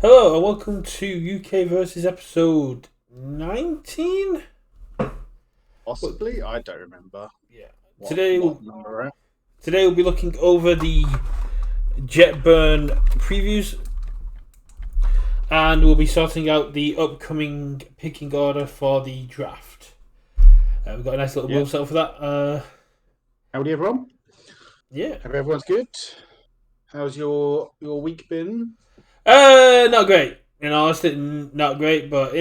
Hello and welcome to Ukversus episode 19. Well, Possibly, I don't remember yeah. what Today, what number. today we'll be looking over the Jetburn Previews, and we'll be sorting out the upcoming picking order for the draft. We've got a nice little Yeah. wheel set up for that. Howdy, everyone. Yeah. Hope everyone's good. How's your week been? Not great. Honestly, not great, but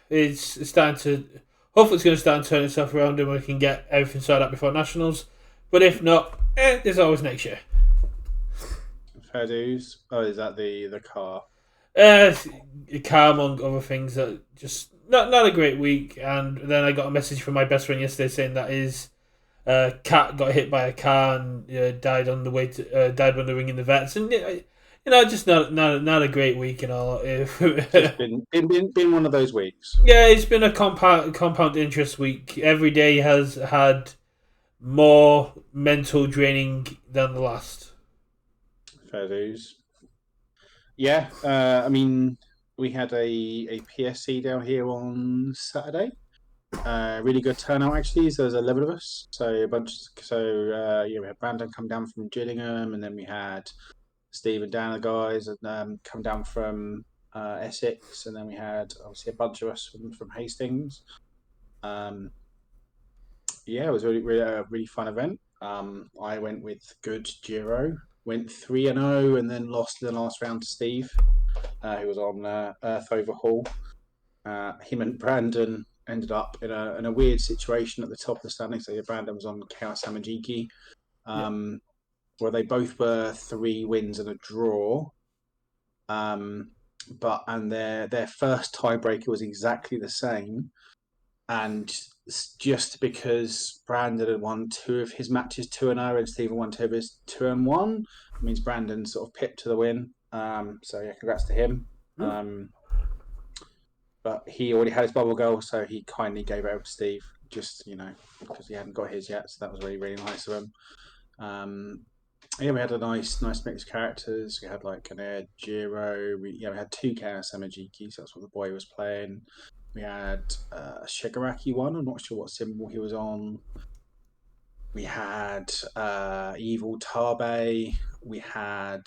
it's starting to. Hopefully, it's going to start to turn itself around, and we can get everything sorted out before nationals. But if not, there's always next year. Fair dues. Oh, is that the car? Car among other things that just not a great week. And then I got a message from my best friend yesterday saying that his cat got hit by a car and died on the way to died when they were ringing the vets. And just not a great week and all. Just been one of those weeks. Yeah, it's been a compound interest week. Every day has had more mental draining than the last. Fair dues. Yeah. I mean, we had a PSC down here on Saturday. Really good turnout actually. So there's 11 of us. So a bunch. So we had Brandon come down from Gillingham, and then we had Steve and Dan, the guys, and come down from Essex, and then we had obviously a bunch of us from Hastings. Um, yeah, it was a really fun event. I went with good Giro, went 3-0, and then lost in the last round to Steve, who was on Earth Overhaul. Him and Brandon ended up in a weird situation at the top of the standing. So Brandon was on Chaos Samajiki. Where they both were 3 wins and a draw. But their first tiebreaker was exactly the same, and just because Brandon had won 2 of his matches 2-0 and Stephen won 2 of his 2-1, means Brandon sort of pipped to the win. So yeah, congrats to him. But he already had his bubble goal, so he kindly gave it over to Steve, just because he hadn't got his yet. So that was really nice of him. Yeah, we had a nice mix of characters. We had like an Air Jiro. We had 2 Chaos Samajiki, so that's what the boy was playing. We had a Shigaraki one. I'm not sure what symbol he was on. We had Evil Tabe. We had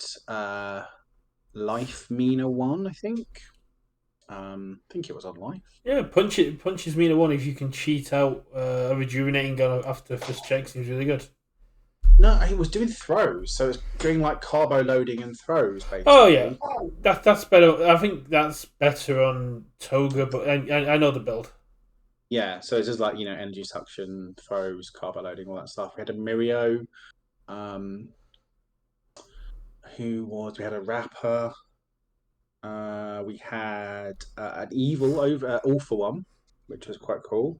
Life Mina one, I think. I think it was on Life. Yeah, punches mean a one if you can cheat out a rejuvenating gun after first check. Seems really good. No, he was doing throws, so it's doing like carbo loading and throws basically. Oh yeah, that's better. I think that's better on Toga, but I know the build. Yeah, so it's just like energy suction, throws, carbo loading, all that stuff. We had a Mirio, we had a Rapper, we had an Evil over All for One, which was quite cool.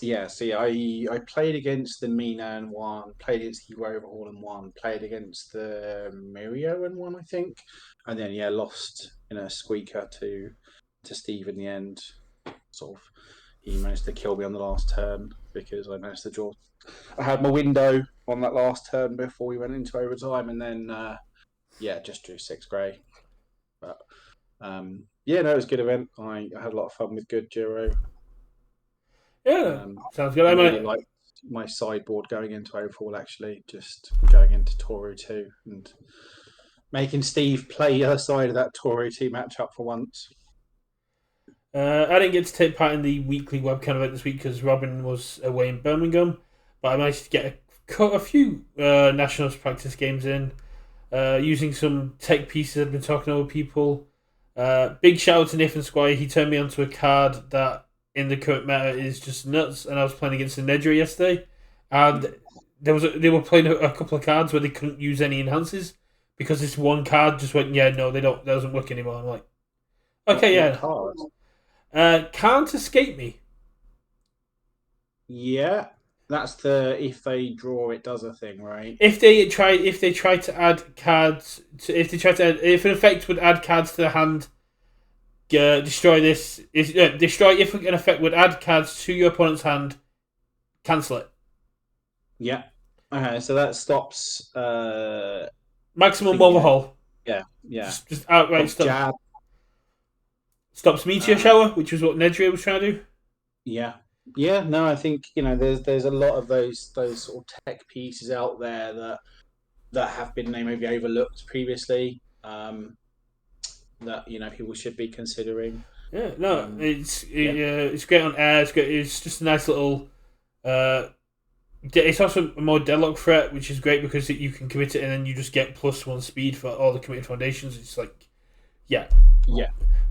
Yeah, see, I played against the Mina and won, played against the Overhaul and won, played against the Mirio and won, I think, and then lost in a squeaker to Steve in the end. Sort of, he managed to kill me on the last turn because I managed to draw. I had my window on that last turn before we went into overtime, and then just drew 6 grey. But no, it was a good event. I had a lot of fun with good Giro. Yeah, sounds good. I really liked my sideboard going into overhaul. Actually, just going into Toru 2 and making Steve play the other side of that Toru 2 matchup for once. I didn't get to take part in the weekly webcam event this week because Robin was away in Birmingham, but I managed to get a few nationals practice games in using some tech pieces. I've been talking over people. Big shout out to Nathan Squire. He turned me onto a card that in the current meta is just nuts, and I was playing against the Nedra yesterday, and they were playing a couple of cards where they couldn't use any enhances because this one card just went, they don't, that doesn't work anymore. I'm like, okay, What can't escape me. Yeah, that's the if they draw it does a thing, right? If they try to add cards, if an effect would add cards to the hand, destroy this. Destroy if an effect would add cards to your opponent's hand, cancel it. Yeah. Okay, so that stops Maximum overhaul. Yeah. Just outright Jab. stops meteor shower, which was what Nedry was trying to do. Yeah. No, I think there's a lot of those sort of tech pieces out there that have been maybe overlooked previously. That people should be considering. Yeah, no, Yeah. it's great on air. It's just a nice little. It's also a more deadlock threat, which is great because you can commit it and then you just get +1 speed for all the committed foundations. It's like, yeah.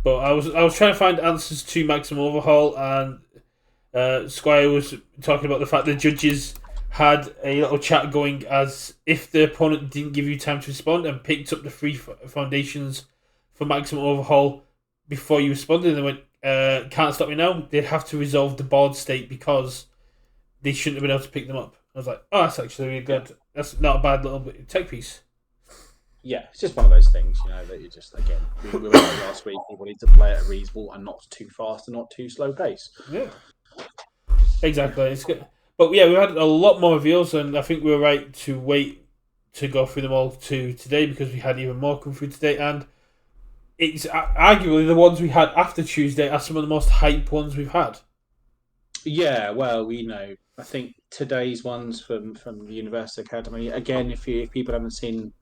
But I was trying to find answers to Maximum Overhaul, and Squire was talking about the fact the judges had a little chat going as if the opponent didn't give you time to respond and picked up the free foundations for Maximum Overhaul before you responded, and they went, can't stop me now. They'd have to resolve the board state because they shouldn't have been able to pick them up. I was like, oh, that's actually really good. That's not a bad little bit tech piece. Yeah, it's just one of those things, that you just, again, we were saying last week, people need to play at a reasonable and not too fast and not too slow pace. Yeah. Exactly. It's good. But yeah, we had a lot more reveals, and I think we were right to wait to go through them all to today because we had even more come through today, and it's arguably the ones we had after Tuesday are some of the most hype ones we've had. Yeah, well, I think today's ones from the University Academy. Again, if people haven't seen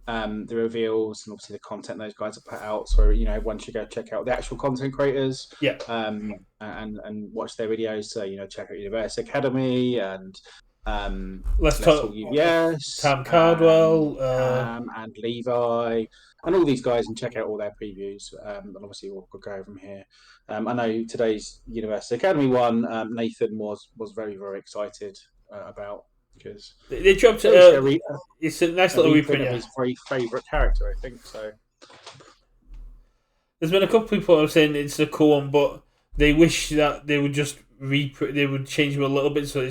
the reveals and obviously the content those guys have put out, so everyone should go check out the actual content creators. Yeah. And watch their videos. So check out University Academy and Let's talk UVS, Tam Cardwell, and Levi, and all these guys, and check out all their previews. And obviously we'll go over from here. I know today's University Academy one, Nathan was very, very excited about because they dropped it's a nice little reprint of his very favourite character, I think. So there's been a couple of people who are saying it's a cool one, but they wish that they would just they would change them a little bit so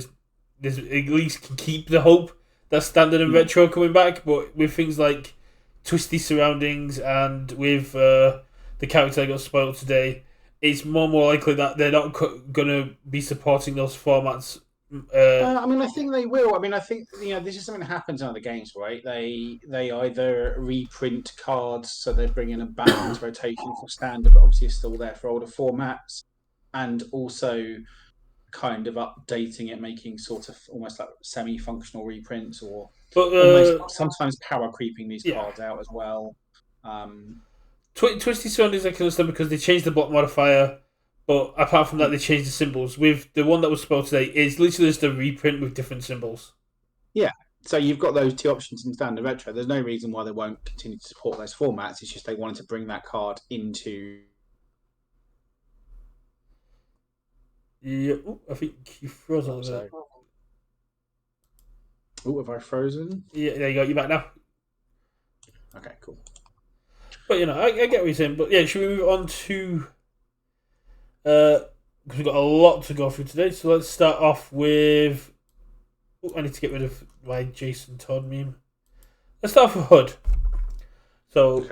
there's at least can keep the hope that standard and retro coming back. But with things like twisty surroundings and with the character that got spoiled today, it's more likely that they're not going to be supporting those formats. I think they will. I think this is something that happens in other games, right? They either reprint cards, so they're bringing them back into rotation for standard, but obviously it's still there for older formats, and also kind of updating it, making sort of almost like semi-functional reprints, or almost sometimes power creeping these cards out as well. Twisty surroundings I can understand because they changed the block modifier. But apart from that, they changed the symbols. With the one that was spoiled today, it's literally just a reprint with different symbols. Yeah, so you've got those two options in standard retro. There's no reason why they won't continue to support those formats. It's just they wanted to bring that card into. Yeah, I think you froze on there. Oh, have I frozen? Yeah, there you go. You're back now. Okay, cool. But I get what you're saying. But yeah, should we move on to? Because we've got a lot to go through today, so let's start off with. I need to get rid of my Jason Todd meme. Let's start off with Hood. So,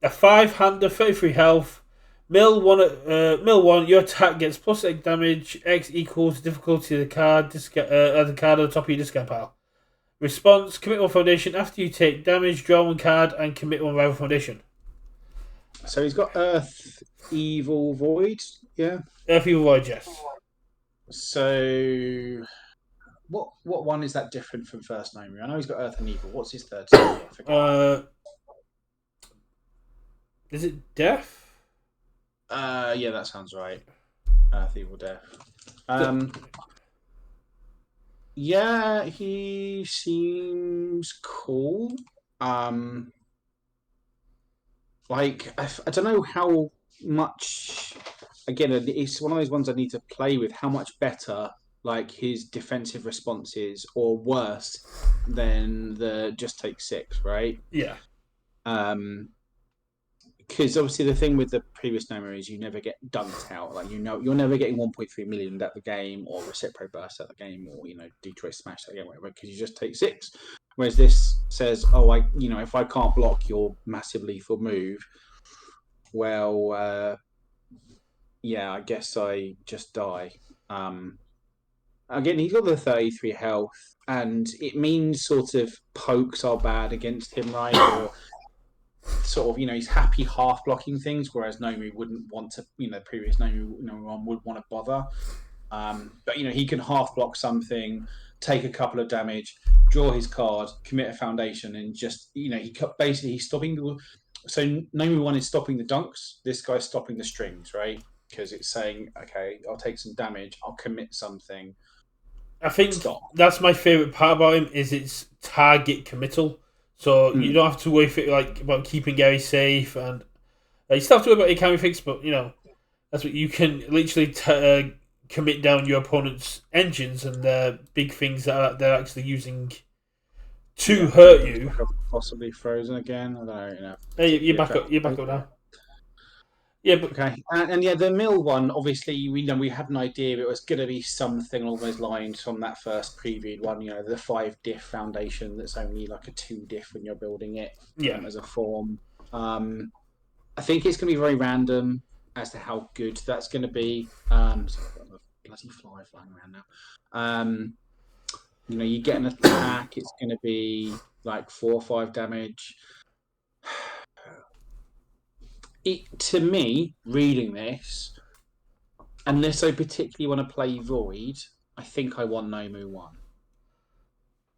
a 5-hander, 33 health, mill 1, your attack gets +X damage, X equals difficulty of the card, the card on the top of your discard pile. Response, commit 1 foundation. After you take damage, draw 1 card and commit 1 rival foundation. So he's got Earth, Evil, Void, yeah? Earth, Evil, Void, yes. So, what one is that different from first name? I know he's got Earth and Evil. What's his third? Is it Death? Yeah, that sounds right. Earth, Evil, Death. Yeah, he seems cool. Like, I don't know how much. Again, it's one of those ones I need to play with. How much better, like, his defensive response is, or worse than the just take 6, right? Yeah. Because obviously the thing with the previous number is you never get dunked out. Like, you're never getting 1.3 million at the game, or Recipro burst at the game, or Detroit Smash at the game, whatever. Because you just take 6. Whereas this says, if I can't block your massive lethal move, well, I guess I just die. Again, he's got the 33 health, and it means sort of pokes are bad against him, right? Or sort of, he's happy half blocking things, whereas Nomu wouldn't want to, previous Nomu, would want to bother. But he can half block something, take a couple of damage, draw his card, commit a foundation, and just he's stopping the. So Nomu one is stopping the dunks. This guy's stopping the strings, right? Because it's saying, okay, I'll take some damage, I'll commit something. I think that's my favorite part about him is its target committal. So you don't have to worry about keeping Gary safe, and you still have to worry about your counter fix. But that's what you can literally commit down your opponent's engines and the big things that they're actually using to hurt you. Possibly frozen again. I don't know. Hey, you're back up now. Yeah, but okay, and the mill one. Obviously, we had an idea it was going to be something along those lines from that first previewed one. The 5 diff foundation that's only like a 2 diff when you're building it as a form. I think it's going to be very random as to how good that's going to be. Sorry, I've got a bloody fly flying around now. You get an attack, it's going to be like 4 or 5 damage. To me, reading this, unless I particularly want to play Void, I think I want Nomu 1.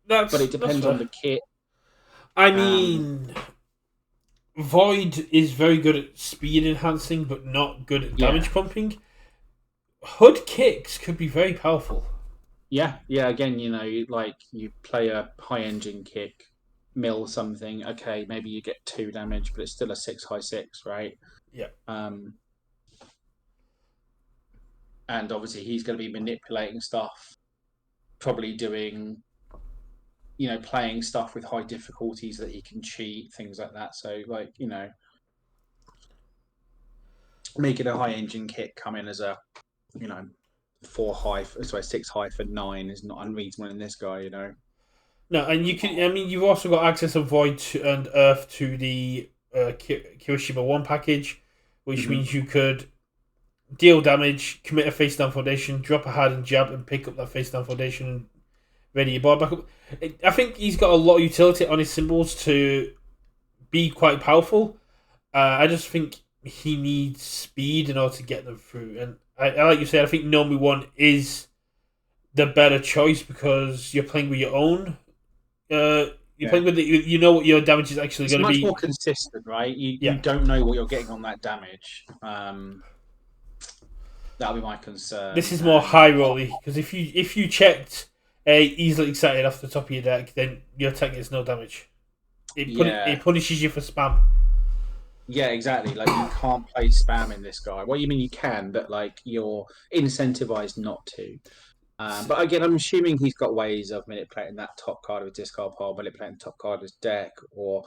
But it depends on the kit. I mean, Void is very good at speed enhancing, but not good at damage pumping. Hood kicks could be very powerful. Yeah. Again, you play a high engine kick, mill something. Okay, maybe you get 2 damage, but it's still a 6 high 6, right? Yeah. And obviously he's going to be manipulating stuff, probably doing, playing stuff with high difficulties that he can cheat, things like that. So, making a high engine kick come in as a, 6 high for 9 is not unreasonable in this guy, No, and you've also got access of Void and Earth to the Kirishima 1 package, which means you could deal damage, commit a face down foundation, drop a hardened jab, and pick up that face down foundation and ready your board back up. I think he's got a lot of utility on his symbols to be quite powerful. I just think he needs speed in order to get them through. And I like you said, I think Nomu 1 is the better choice because you're playing with your own. You're playing with you know what your damage is actually going to be. It's much more consistent, right? You don't know what you're getting on that damage. That'll be my concern. This is more high rolly because if you checked easily excited off the top of your deck, then your attack gets no damage. It punishes you for spam. Yeah, exactly. Like you can't play spam in this guy. What you mean you can, but you're incentivized not to. But again, I'm assuming he's got ways of manipulating that top card of a discard pile, manipulating the top card of his deck, or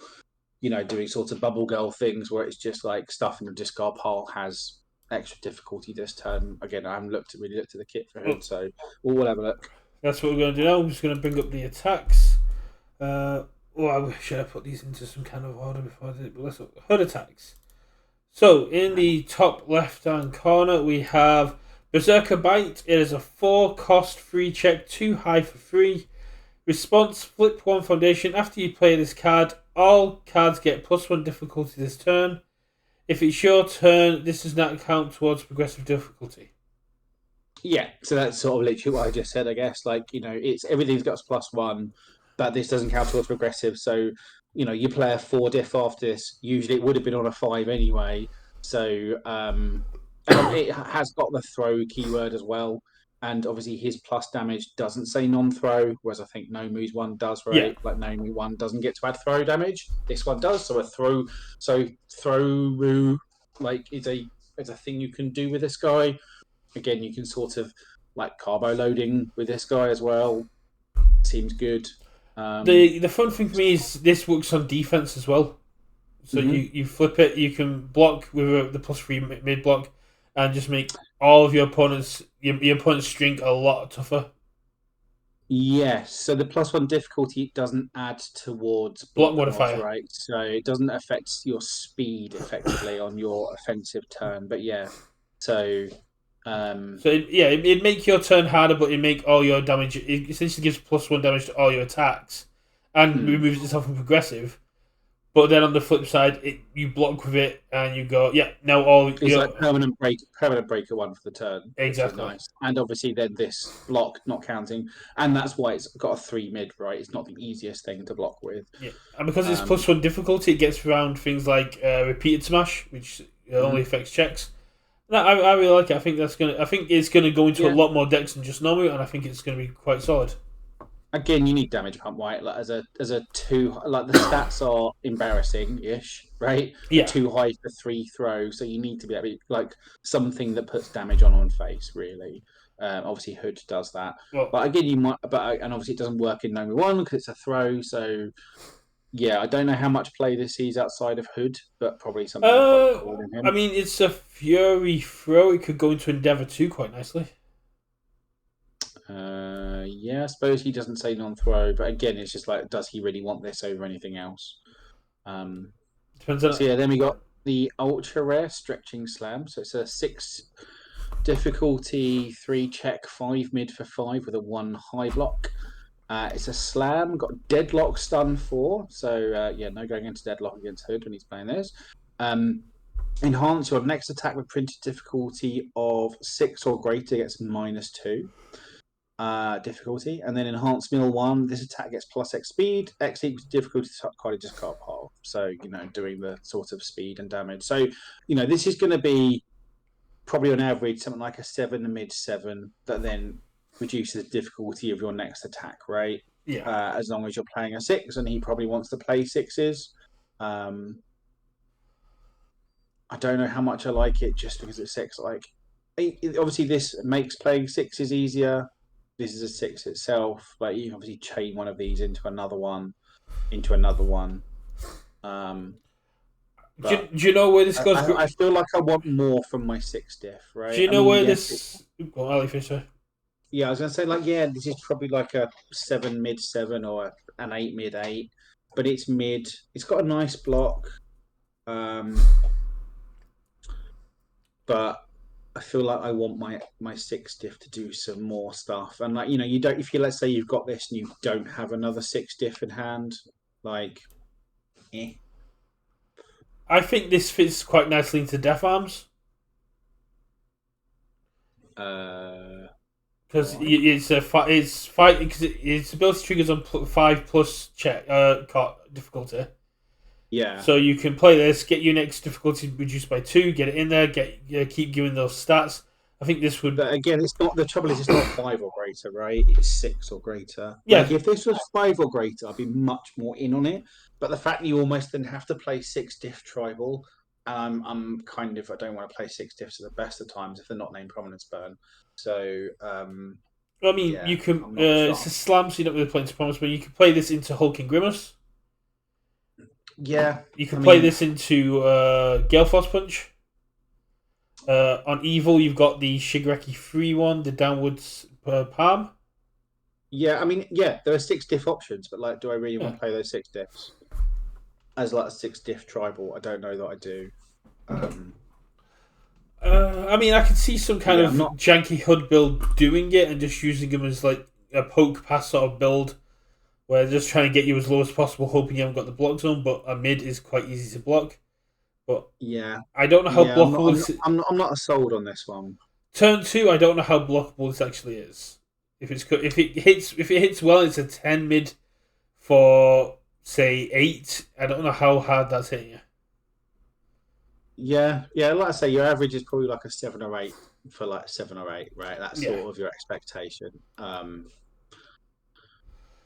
doing sorts of bubble girl things where it's just like stuff in the discard pile has extra difficulty this turn. Again, I haven't really looked at the kit for him, so we'll have a look. That's what we're going to do now. I'm just going to bring up the attacks. I should have put these into some kind of order before I did it, but let's look. HUD attacks. So, in the top left-hand corner, we have Berserker Bite. It is a 4-cost free check, 2 high for free. Response, flip 1 foundation. After you play this card, all cards get +1 difficulty this turn. If it's your turn, this does not count towards progressive difficulty. Yeah, so that's sort of literally what I just said, I guess. It's everything's got +1, but this doesn't count towards progressive. So, you play a 4 diff after this. Usually it would have been on a 5 anyway. So, and it has got the throw keyword as well. And obviously his plus damage doesn't say non-throw, whereas I think Nomu's one does, right? Yeah. Like Nomu 1 doesn't get to add throw damage. This one does. So throw is a thing you can do with this guy. Again, you can sort of carbo loading with this guy as well. Seems good. The fun thing for me is this works on defense as well. So you flip it, you can block with the +3 mid block, and just make all of your opponent's string a lot tougher. Yes, so the +1 difficulty doesn't add towards block modifier, right? So it doesn't affect your speed effectively on your offensive turn. But yeah, so it'd make your turn harder, but it make all your damage. It essentially gives +1 damage to all your attacks, and removes itself from progressive. But then on the flip side, you block with it and you go, yeah, now all It's like permanent breaker one for the turn, which is exactly. nice. And obviously then this block not counting, and that's why it's got a 3 mid, right? It's not the easiest thing to block with. Yeah, and because it's Um, +1 difficulty, it gets around things like repeated smash, which only mhm. affects checks. No, I really like it. I think that's gonna. I think it's gonna go into a Yeah. lot more decks than just normal, and I think it's gonna be quite solid. Again, you need damage pump, right? Like as a two, like the stats are embarrassing-ish, right? They're Yeah. too high for 3 throw, so you need to be able to, like something that puts damage on face, really. Obviously, Hood does that, Well, but again, you might, and obviously it doesn't work in Noma One because it's a throw. So yeah, I don't know how much play this sees outside of Hood, but probably something quite uh, cool in I him. mean, it's a Fury throw. It could go into Endeavor too quite nicely. Yeah, I suppose he doesn't say non-throw, but again, it's just like, does he really want this over anything else? Um, Depends on. So yeah, then we got the ultra rare stretching slam. So it's a 6 difficulty, 3 check, 5 mid for 5 with a 1 high block. It's a slam, got deadlock stun 4. So yeah, no going into deadlock against Hood when he's playing this. Enhance your next attack with printed difficulty of 6 or greater gets -2 difficulty, and then enhanced mill 1. This attack gets +X speed, X equals difficulty card just card pile. So doing the sort of speed and damage. So this is going to be probably on average something like a 7 to mid 7 that then reduces the difficulty of your next attack, right? Yeah. As long as you're playing a 6, and he probably wants to play 6s. I don't know how much I like it just because it's 6. Like, obviously this makes playing 6s easier. This is a 6 itself, but you can obviously chain one of these into another one. Do But you know where this goes? I feel like I want more from my 6 diff, Do right? you I know mean, where yes, this? Oh, Ali Fisher. yeah, I was gonna say like, yeah, this is probably like a 7 mid 7 or an 8 mid 8, but it's mid. It's got a nice block, but I feel like I want my 6 diff to do some more stuff. And like, you don't, if you, let's say you've got this and you don't have another 6 diff in hand, like, eh. I think this fits quite nicely into Death Arms because Why? it's fight because its ability triggers on 5+ check difficulty. Yeah. So you can play this, get your next difficulty reduced by 2, get it in there, keep giving those stats. I think this would. But again, it's not, the trouble is it's not 5 or greater, right? It's 6 or greater. Yeah, Like, if this was 5 or greater, I'd be much more in on it. But the fact that you almost then have to play 6 diff tribal, I'm kind of, I don't want to play 6 diffs at the best of times if they're not named prominence burn. So I mean, yeah, you can. I'm not sure. It's a slam, so you don't really play into promise, but you can play this into Hulking Grimace. Yeah, You can I play mean, this into Gale Force Punch. On Evil, you've got the Shigaraki free one, the Downwards Palm. yeah, I mean, yeah, there are 6 diff options, but like, do I really Yeah. want to play those 6 diffs as like a 6 diff tribal? I don't know that I do. I mean, I could see some kind Yeah, of I'm not. janky HUD build doing it and just using them as like a poke pass sort of build where they're just trying to get you as low as possible, hoping you haven't got the block zone, but a mid is quite easy to block. But Yeah, I don't know how yeah, I'm not. blockable I'm not. this. I'm not sold on this one. Turn 2, I don't know how blockable this actually is. If it hits well, it's a 10 mid for say 8. I don't know how hard that's hitting you. Yeah, yeah. Like I say, your average is probably like a 7 or 8 for like 7 or 8, right? That's Yeah. sort of your expectation.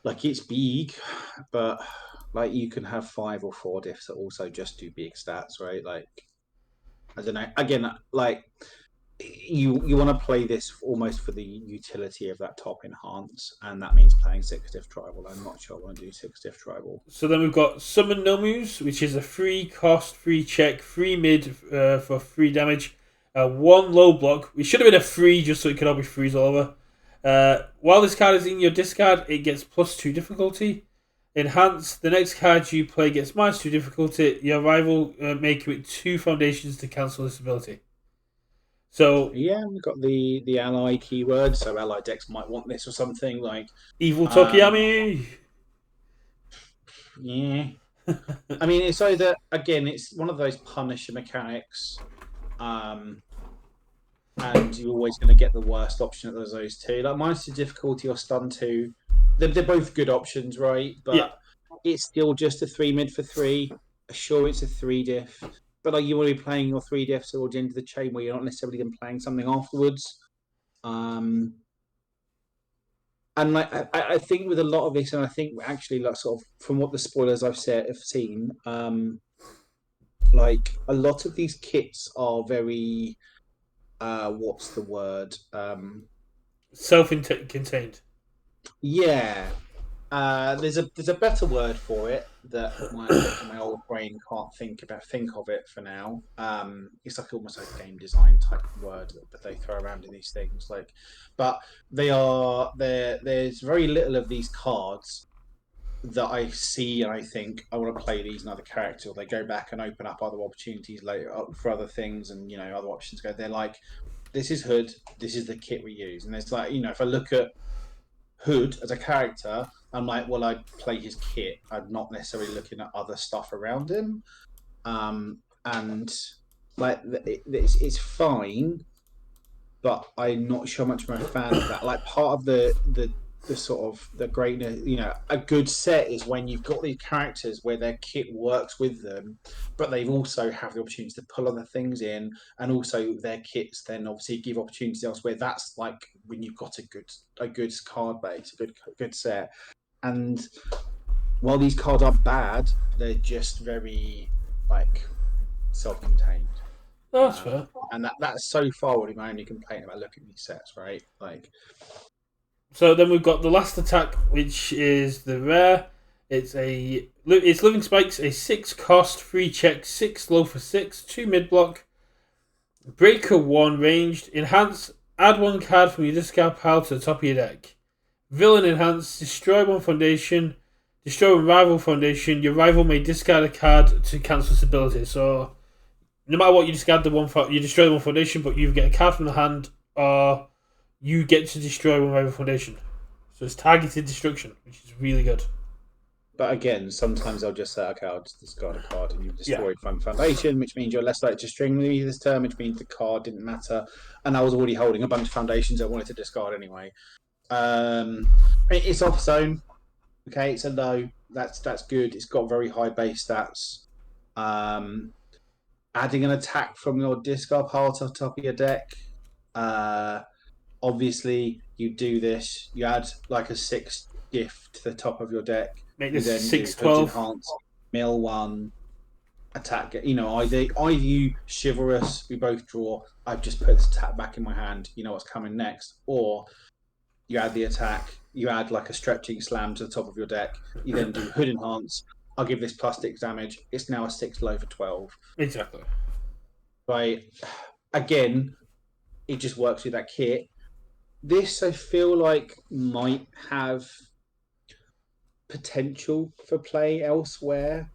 Like it's big, but like you can have 5 or 4 diffs that also just do big stats, right? Like I don't know. Again, like you want to play this almost for the utility of that top enhance, and that means playing 6 diff tribal. I'm not sure I want to do 6 diff tribal. So then we've got Summon Nomus, which is a free cost, free check, free mid for free damage. 1 low block. It should have been a free just so it could all be freeze all over. While this card is in your discard, it gets +2 difficulty. Enhance, the next card you play gets -2 difficulty. Your rival may commit 2 foundations to cancel this ability. So Yeah, we've got the ally keyword, so ally decks might want this or something like. Evil Um, Tokiyami. yeah, I mean, it's either again, it's one of those Punisher mechanics, and you're always going to get the worst option of those two. Like Monster Difficulty or Stun 2, they're both good options, right? Yeah. But it's still just a 3 mid for 3. Sure, it's a 3 diff, but like you want to be playing your 3 diffs towards the end of the chain where you're not necessarily then playing something afterwards. And like I think with a lot of this, and I think actually like sort of from what the spoilers have seen, like a lot of these kits are very what's the word? Self-contained. Yeah. There's a better word for it that my old brain can't think of it for now. It's like almost like a game design type word that they throw around in these things. Like, but there's very little of these cards that I see and I think I want to play these in other characters. Or they go back and open up other opportunities later for other things, and other options go. They're like, this is Hood, this is the kit we use, and it's like if I look at Hood as a character, I'm like, well, I play his kit. I'm not necessarily looking at other stuff around him, and like it's fine, but I'm not sure much of a fan of that. Like part of the sort of the greatness, a good set is when you've got these characters where their kit works with them, but they've also have the opportunity to pull other things in, and also their kits then obviously give opportunities elsewhere. That's like when you've got a good card base, a good set. And while these cards are bad, they're just very like self-contained. That's fair. And that's so far what my only complaint about looking at these sets, right? Like, so then we've got the last attack, which is the rare. It's Living Spikes, a 6 cost, 3 check, 6 slow for 6, 2 mid block, Breaker 1 ranged, enhance, add 1 card from your discard pile to the top of your deck. Villain enhance, destroy 1 foundation, destroy 1 rival foundation. Your rival may discard a card to cancel its ability. So no matter what, you discard you destroy the 1 foundation, but you get a card from the hand, or you get to destroy 1 rival foundation. So it's targeted destruction, which is really good. But again, sometimes I'll just say, okay, I'll just discard a card, and you've destroyed foundation, which means you're less likely to string me this turn, which means the card didn't matter. And I was already holding a bunch of foundations I wanted to discard anyway. It's off zone. Okay, it's a low. That's good. It's got very high base stats. Adding an attack from your discard pile to the top of your deck. Obviously, you do this. You add like a 6 gift to the top of your deck. Make You this then 6/12. enhance, mill 1, attack. Either you chivalrous, we both draw. I've just put this attack back in my hand. You know what's coming next, or you add the attack. You add like a stretching slam to the top of your deck. You then do Hood enhance. I'll give this +6 damage. It's now a 6 low for 12. Exactly. Right. Again, it just works with that kit. This I feel like might have potential for play elsewhere.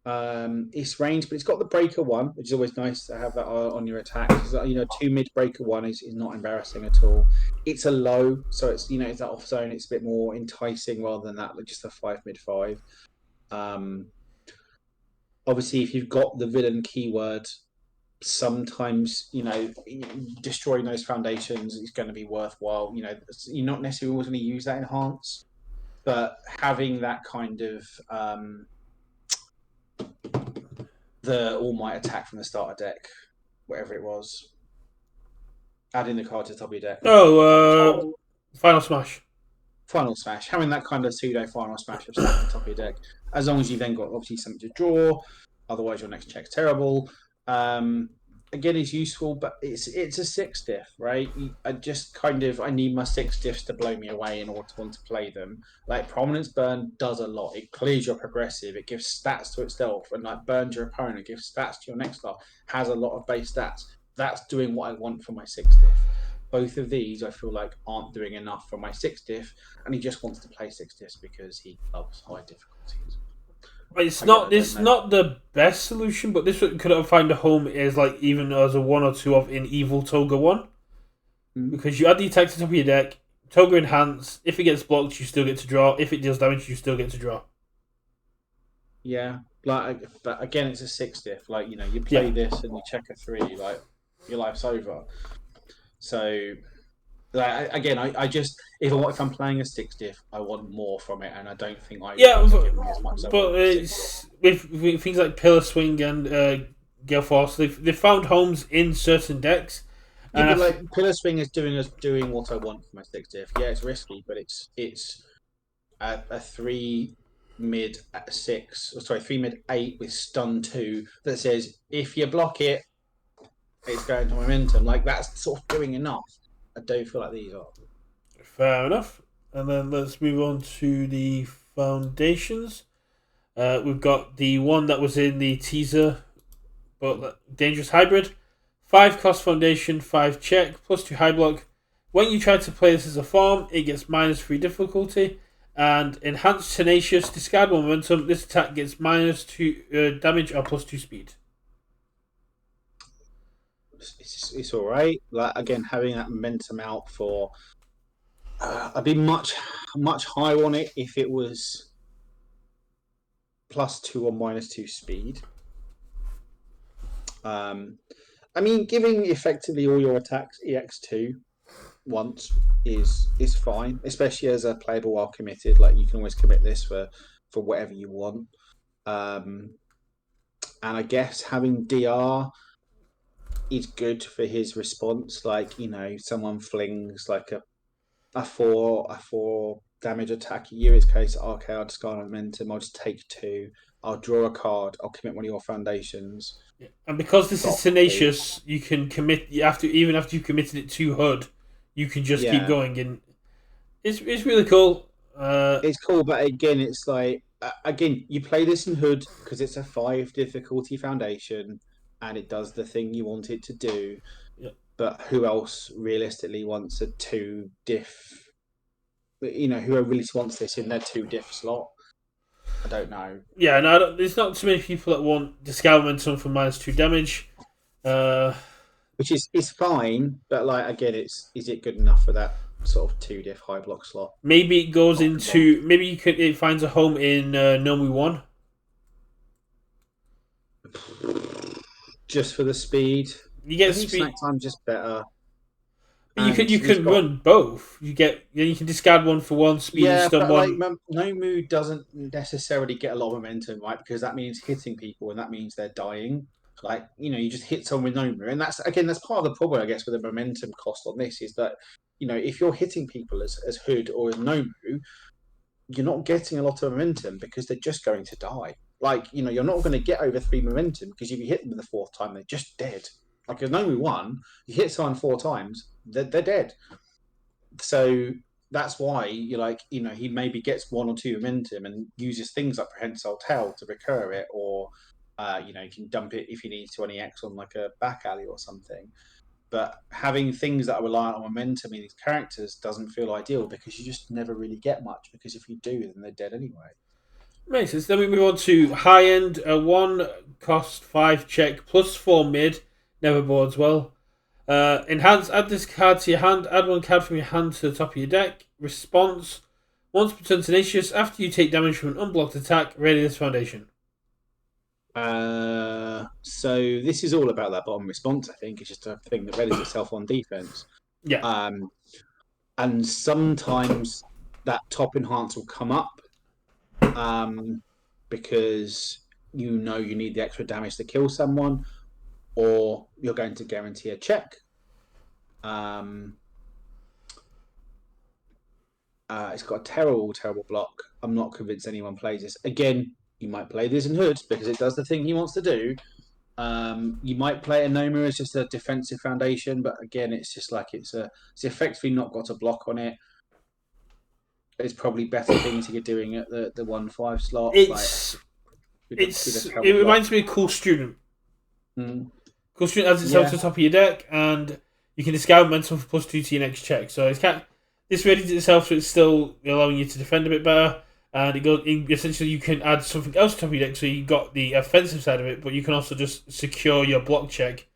It's range, but it's got the breaker 1, which is always nice to have that on your attack. 2 mid breaker 1 is not embarrassing at all. It's a low, so it's it's that off zone. It's a bit more enticing rather than that, like just a 5 mid 5. Obviously, if you've got the villain keyword, sometimes destroying those foundations is going to be worthwhile. You're not necessarily always going to use that enhance, but having that kind of the All Might attack from the starter deck, whatever it was, adding the card to the top of your deck. Final Smash. Final Smash, having that kind of pseudo Final Smash of stuff on the top of your deck, as long as you've then got obviously something to draw. Otherwise, your next check's terrible. Again, it's useful, but it's a 6 diff, right? I need my 6 diffs to blow me away in order to want to play them. Like Prominence Burn does a lot. It clears your progressive. It gives stats to itself, and like burns your opponent. It gives stats to your next star. Has a lot of base stats. That's doing what I want for my 6 diff. Both of these, I feel like, aren't doing enough for my 6 diff, and he just wants to play 6 diffs because he loves high difficulties. It's not the best solution, but this could have found a home as like even as a 1 or 2 of in Evil Toga 1. Because you add the attack to the top of your deck, Toga enhance, if it gets blocked you still get to draw, if it deals damage you still get to draw. Yeah, like, but again, it's a 6 diff. Like, you Yeah. play this and you check a 3, like your life's over. So, like, again, I just if I'm playing a 6 diff, I want more from it, and I don't think Yeah, Ivy are giving me as much as I want but with a 6 diff. it's with things like Pillar Swing and Gale Force, they've found homes in certain decks, Yeah, and but like Pillar Swing is doing what I want for my 6 diff. Yeah, it's risky, but it's a 3 mid at 6, or sorry, 3 mid 8 with stun 2 that says if you block it, it's going to momentum. Like, that's sort of doing enough. I don't feel like these are. fair enough. And then let's move on to the foundations. We've got the one that was in the teaser, but dangerous hybrid. 5 cost foundation, 5 check, +2 high block. When you try to play this as a farm, it gets -3 difficulty. And enhanced tenacious, discard 1 momentum. This attack gets -2 damage or +2 speed. It's all right. Like, again, having that momentum out for. I'd be much higher on it if it was +2 or -2 speed. I mean, giving effectively all your attacks EX2 once is fine, especially as a playable while committed. Like, you can always commit this for whatever you want. And I guess having DR is good for his response. Like, someone flings like a four damage attack at you. In this case, okay, I'll discard momentum. I'll just take 2. I'll draw a card. I'll commit one of your foundations. And because this is Stop, please. tenacious, you can commit. You have to, even after you've committed it to HUD, you can just keep Yeah, going, and it's really cool. it's cool, but again, it's like, again, you play this in Hood because it's a 5 difficulty foundation, and it does the thing you want it to do. Yeah. But who else realistically wants a 2 diff? Who really wants this in their 2 diff slot? I don't know. Yeah, no, there's not too many people that want discard momentum for -2 damage. Uh, Which is fine, but like, again, is it good enough for that sort of 2 diff high block slot? maybe it goes Not for long. into maybe it finds a home in Nomu 1. Just for the speed. You I get think speed. snack time's just better, But you can and you he's can got. run both. You can discard one for one speed and Yeah, stun but like, one. Nomu doesn't necessarily get a lot of momentum, right? Because that means hitting people, and that means they're dying. Like, you just hit someone with Nomu, and that's part of the problem, I guess, with the momentum cost on this is that, if you're hitting people as Hood or as Nomu, you're not getting a lot of momentum because they're just going to die. Like, you're not going to get over 3 momentum because if you hit them the 4th time, they're just dead. Like, as Nomu 1, you hit someone 4 times, they're dead. So that's why he maybe gets 1 or 2 momentum and uses things like Prehensile Tail to recur it, or you can dump it if you need to on EX on like a back alley or something. But having things that are reliant on momentum in these characters doesn't feel ideal because you just never really get much, because if you do, then they're dead anyway. Makes sense. Then we move on to high end. 1 cost 5 check +4 mid. Never boards well. Enhance, add this card to your hand. Add 1 card from your hand to the top of your deck. Response. Once per turn tenacious, after you take damage from an unblocked attack, ready this foundation. So this is all about that bottom response. I think it's just a thing that readies itself on defense. Yeah. And sometimes that top enhance will come up, because you need the extra damage to kill someone, or you're going to guarantee a check. It's got a terrible block. I'm not convinced anyone plays this. Again, you might play this in Hood because it does the thing he wants to do. You might play a Noma as just a defensive foundation, but again, it's just like it's effectively not got a block on it. There's probably better things you're doing at the 1/5 slot. It reminds me of Cool Student. Mm. Cool Student adds itself to the top of your deck, and you can discard momentum for +2 to your next check. So this readies itself, so it's still allowing you to defend a bit better. And essentially you can add something else to top of your deck, so you got the offensive side of it, but you can also just secure your block check,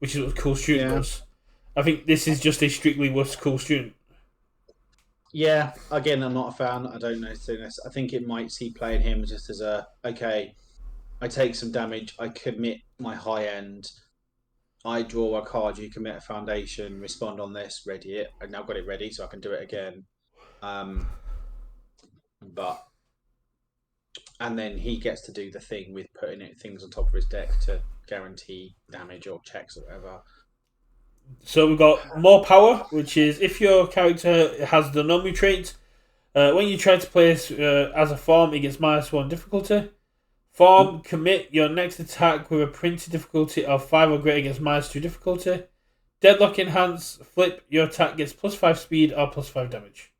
which is what Cool Student does. I think this is just a strictly worse Cool Student. Yeah, again, I'm not a fan. I don't know. I think it might see playing him just as okay, I take some damage, I commit my high end, I draw a card, you commit a foundation, respond on this, ready it. I've now got it ready, so I can do it again. But and then he gets to do the thing with putting things on top of his deck to guarantee damage or checks or whatever. So we've got more power, which is if your character has the Nomu trait, when you try to play this as a farm, it gets -1 difficulty. Farm, commit your next attack with a printed difficulty of 5 or greater gets -2 difficulty. Deadlock enhance, flip, your attack gets +5 speed or +5 damage.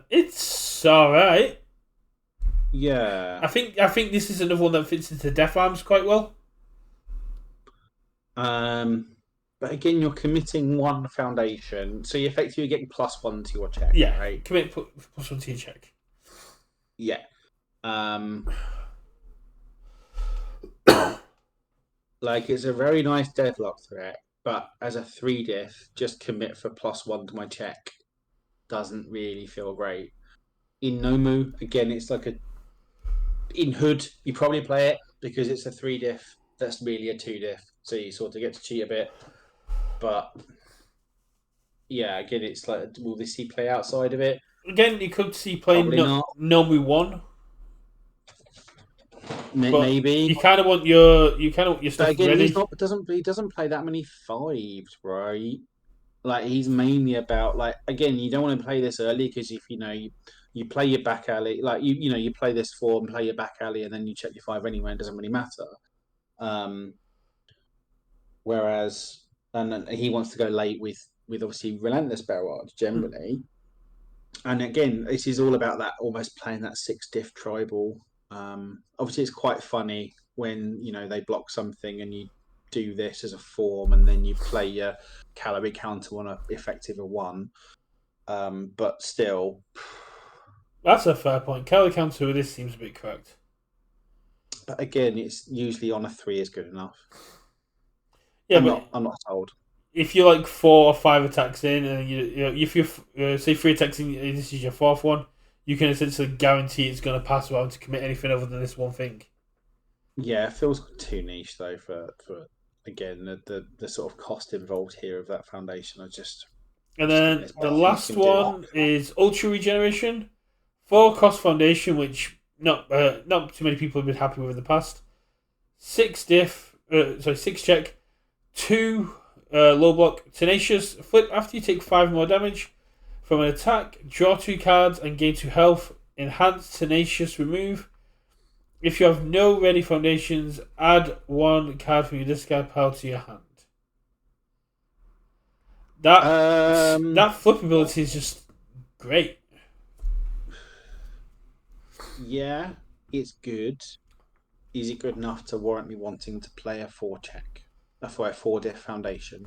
It's alright. Yeah. I think this is another one that fits into Death Arms quite well. But again, you're committing one foundation, so you effectively getting +1 to your check. Yeah, right. Commit +1 to your check. Yeah. Like it's a very nice deadlock threat, but as a 3-diff, just commit for +1 to my check doesn't really feel great. In Nomu, again, it's like in Hood, you probably play it because it's a 3-diff that's really a 2-diff, so you sort of get to cheat a bit. But yeah, again, it's like, will this see play outside of it? Again, you could see playing Probably not. Nomu 1. Maybe. You kind of want your stuff but again, ready. He doesn't play that many 5s, right? Like he's mainly about like again, you don't want to play this early because if you play your back alley, like you play this form, play your back alley, and then you check your 5 anyway. It doesn't really matter. Whereas, and he wants to go late with obviously relentless barrage generally. And again, this is all about that almost playing that 6-diff tribal. Obviously, it's quite funny when they block something and you do this as a form, and then you play your calorie counter on a effective of 1. But still, that's a fair point. Calorie counter with this seems a bit correct. But again, it's usually on a 3 is good enough. Yeah, I'm not told. If you're like 4 or 5 attacks in, and if you're say 3 attacks in, this is your 4th one, you can essentially guarantee it's going to pass without to commit anything other than this one thing. Yeah, it feels too niche though for again the sort of cost involved here of that foundation. And then the last one is Ultra Regeneration. 4 cost foundation, which not too many people have been happy with in the past. 6 check, 2 low block, Tenacious. Flip after you take 5 more damage from an attack. Draw 2 cards and gain 2 health. Enhance Tenacious remove. If you have no ready foundations, add 1 card from your discard pile to your hand. That flip ability is just great. Yeah, it's good. Is it good enough to warrant me wanting to play a 4-check? A 4-diff foundation?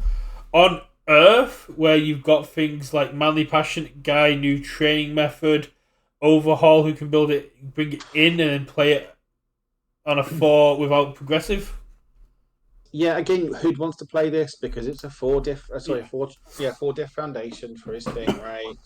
On Earth, where you've got things like Manly Passionate Guy, new training method, Overhaul, who can bring it in and then play it on a 4 without progressive. Yeah, again, who'd wants to play this because it's a 4-diff? 4-diff foundation for his thing, right?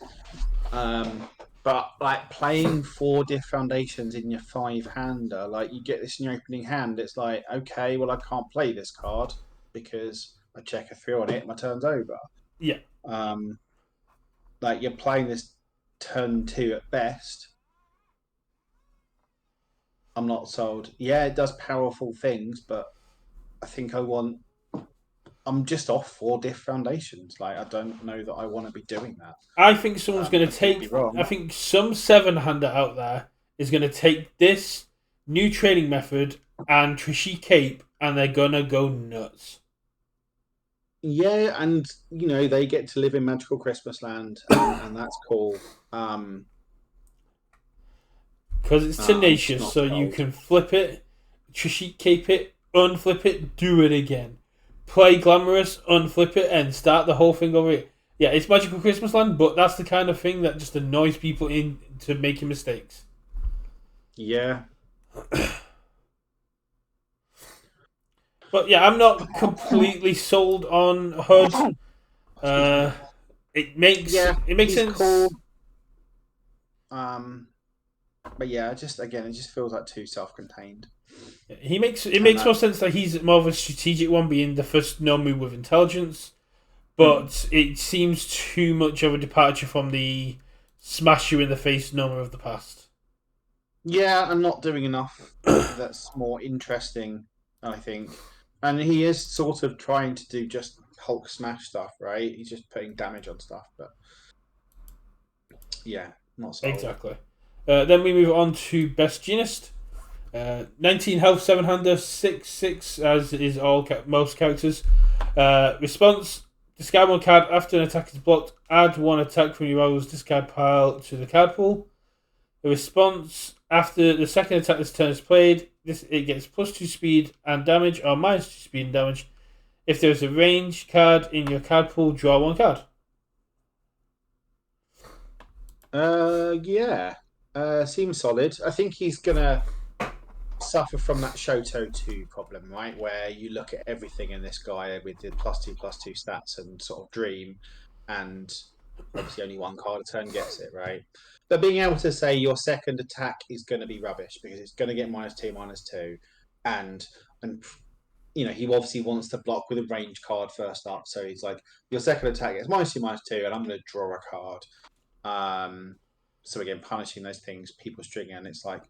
But like playing 4-diff foundations in your 5-hander, like you get this in your opening hand, it's like, okay, well I can't play this card because I check a 3 on it, my turn's over. Yeah. Like you're playing this turn 2 at best. I'm not sold. Yeah, it does powerful things, but I think I'm just off 4-diff foundations. Like I don't know that I want to be doing that. I think someone's going to take. I think some 7-hander out there is going to take this new training method and Trishy Cape, and they're gonna go nuts. Yeah, and they get to live in magical Christmas land, and that's cool. Because it's Tenacious, so you can flip it, Trishy Cape it, unflip it, do it again. Play Glamorous, unflip it, and start the whole thing over. Yeah, it's Magical Christmas Land, but that's the kind of thing that just annoys people into making mistakes. Yeah. But yeah, I'm not completely sold on HUD. It makes he's sense. cool. But yeah, it just feels like too self-contained. It makes more sense that he's more of a strategic one, being the first Nomu with intelligence. But it seems too much of a departure from the smash you in the face Nomu of the past. Yeah, I'm not doing enough. That's more interesting, I think. And he is sort of trying to do just Hulk smash stuff, right? He's just putting damage on stuff, but yeah, not sold. Exactly. Then we move on to Best Genist. 19 health, 7-hander, 6/6, as is most characters. Response: discard one card after an attack is blocked. Add one attack from your rival's discard pile to the card pool. The response: after the second attack this turn is played, it gets +2 speed and damage, or -2 speed and damage. If there is a range card in your card pool, draw one card. Yeah. Seems solid. I think he's gonna suffer from that Shoto 2 problem, right? Where you look at everything in this guy with the +2/+2 stats and sort of dream, and obviously only one card a turn gets it, right? But being able to say your second attack is going to be rubbish because it's going to get -2/-2, and he obviously wants to block with a range card first up, so he's like, your second attack gets -2/-2, and I'm going to draw a card. So again, punishing those things, people string, and it's like,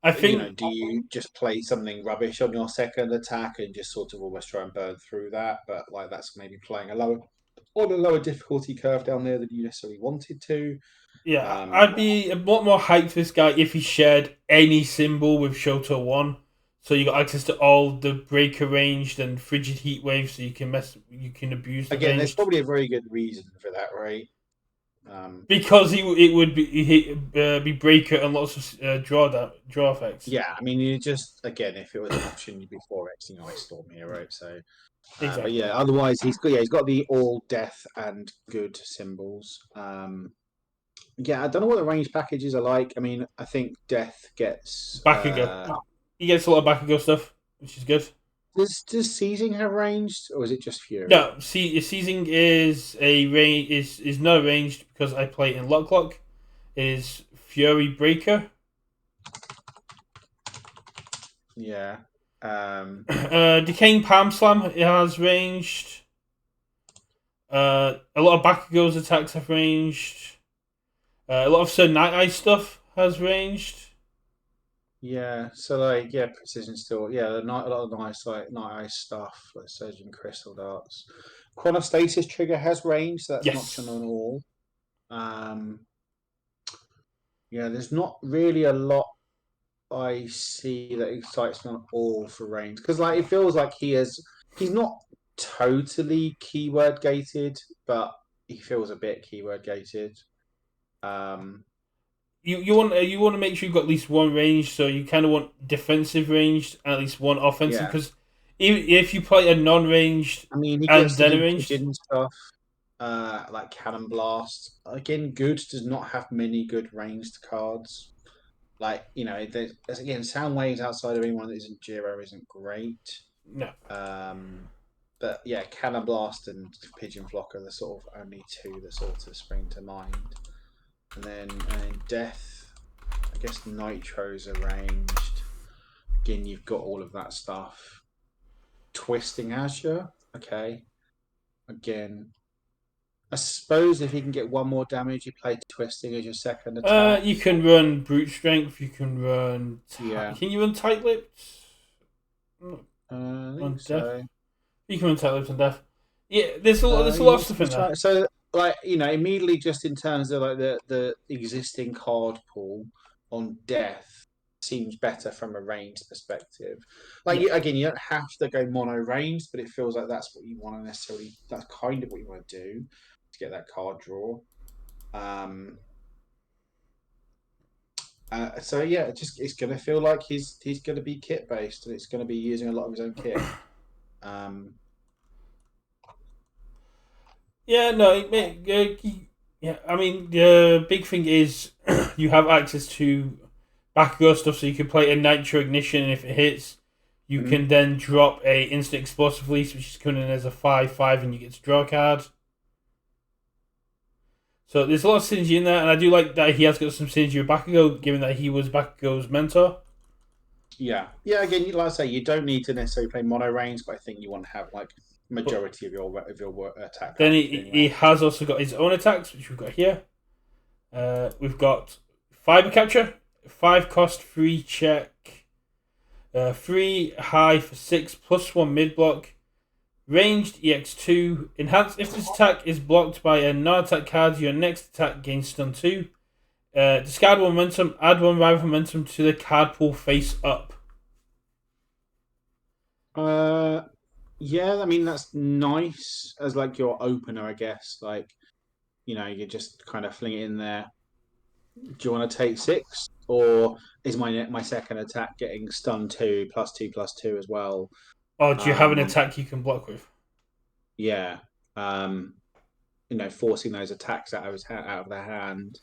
I think. do you just play something rubbish on your second attack and just sort of almost try and burn through that? But like that's maybe playing on a lower difficulty curve down there than you necessarily wanted to. Yeah, I'd be a lot more hyped for this guy if he shared any symbol with Shoto 1. So you got access to all the breaker ranged and frigid heat waves, so you can abuse the Again, ranged. there's probably a very good reason for that, right? Because it would be breaker and lots of draw effects. Yeah, I mean, you just again, if it was an option, you'd be 4xing Ice Storm here, right? So, Exactly. But yeah, otherwise he's got the all death and good symbols. Yeah, I don't know what the range packages are like. I mean, I think death gets Bakugo. He gets a lot of Bakugo stuff, which is good. Does Seizing have ranged, or is it just Fury? No, Seizing is is not ranged because I play in Lock. It is Fury Breaker. Yeah. Decaying Palm Slam it has ranged. A lot of Bakugo's attacks have ranged. A lot of Sir Night Eye stuff has ranged. Yeah, so like precision still. Yeah, a lot of nice like Night Eye stuff, like Surging Crystal Darts. Chronostasis trigger has range, so that's an option on all. Yeah, there's not really a lot I see that excites me on all for range because like it feels like he's not totally keyword gated, but he feels a bit keyword gated. You want to make sure you've got at least one range, so you kind of want defensive ranged and at least one offensive because if you play a non-ranged, I mean, he and gets then to a do ranged pigeon stuff, like Cannon Blast. Again, good does not have many good ranged cards. Like there's again, Sound Waves outside of anyone that isn't Jiro isn't great. No. But yeah, Cannon Blast and Pigeon Flock are the sort of only two that sort of spring to mind. And then Death, I guess Nitro's arranged. Again, you've got all of that stuff. Twisting Azure, okay. Again, I suppose if you can get one more damage, you play Twisting as your second attack. You can run Brute Strength. You can run. Can you run Tight Lips? I think so. You can run Tight Lips on Death. Yeah, there's a lot of stuff in there. So, like immediately, just in terms of like the existing card pool on Death seems better from a range perspective. Like you don't have to go mono range, but it feels like that's what you want to necessarily. That's kind of what you want to do to get that card draw. So yeah, it's going to feel like he's going to be kit based, and it's going to be using a lot of his own kit. Yeah, no, yeah. I mean, the big thing is you have access to Bakugo stuff, so you can play a Nitro Ignition, and if it hits, You can then drop a instant explosive release, which is coming in as a 5/5, and you get to draw a card. So there's a lot of synergy in there, and I do like that he has got some synergy with Bakugo, given that he was Bakugo's mentor. Yeah. Again, like I say, you don't need to necessarily play mono range, but I think you want to have like majority of your attack. Then he has also got his own attacks, which we've got here. We've got Fiber Capture, 5 cost, 3 check, 3 high for 6, +1 mid block. Ranged EX2. Enhanced. If this attack is blocked by a non-attack card, your next attack gains stun 2. Discard 1 momentum. Add 1 rival momentum to the card pool face up. Yeah, I mean that's nice as like your opener, I guess. Like, you just kind of fling it in there. Do you want to take 6, or is my second attack getting stun 2 +2/+2 as well? Or do you have an attack you can block with? Yeah. Forcing those attacks out of their hand.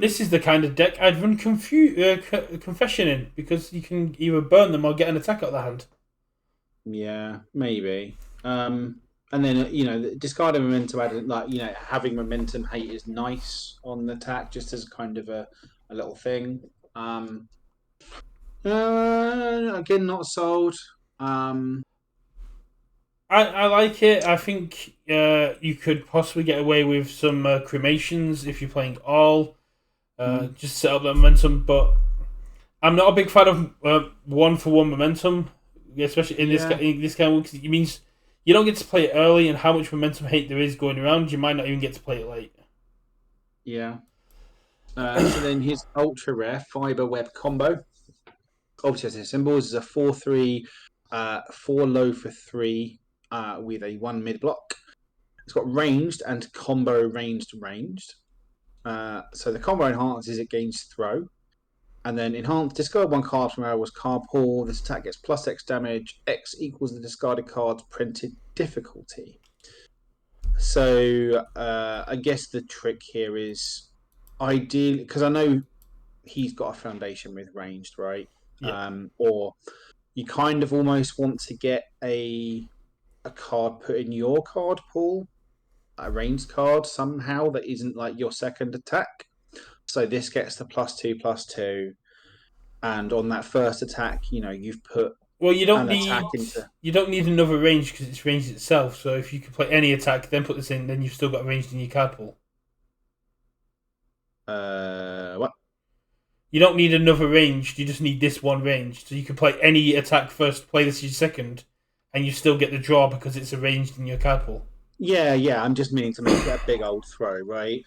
This is the kind of deck I'd run Confession in, because you can either burn them or get an attack out of the hand. Yeah, maybe. And then discarding momentum, having momentum hate is nice on the attack, just as kind of a little thing. Again, not sold. I like it. I think you could possibly get away with some cremations if you're playing all. Just set up that momentum, but I'm not a big fan of 1-for-1 momentum, especially in this kind of, because it means you don't get to play it early, and how much momentum hate there is going around, you might not even get to play it late. Yeah. So then his ultra rare fiber web combo. Obviously, as symbols is a 4/3, 4 low for 3 with a 1 mid block. It's got ranged and combo ranged. So the combo enhances it gains throw. And then enhanced, discard 1 card from Arrow's card pool. This attack gets +X damage. X equals the discarded card's printed difficulty. So I guess the trick here is ideally, because I know he's got a foundation with ranged, right? Yeah. Or you kind of almost want to get a card put in your card pool, a ranged card somehow that isn't like your second attack. So this gets the +2/+2, and on that first attack, you've put you don't need another range because it's ranged itself. So if you could play any attack, then put this in, then you've still got ranged in your card pool. What? You don't need another ranged. You just need this one ranged. So you can play any attack first, play this as your second, and you still get the draw because it's arranged in your card pool. Yeah. I'm just meaning to make that big old throw, right?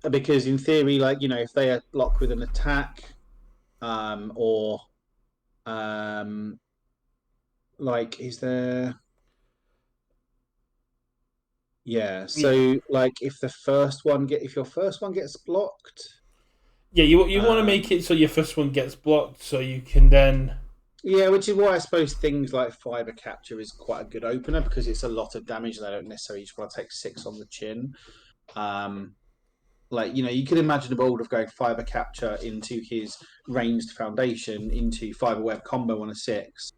Because in theory, if they are blocked with an attack, is there? Yeah. So if your first one gets blocked. Yeah, you want to make it so your first one gets blocked, so you can then. Yeah, which is why I suppose things like Fiber Capture is quite a good opener, because it's a lot of damage and I don't necessarily just want to take 6 on the chin. You could imagine a build of going Fiber Capture into his ranged foundation into Fiber Web combo on a 6.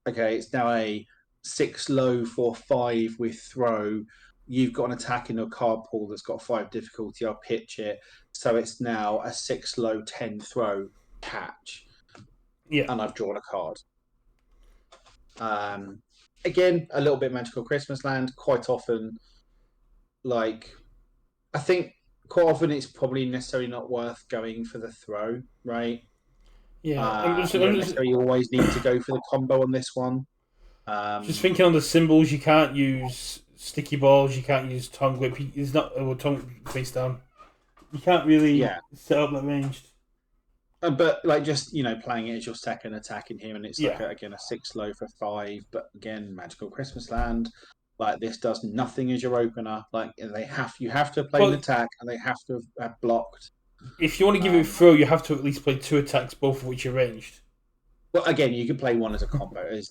Okay, it's now a 6 low for 5 with throw. You've got an attack in your card pool that's got 5 difficulty. I'll pitch it. So it's now a 6 low 10 throw catch. Yeah. And I've drawn a card. Again, a little bit Magical Christmas Land. Quite often, I think quite often it's probably necessarily not worth going for the throw, right? Yeah. You don't necessarily always need to go for the combo on this one. Just thinking on the symbols, you can't use sticky balls, you can't use tongue whip. It's not tongue face down. You can't really set up that ranged. But playing it as your second attack in here, and it's a 6 low for 5. But again, Magical Christmas Land, this does nothing as your opener. You have to play an attack, and they have to have blocked. If you want to give it a throw, you have to at least play 2 attacks, both of which are ranged. Well, again, you can play one as a combo, as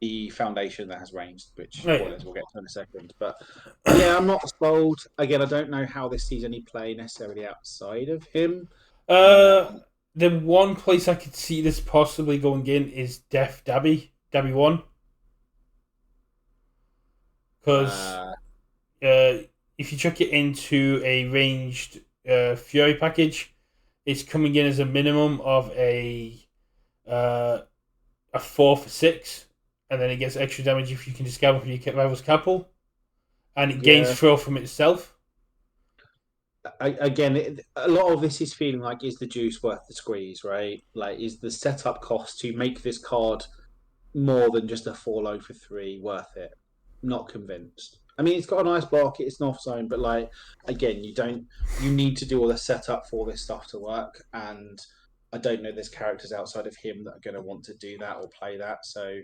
the foundation that has ranged, which we'll get to in a second. But yeah, I'm not sold. Again, I don't know how this sees any play necessarily outside of him. The one place I could see this possibly going in is Death Dabby 1, because Uh, if you chuck it into a ranged Fury package, it's coming in as a minimum of uh, a 4 for 6, and then it gets extra damage if you can discover from your rival's capital, and it gains yeah. throw from itself. Again, a lot of this is feeling like, is the juice worth the squeeze, right? Like, is the setup cost to make this card more than just a 4 low for 3 worth it? Not convinced. I mean, it's got a nice block, it's an off zone, but like, again, you need to do all the setup for this stuff to work. And I don't know there's characters outside of him that are going to want to do that or play that. So,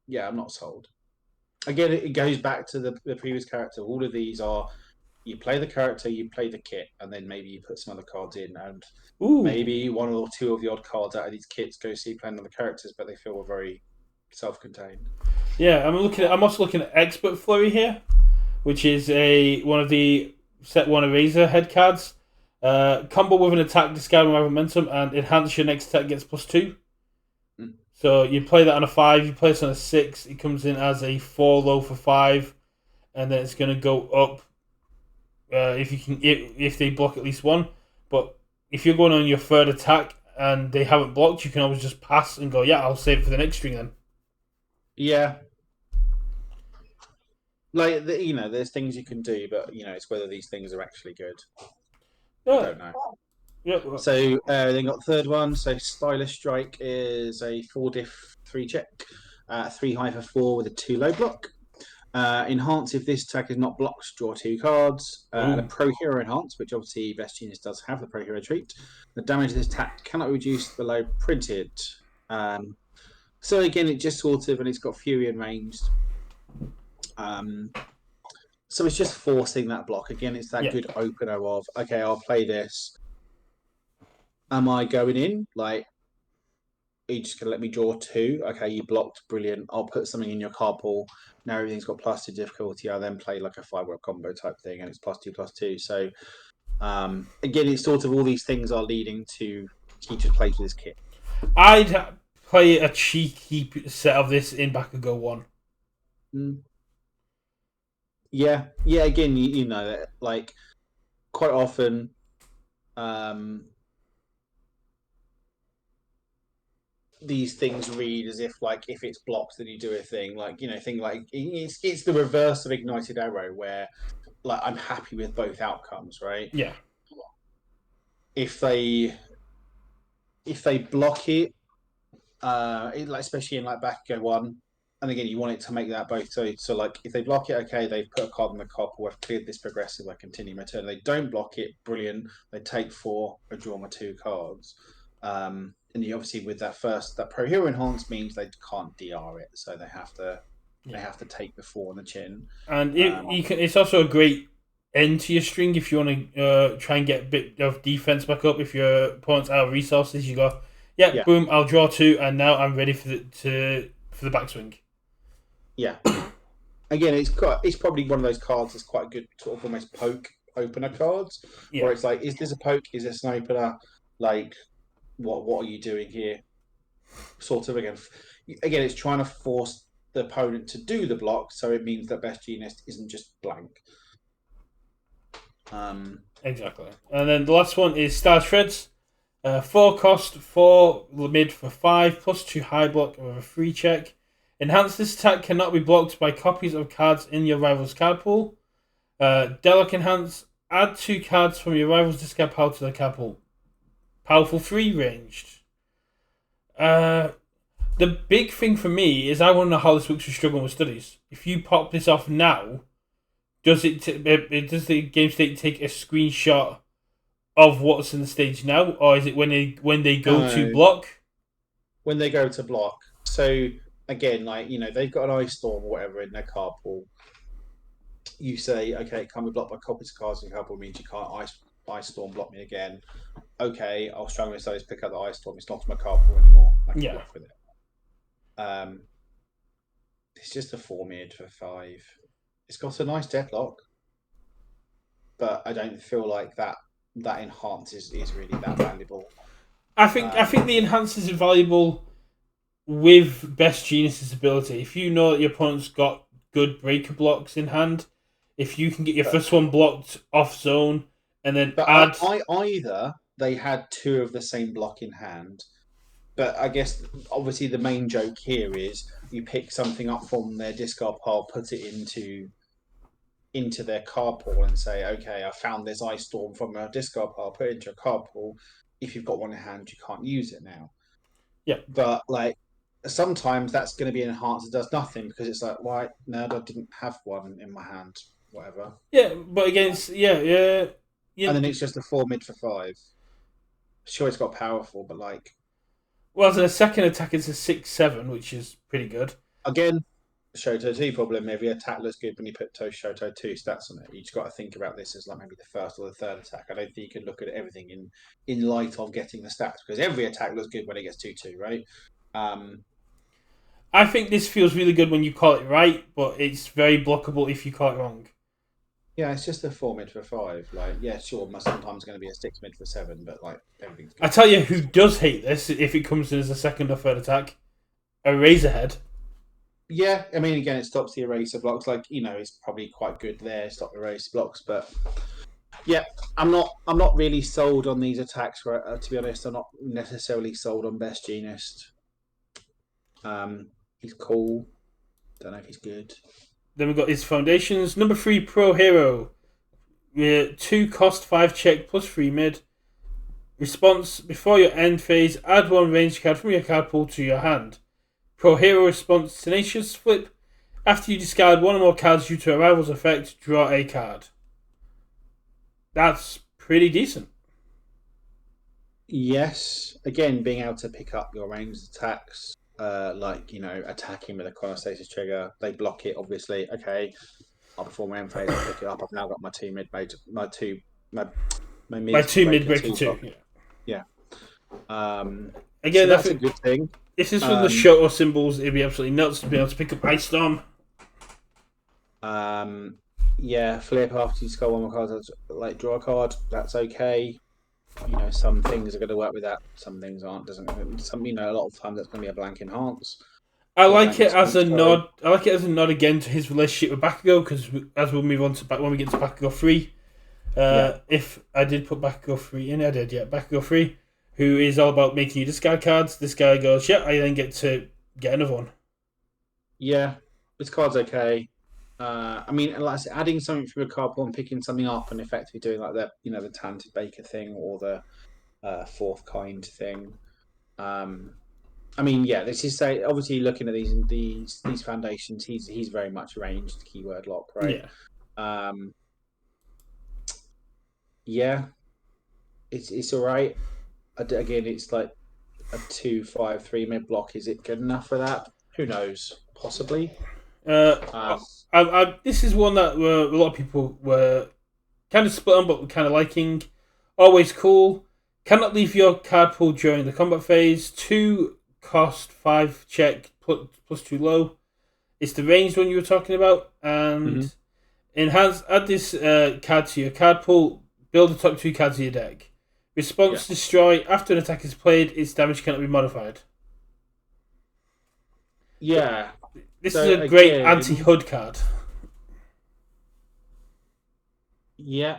yeah, I'm not sold. Again, it goes back to the previous character. All of these are, you play the character, you play the kit, and then maybe you put some other cards in, and Ooh, maybe one or two of the odd cards out of these kits go see playing other characters, but they feel very self-contained. yeah. I'm also looking at Expert Flurry here, which is one of the set one eraser head cards. Combo with an attack, discard my momentum, and enhance your next attack gets +2. Mm. So you play that on a 5, you play this on a 6. It comes in as a 4 low for 5, and then it's going to go up if you can if they block at least one. But if you're going on your third attack and they haven't blocked, you can always just pass and go, yeah, I'll save it for the next string then. Yeah, like there's things you can do, but it's whether these things are actually good. I Yeah, don't know. yeah. So then got the third one. So Stylish Strike is a 4 diff 3 check, 3 high for 4 with a 2 low block. Enhance if this attack is not blocked, draw 2 cards. And a Ooh, Pro Hero Enhance, which obviously Best Genius does have the Pro Hero trait. The damage of this attack cannot be reduced below printed. Um, so again, it just sort of, and it's got Fury and ranged. So it's just forcing that block. Again, it's that yeah. good opener of, okay, I'll play this. Am I going in? Like, are you just going to let me draw 2? Okay, you blocked. Brilliant. I'll put something in your card pool. Now everything's got +2 difficulty. I'll then play like a 5 combo type thing, and it's +2/+2. So again, it's sort of all these things are leading to teachers play for this kit. I'd play a cheeky set of this in Bakugo 1. Mm. Yeah. Again, you know, like quite often, these things read as if like if it's blocked, then you do a thing like thing like it's the reverse of Ignited Arrow, where like I'm happy with both outcomes, right? Yeah, If they block it, like especially in like Bakugo 1, and again you want it to make that both. So like if they block it, okay, they've put a card in the copper, I've cleared this progressive, I continue my turn. They don't block it, brilliant. They take 4, I draw my 2 cards. And you obviously with that Pro Hero Enhance means they can't DR it, so they have to yeah. take the 4 on the chin. And Um, it's also a great end to your string if you want to try and get a bit of defense back up. If your opponent's out of resources, you go, yeah, yeah, boom, I'll draw 2, and now I'm ready for the backswing. yeah. Again, it's probably one of those cards that's quite a good sort of almost poke opener cards, Yeah, where it's like, is this a poke? Is this an opener? Like, what are you doing here? Sort of again, it's trying to force the opponent to do the block, so it means that Best Genius isn't just blank. exactly. And then the last one is Star Shreds. 4 cost, 4 mid for 5, +2 high block with a free check. Enhance this attack cannot be blocked by copies of cards in your rival's card pool. Delic Enhance, add 2 cards from your rival's discard pile to the card pool. Powerful 3 ranged. The big thing for me is I want to know how this works with struggling with studies. If you pop this off now, does does the game state take a screenshot of what's in the stage now, or is it when they go to block? When they go to block. So again, like they've got an ice storm or whatever in their card pool. You say, okay, it can be blocked by copies of cards in your card pool, means you can't ice storm block me again. Okay, I'll strongly say pick up the ice storm. It's not my card pool anymore. I can Yeah, work with it. It's just a 4 mid for 5. It's got a nice deadlock, but I don't feel like that enhance is really that valuable. I think the enhancers are valuable with Best Genius's ability. If you know that your opponent's got good breaker blocks in hand, if you can get your first one blocked off zone and then add. Either they had two of the same block in hand, but I guess obviously the main joke here is you pick something up from their discard pile, put it into their card pool, and say, okay, I found this ice storm from a discard pile, put it into a card pool. If you've got one in hand, you can't use it now. Yeah. But like sometimes that's going to be an enhancer that does nothing because it's like, why? No, I didn't have one in my hand. Whatever. Yeah, but against yeah. And then it's just a 4 mid for 5. Sure, it's got powerful, but like. Well, as a second attack, it's a 6/7, which is pretty good. Again, Shoto 2 problem. Every attack looks good when you put Shoto 2 stats on it. You just got to think about this as like maybe the first or the third attack. I don't think you can look at everything in light of getting the stats because every attack looks good when it gets 2/2, right? I think this feels really good when you call it right, but it's very blockable if you call it wrong. Yeah, it's just a 4 mid for 5. Like, yeah, sure, sometimes going to be a 6 mid for 7, but like everything's good. I tell you who does hate this if it comes in as a second or third attack, a Razorhead. Yeah, I mean, again, it stops the eraser blocks. Like, it's probably quite good there, stop the eraser blocks. But yeah, I'm not really sold on these attacks. To be honest, I'm not necessarily sold on Best Genius. He's cool. Don't know if he's good. Then we've got his foundations. Number 3, Pro Hero. 2 cost, 5 check, plus 3 mid. Response: before your end phase, add 1 range card from your card pool to your hand. Pro Hero response: Tenacious Flip. After you discard 1 or more cards due to a rival's effect, draw a card. That's pretty decent. Yes. Again, being able to pick up your ranged attacks, attacking with a chronostasis trigger, they block it. Obviously, okay. I'll perform my end phase. I'll pick it up. I've now got my 2 mid breaker, my 2 mid breaker 2. Yeah. Again, so that's a good thing. If this was the Shoto symbols, it'd be absolutely nuts to be able to pick up Ice Storm. Yeah, flip after you score 1 more card, like draw a card. That's okay. Some things are going to work with that. Some things aren't. A lot of times that's going to be a blank enhance. I like it as a nod. I like it as a nod again to his relationship with Bakugo, because as we'll move on to when we get to Bakugo 3, if I did put Bakugo 3 in, I did. Yeah, Bakugo 3, who is all about making you discard cards. This guy goes, yeah, I then get to get another one. Yeah, this card's okay. I mean, like I said, adding something from a card pool and picking something up and effectively doing like the Talented Baker thing or the Fourth Kind thing. I mean, yeah, this is obviously looking at these foundations. He's very much ranged keyword lock, right? Yeah. Yeah, it's all right. Again, it's like a 2/5/3 mid block. Is it good enough for that? Who knows? Possibly. This is one that a lot of people were kind of split on, but were kind of liking. Always cool. Cannot leave your card pool during the combat phase. 2 cost, 5 check, plus 2 low. It's the ranged one you were talking about. And enhance. Add this card to your card pool. Build the top 2 cards of your deck. Response: destroy. After an attack is played, its damage cannot be modified. Yeah. This is a great anti-HUD card. Yeah.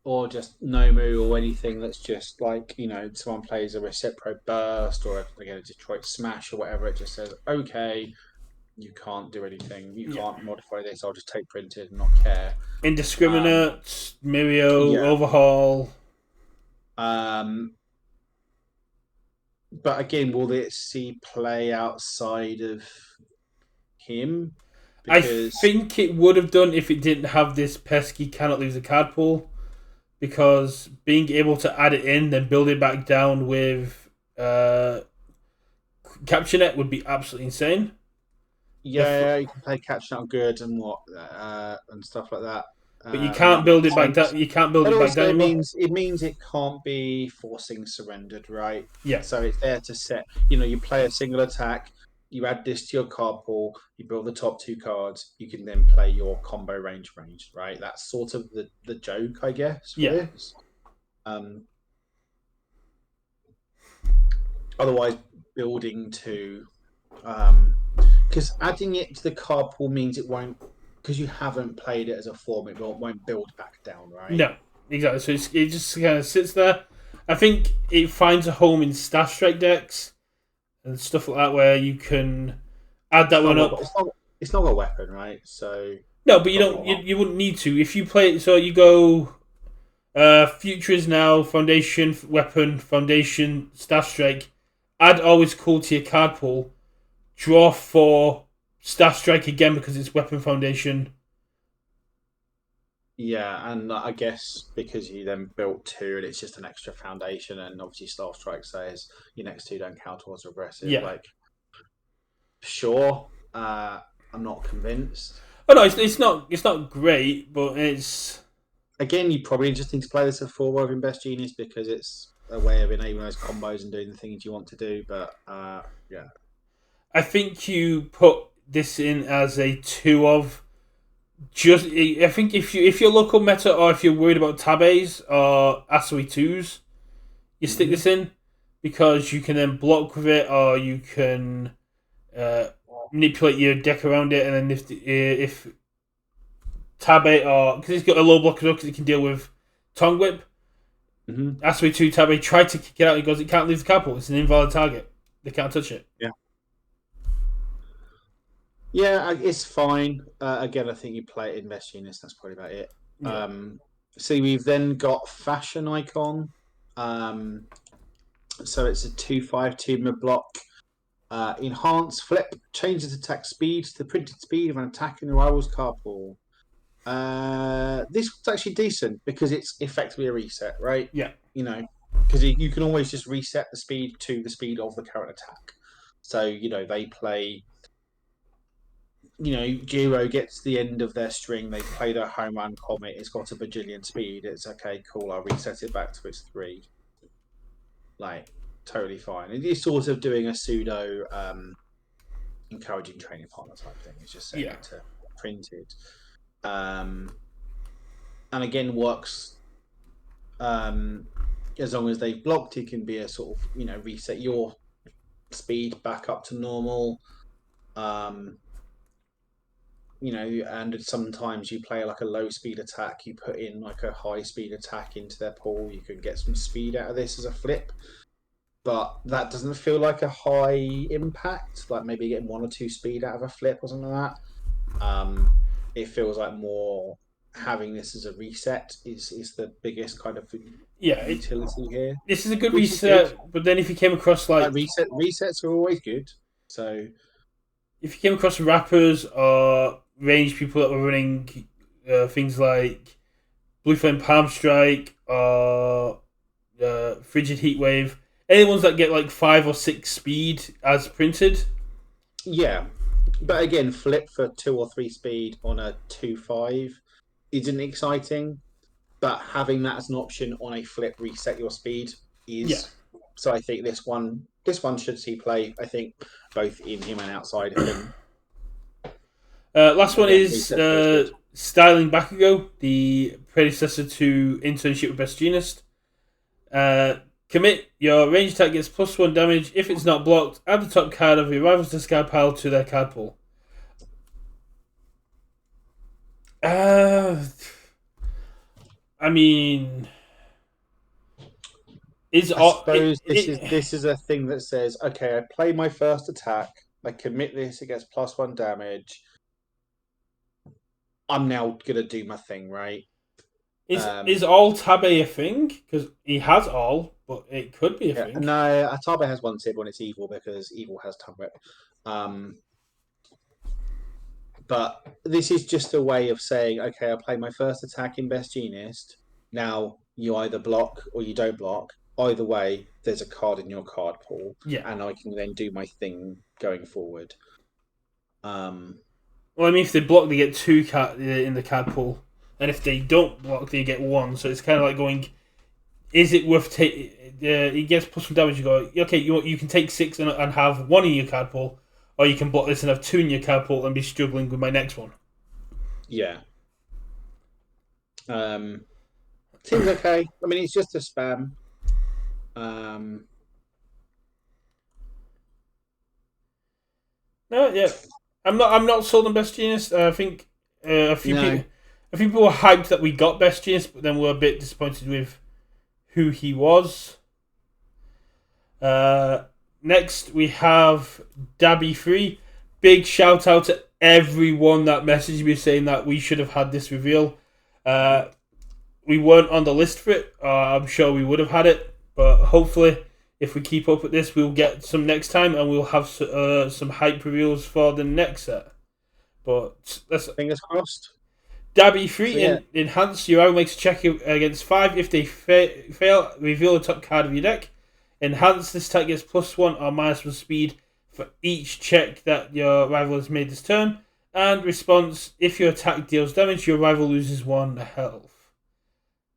Or just Nomu or anything that's just like, someone plays a Recipro Burst or a Detroit Smash or whatever. It just says, okay, you can't do anything. You can't modify this. I'll just take printed and not care. Indiscriminate, Mirio, Overhaul. But again, will it see play outside of him? Because I think it would have done if it didn't have this pesky cannot lose a card pool. Because being able to add it in, then build it back down with Capture Net would be absolutely insane. Yeah, you can play Catch Net on good and and stuff like that. But you can't build it back down. You can't build it back down. It means it can't be forcing surrendered, right? Yeah. So it's there to set. You play a single attack. You add this to your card pool. You build the top 2 cards. You can then play your combo range, right? That's sort of the joke, I guess. For this. otherwise building to, because adding it to the card pool means it won't, because you haven't played it as a form, it won't build back down, right? No, exactly. So it just kind of sits there. I think it finds a home in Staff Strike decks and stuff like that where you can add that It's not one up. got, it's not, it's not a weapon, right? So No, but you not don't. gonna. You wouldn't need to if you play it. So you go. Future is now Foundation Weapon Foundation Staff Strike. Add always cool to your card pool. Draw 4 Staff Strike again because it's Weapon Foundation. Yeah, and I guess because you then built 2 and it's just an extra foundation, and obviously Star Strike says your next 2 don't count towards aggressive. Yeah. Like, sure, I'm not convinced. Oh no, it's not great, but it's Again, you probably just need to play this at 4 over in Best Genius because it's a way of enabling those combos and doing the things you want to do. But yeah, I think you put this in as a 2 of just. I think if you're local meta or if you're worried about Tabes or Asui 2s, you stick this in because you can then block with it or you can manipulate your deck around it, and then if Tabe or because it's got a low blocker because it can deal with Tongue Whip. Asui 2 Tabe tried to kick it out. He goes, it can't leave the capital. It's an invalid target. They can't touch it. yeah. Yeah, it's fine. Again, I think you play it in Best Genius. That's probably about it. Yeah. See, we've then got Fashion Icon. So it's a 2/5 mid block. Enhance flip changes attack speed to the printed speed of an attack in the rival's card pool. This one's actually decent because it's effectively a reset, right? Yeah. You know, because you can always just reset the speed to the speed of the current attack. So they play. Giro gets to the end of their string. They play their home run comet. It's got a bajillion speed. It's okay, cool. I'll reset it back to its 3. Like, totally fine. It is sort of doing a pseudo encouraging training partner type thing. It's just setting it to printed. And again, works as long as they've blocked. It can be a sort of, reset your speed back up to normal. And sometimes you play like a low speed attack, you put in like a high speed attack into their pool, you can get some speed out of this as a flip. But that doesn't feel like a high impact, like maybe getting 1 or 2 speed out of a flip or something like that. It feels like more having this as a reset is the biggest kind of utility here. This is a good reset, but then if you came across like resets are always good. So if you came across rappers or range people that were running things like Blue Flame Palm Strike or Frigid Heatwave, any ones that get like 5 or 6 speed as printed. Yeah, but again, flip for 2 or 3 speed on a 2/5 isn't exciting. But having that as an option on a flip reset your speed is. Yeah. So I think this one should see play. I think both in him and outside of him. Last one is Styling Bakugo, the predecessor to Internship with Best Genist. Commit, your range attack gets +1 damage. If it's not blocked, add the top card of your rival's discard pile to their card pool. I mean, I suppose this is a thing that says, okay, I play my first attack, I commit this, it gets +1 damage. I'm now gonna do my thing, right? Is all Tabe a thing? Because he has all, but it could be a thing. No, Tabe has 1 tip when it's evil because evil has tongue whip. But this is just a way of saying, okay, I play my first attack in Best Genist. Now you either block or you don't block. Either way, there's a card in your card pool, and I can then do my thing going forward. Well, I mean, if they block, they get 2 in the card pool, and if they don't block, they get 1. So it's kind of like going, is it worth taking? He gets +1 damage. You go, okay, you can take 6 and have 1 in your card pool. Or you can block this and have 2 in your card pool and be struggling with my next one. Yeah. Seems okay. I mean, it's just a spam. No, yeah, I'm not sold on Best Genius. I think No, a few people were hyped that we got Best Genius, but then we're a bit disappointed with who he was. Uh, Next we have Dabby Free. Big shout out to everyone that messaged me saying that we should have had this reveal. Uh, we weren't on the list for it. I'm sure we would have had it, but hopefully, if we keep up with this, we'll get some next time, and we'll have some hype reveals for the next set. But let's fingers crossed. Dabby So free yeah, in enhance. Your arrow makes a check against 5. If they fail, reveal the top card of your deck. Enhance. This attack gets +1 or -1 speed for each check that your rival has made this turn. And response: if your attack deals damage, your rival loses 1 health.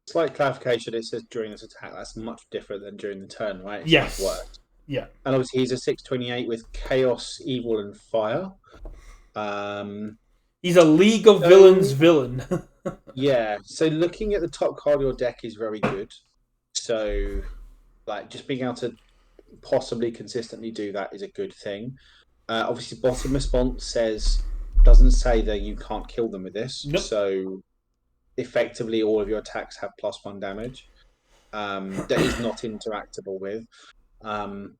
slight clarification. It says during this attack. That's much different than during the turn, right? It's much Yes. worse. Yeah. And obviously, he's a 628 with Chaos, Evil, and Fire. He's a League of Villains So villain. yeah, so looking at the top card of your deck is very good. So like just being able to possibly consistently do that is a good thing. Obviously, bottom response doesn't say that you can't kill them with this. Nope. So effectively, all of your attacks have +1 damage. That is not interactable with. And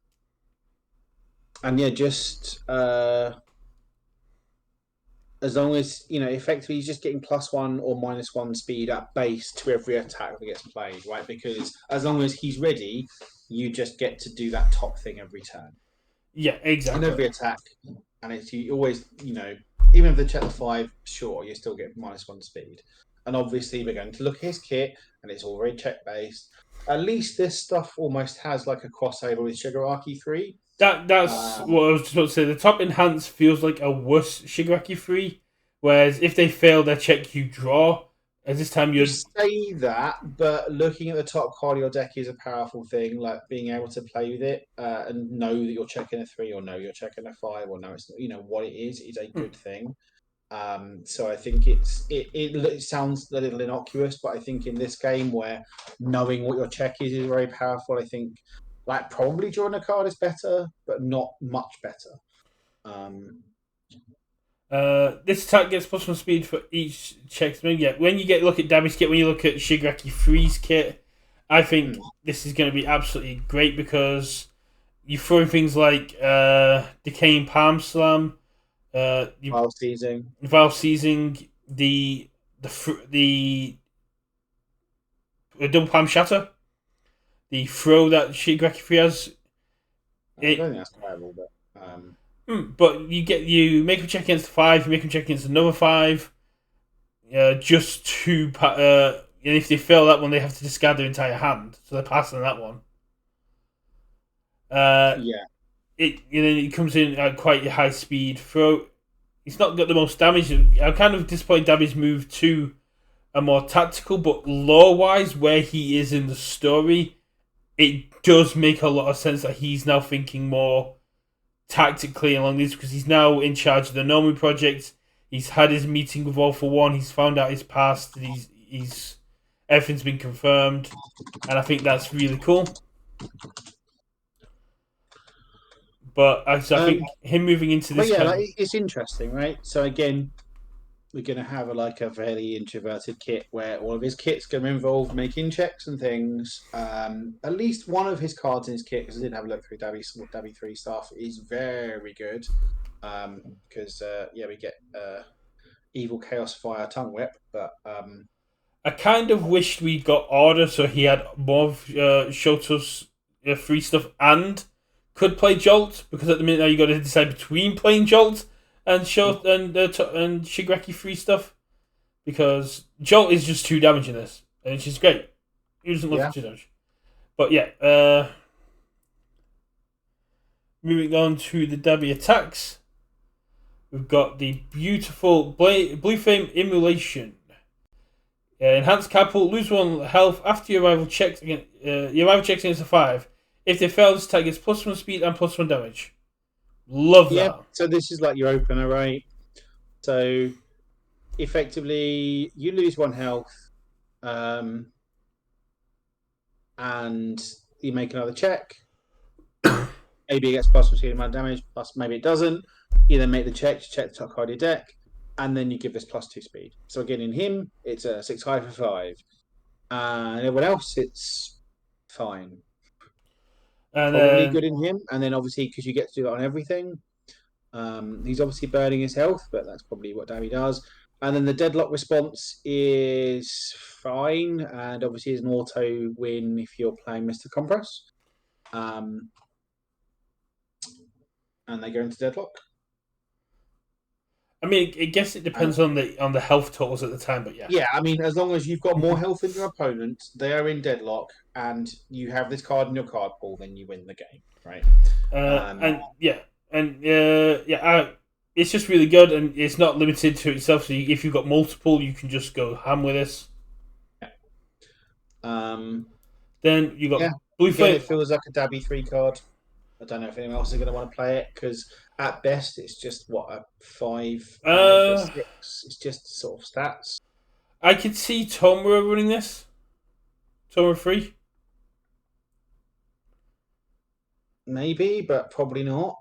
yeah, just as long as effectively he's just getting +1 or -1 speed at base to every attack that gets played, right? Because as long as he's ready, you just get to do that top thing every turn Yeah, and exactly. every attack, and it's you always even if they check the 5, sure you still get -1 speed. And obviously we're going to look at his kit, and it's all very check based. At least this stuff almost has like a crossover with Shigaraki 3. That's Um, what I was just about to say. The top enhance feels like a worse Shigaraki free, whereas if they fail their check, you draw. As this time You you're say that, but looking at the top card of your deck is a powerful thing. Like being able to play with it and know that you're checking a 3, or know you're checking a 5, or know it's what it is a good thing. So I think it sounds a little innocuous, but I think in this game where knowing what your check is very powerful, I think like probably drawing a card is better, but not much better. Um, this attack gets +1 speed for each check. Yeah, when you look at damage kit, when you look at Shigaraki Freeze kit, I think this is going to be absolutely great because you throw in things like Decaying Palm Slam, you While seizing. Valve Seizing, the Double Palm Shatter, the throw that Shigaraki Free has. I don't It think that's terrible, but But you make him check against 5, you make him check against another 5, just to and if they fail that one, they have to discard their entire hand, so they're passing that one. Uh, yeah. it comes in at quite a high speed throw. He's not got the most damage. I'm kind of disappointed Dabby's moved to a more tactical, but lore wise, where he is in the story, it does make a lot of sense that he's now thinking more tactically along this because he's now in charge of the Nomu project. He's had his meeting with All for One. He's found out his past. He's everything's been confirmed, and I think that's really cool. But I Um, think him moving into but this yeah, kind like of it's interesting, right? So again, we're going to have a fairly introverted kit where all of his kit's going to involve making checks and things. At least one of his cards in his kit, because I did have a look through Dabby 3 stuff, is very good. Because yeah, we get Evil Chaos Fire Tongue Whip, but I kind of wished we got Order so he had more of Shoto's free stuff and could play Jolt because at the minute now you got to decide between playing Jolt and and Shigaraki free stuff because Jolt is just 2 damage in this and which is great. He doesn't love yeah. 2 damage, but yeah. Moving on to the Dabby attacks, we've got the beautiful Blue Flame Immolation. Enhanced catapult, lose 1 health after your rival checks against a 5. If they fail, this attack gets +1 speed and +1 damage. Love Yeah, that. so this is like your opener, right? So effectively, you lose 1 health, and you make another check. maybe it gets plus 15 amount of damage, plus maybe it doesn't. You then make the check the top card of your deck, and then you give this plus 2 speed. So again, in him, it's a 6 high for 5. And everyone else, it's fine. And Probably good in him. And then obviously, because you get to do that on everything, he's obviously burning his health, but that's probably what Davy does. And then the deadlock response is fine, and obviously is an auto win if you're playing Mr. Compress. And they go into deadlock. I mean, I guess it depends on the health totals at the time, but yeah. Yeah, I mean, as long as you've got more health than your opponent, they are in deadlock, and you have this card in your card pool, then you win the game, right? It's just really good, and it's not limited to itself. So if you've got multiple, you can just go ham with this. Then you got Blue Flame. It feels like a Dabby 3 card. I don't know if anyone else is going to want to play it because at best it's just a 5 or 6. It's just sort of stats. I could see Tomura running this. Tomura 3. Maybe, but probably not.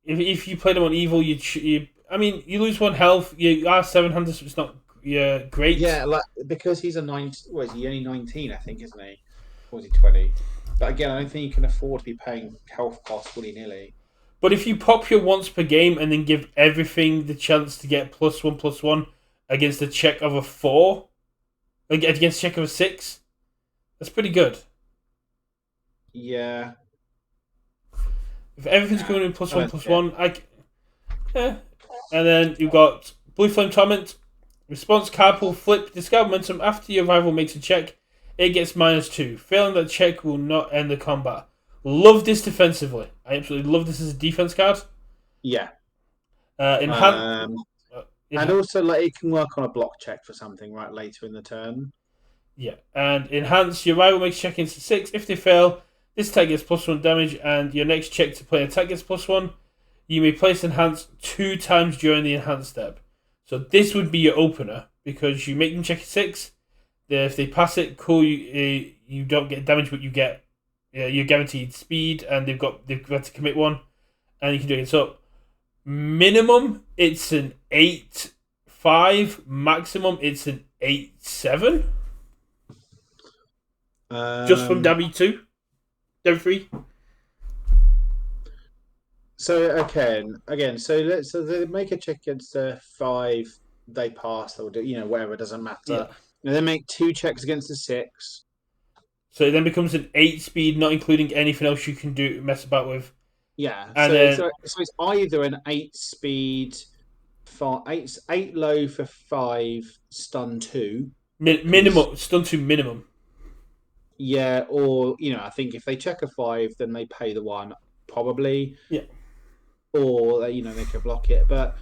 If you play them on evil, you lose 1 health. You are 700, so it's not great. Yeah, because he's a 19. Well, is he only 19? I think, isn't he? Or is he 20? But again, I don't think you can afford to be paying health costs willy-nilly. But if you pop your once per game and then give everything the chance to get +1/+1 against a check of a 4, against a check of a 6, that's pretty good. Yeah. If everything's going in +1/+1, And then you've got Blue Flame Torment. Response card pool flip. Discard momentum after your rival makes a check. It gets -2. Failing that check will not end the combat. Love this defensively. I absolutely love this as a defense card. Yeah. And also, it can work on a block check for something right later in the turn. Yeah. And enhance. Your rival makes check into 6. If they fail, this attack gets +1 damage, and your next check to play attack gets +1. You may place enhance 2 times during the enhance step. So this would be your opener because you make them check a 6. If they pass it, cool. You don't get damage, but you get you're guaranteed speed, and they've got to commit 1, and you can do it. So minimum, it's an 8/5. Maximum, it's an 8/7. Just from Dabby 2, Dabby 3. So again, so they make a check against a 5. They pass. They'll do whatever. It doesn't matter. Yeah. And they make 2 checks against a 6. So it then becomes an 8 speed, not including anything else you can do mess about with. Yeah. And so it's either an 8 speed, 8 low for 5, stun 2. Minimum stun 2 minimum. Yeah, or I think if they check a 5, then they pay the 1 probably. Yeah. Or they can block it, but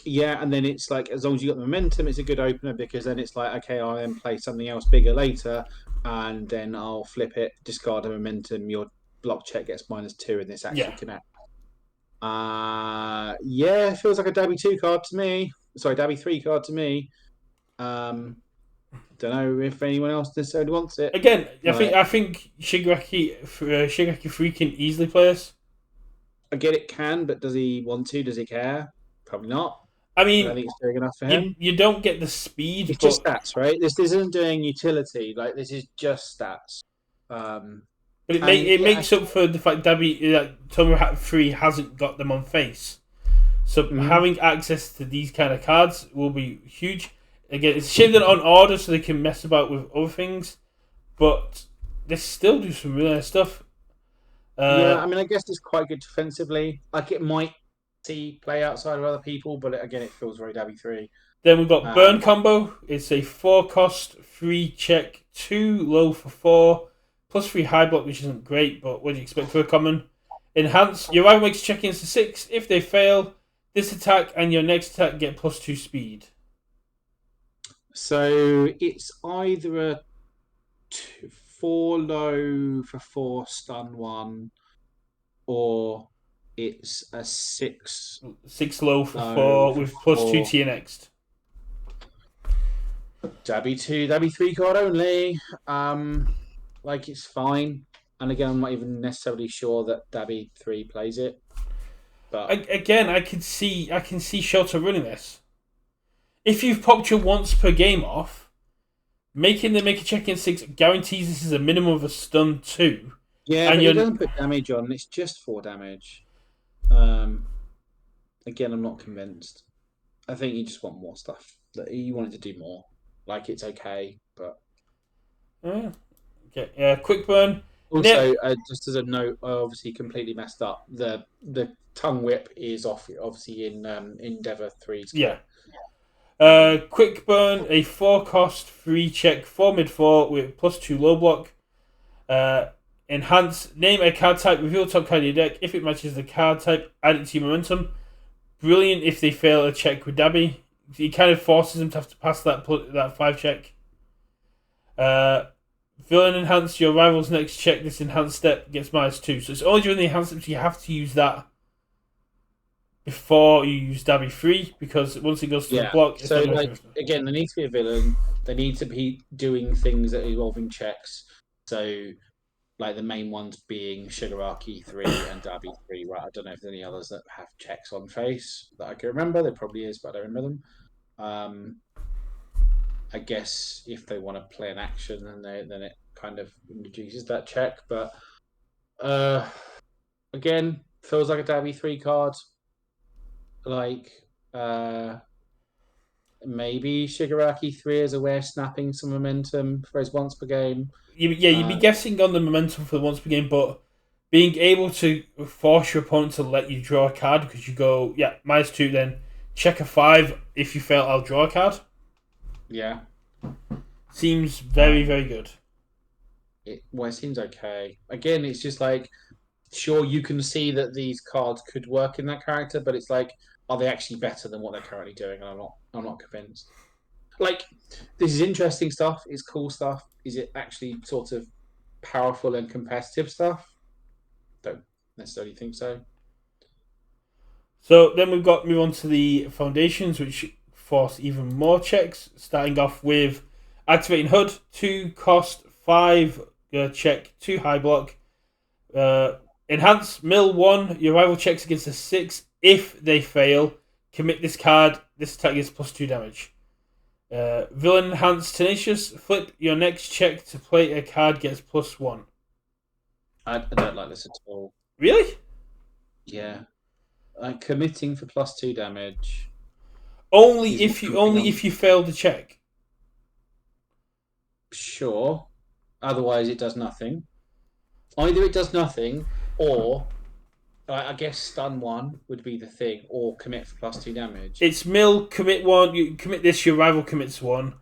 yeah, and then it's like as long as you got the momentum, it's a good opener because then it's like okay, I'll then play something else bigger later, and then I'll flip it, discard a momentum. Your block check gets -2, and this actually connect. Yeah, it feels like a Dabby 2 card to me. Sorry, Dabby 3 card to me. Don't know if anyone else necessarily wants it. Again, I think Shigaraki 3 can easily play this. I get it can, but does he want to? Does he care? Probably not. I mean, I think it's big enough for him. You don't get the speed. It's just stats, right? This isn't doing utility. Like this is just stats. But it makes up for the fact Tomura 3 hasn't got them on face. So having access to these kind of cards will be huge. Again, it's a shame they're on order so they can mess about with other things, but they still do some really nice stuff. I mean, I guess it's quite good defensively. Like it might play outside of other people, but again, it feels very Dabby 3. Then we've got Burn Combo. It's a 4 cost, 3 check, 2 low for 4, +3 high block, which isn't great, but what do you expect for a common? Enhance. Your rival makes check into 6. If they fail, this attack and your next attack get +2 speed. So it's either a 4 low for 4 stun 1, or it's a 6 low for 4 with +2 to your next. Dabby 2, Dabby 3 card only. Like it's fine. And again, I'm not even necessarily sure that Dabby 3 plays it. But I can see Shota running this. If you've popped your once per game off, making them make a check in 6 guarantees this is a minimum of a stun 2. yeah, And but you're he doesn't put damage on. It's just 4 damage. Again, I'm not convinced. I think you just want more stuff. That you wanted to do more. Like it's okay, but okay. Quick burn. also just as a note, I obviously completely messed up. The tongue whip is off. Obviously in Endeavour 3's kit. Yeah. Quick burn, a 4-cost free check for mid 4 with +2 low block. Enhance, name a card type, reveal top card of your deck. If it matches the card type, add it to your momentum. Brilliant if they fail a check with Dabby. It kind of forces them to have to pass that 5 check. Villain enhance, your rival's next check. This enhanced step gets -2. So it's only during the enhanced steps you have to use that before you use Dabby 3, because once it goes to the block, it's so not like again, there needs to be a villain. They need to be doing things that are involving checks. So like the main ones being Shigaraki 3 and Dabby 3, right? I don't know if there's any others that have checks on face that I can remember. There probably is, but I don't remember them. I guess if they want to play an action, then it kind of introduces that check. But again, feels like a Dabby 3 card. Like maybe Shigaraki 3 is a way of snapping some momentum for his once per game. You'd be guessing on the momentum for the once per game, but being able to force your opponent to let you draw a card because you go, -2, then check a 5. If you fail, I'll draw a card. Yeah. Seems very, very good. It seems okay. Again, it's just like, sure, you can see that these cards could work in that character, but it's like, are they actually better than what they're currently doing? And I'm not convinced. Like, this is interesting stuff. It's cool stuff. Is it actually sort of powerful and competitive stuff? Don't necessarily think so. So then we've got move on to the foundations, which force even more checks. Starting off with activating HUD, 2 cost, 5 check, 2 high block. Enhance mill 1. Your rival checks against a 6. If they fail, commit this card. This attack gets +2 damage. Villain enhance tenacious. Flip your next check to play a card gets +1. I don't like this at all. Really? Yeah. Committing for +2 damage. Only if you fail the check. Sure. Otherwise, it does nothing. Either it does nothing, or I guess stun 1 would be the thing, or commit for +2 damage. It's mill, commit 1. You commit this, your rival commits 1.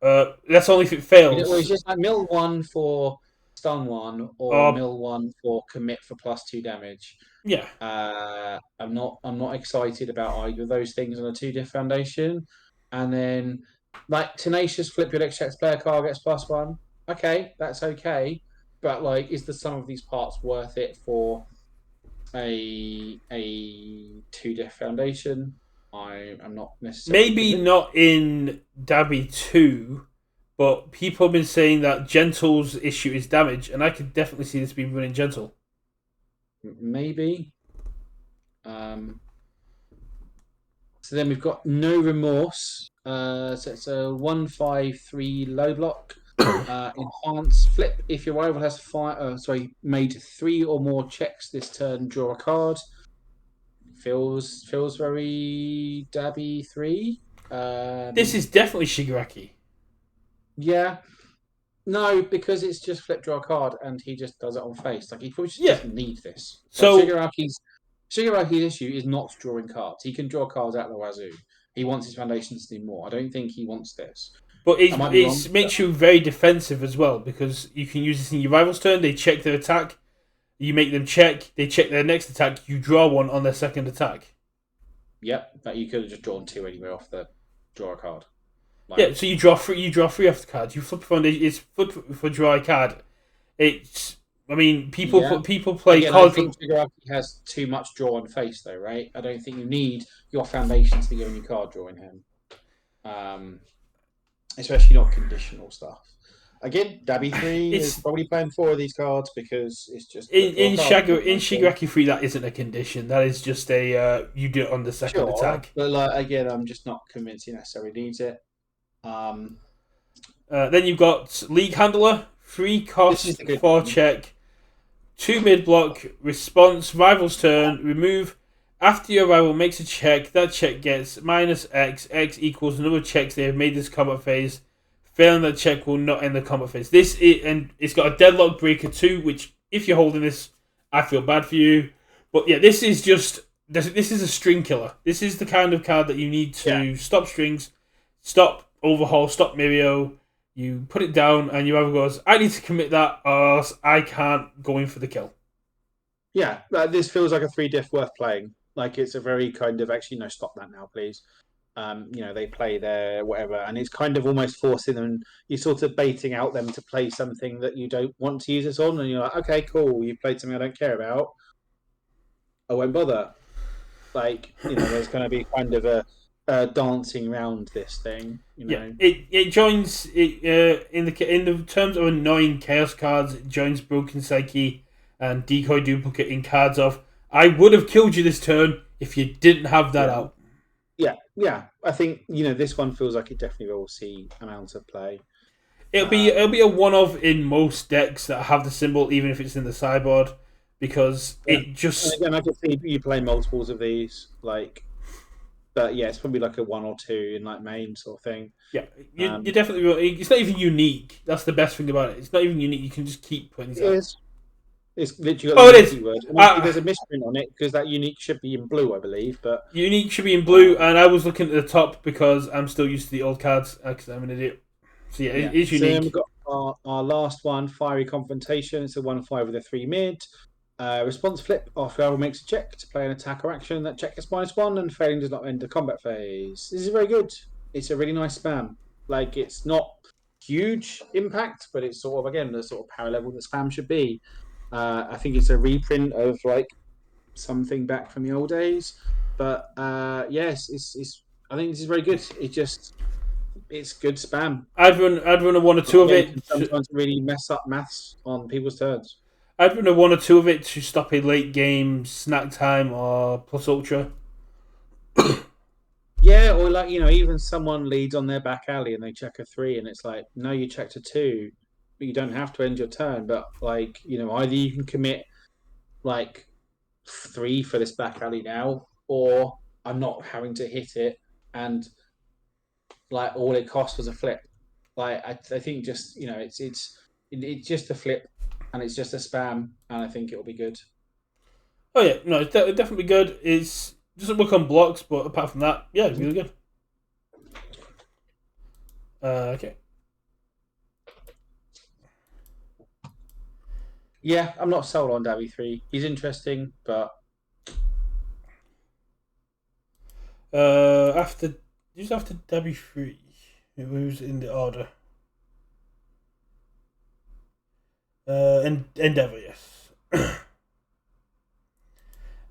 That's only if it fails. It's just like mill 1 for stun 1, or mill 1 for commit for +2 damage. Yeah. I'm not excited about either of those things on a 2-diff foundation. And then like tenacious, flip your next check, play a card gets +1. Okay, that's okay. But like, is the sum of these parts worth it for a 2-diff foundation? I'm not necessarily maybe convinced. not in Dabby 2, but people have been saying that Gentle's issue is damage, and I could definitely see this being running Gentle. Maybe. So then we've got No Remorse. So it's a 1/5/3 low block. Enhance flip. If your rival has made 3 or more checks this turn, draw a card. Feels very Dabby 3. This is definitely Shigaraki. Yeah. No, because it's just flip, draw a card, and he just does it on face. Like, he probably just doesn't need this. So like, Shigaraki's issue is not drawing cards. He can draw cards out of the wazoo. He wants his foundations to do more. I don't think he wants this. But it makes you very defensive as well, because you can use this in your rival's turn. They check their attack. You make them check. They check their next attack. You draw 1 on their second attack. Yep, but you could have just drawn 2 anyway off the draw a card. So you draw 3. You draw 3 off the card. You flip a foundation. It's flip for draw a card. It's. I mean, people play. Again, I think Shigaraki has too much draw on face, though, right? I don't think you need your foundations to be giving you card drawing him. Especially not conditional stuff. Again, Dabby 3 is It's probably playing 4 of these cards because it's just the in 4 cards. Shigaraki 3. That isn't a condition. That is just a you do it on the second Sure, attack. but like again, I'm just not convinced he necessarily needs it. Then you've got League Handler, 3 This is cost, the good 4 one. check, 2 mid block, response, rival's turn, remove. After your rival makes a check, that check gets minus X. X equals the number of checks they have made this combat phase. Failing that check will not end the combat phase. And it's got a deadlock breaker too, which if you're holding this, I feel bad for you. But yeah, this is a string killer. This is the kind of card that you need to stop strings, stop overhaul, stop Mirio. You put it down, and your rival goes, I need to commit that, or else I can't go in for the kill. Yeah, this feels like a 3 diff worth playing. Like it's a very kind of actually no, stop that now, please. They play their whatever, and it's kind of almost forcing them. You're sort of baiting out them to play something that you don't want to use this on, and you're like, okay, cool, you played something I don't care about. I won't bother. Like there's going to be kind of a dancing around this thing. Yeah, it joins it in the terms of annoying chaos cards. It joins Broken Psyche and Decoy Duplicate in cards of I would have killed you this turn if you didn't have that out. Yeah. I think this one feels like it definitely will see amounts of play. It'll be a one of in most decks that have the symbol, even if it's in the sideboard, because it just. And again, I can see you play multiples of these, but yeah, it's probably like a 1 or 2 in like main sort of thing. Yeah, you definitely. It's not even unique. That's the best thing about it. It's not even unique. You can just keep putting these out. It's literally got it is. Keyword. There's a misprint on it because that unique should be in blue, I believe. But unique should be in blue, and I was looking at the top because I'm still used to the old cards because I'm an idiot. So yeah, it is unique. So we've got our last one, Fiery Confrontation. It's a 1/5 with a 3 mid. Response flip. After rival makes a check to play an attack or action, that check gets -1, and failing does not end the combat phase. This is very good. It's a really nice spam. Like it's not huge impact, but it's sort of again the sort of power level that spam should be. I think it's a reprint of like something back from the old days, but yes, it's. I think this is very good. It's good spam. I'd run a 1 or 2 of it. Sometimes really mess up maths on people's turns. I'd run a 1 or 2 of it to stop a late game snack time or plus ultra. Yeah, or like even someone leads on their back alley and they check a 3, and it's like, no, you checked a 2. But you don't have to end your turn, but like either you can commit like 3 for this back alley now, or I'm not having to hit it, and like all it cost was a flip. Like I think just it's just a flip, and it's just a spam, and I think it'll be good. Oh yeah, no, it's definitely good. It doesn't work on blocks, but apart from that, yeah, it's really good. Okay. Yeah, I'm not sold on Davy 3. He's interesting, but after Dabby 3, who's in the order? Endeavor, yes.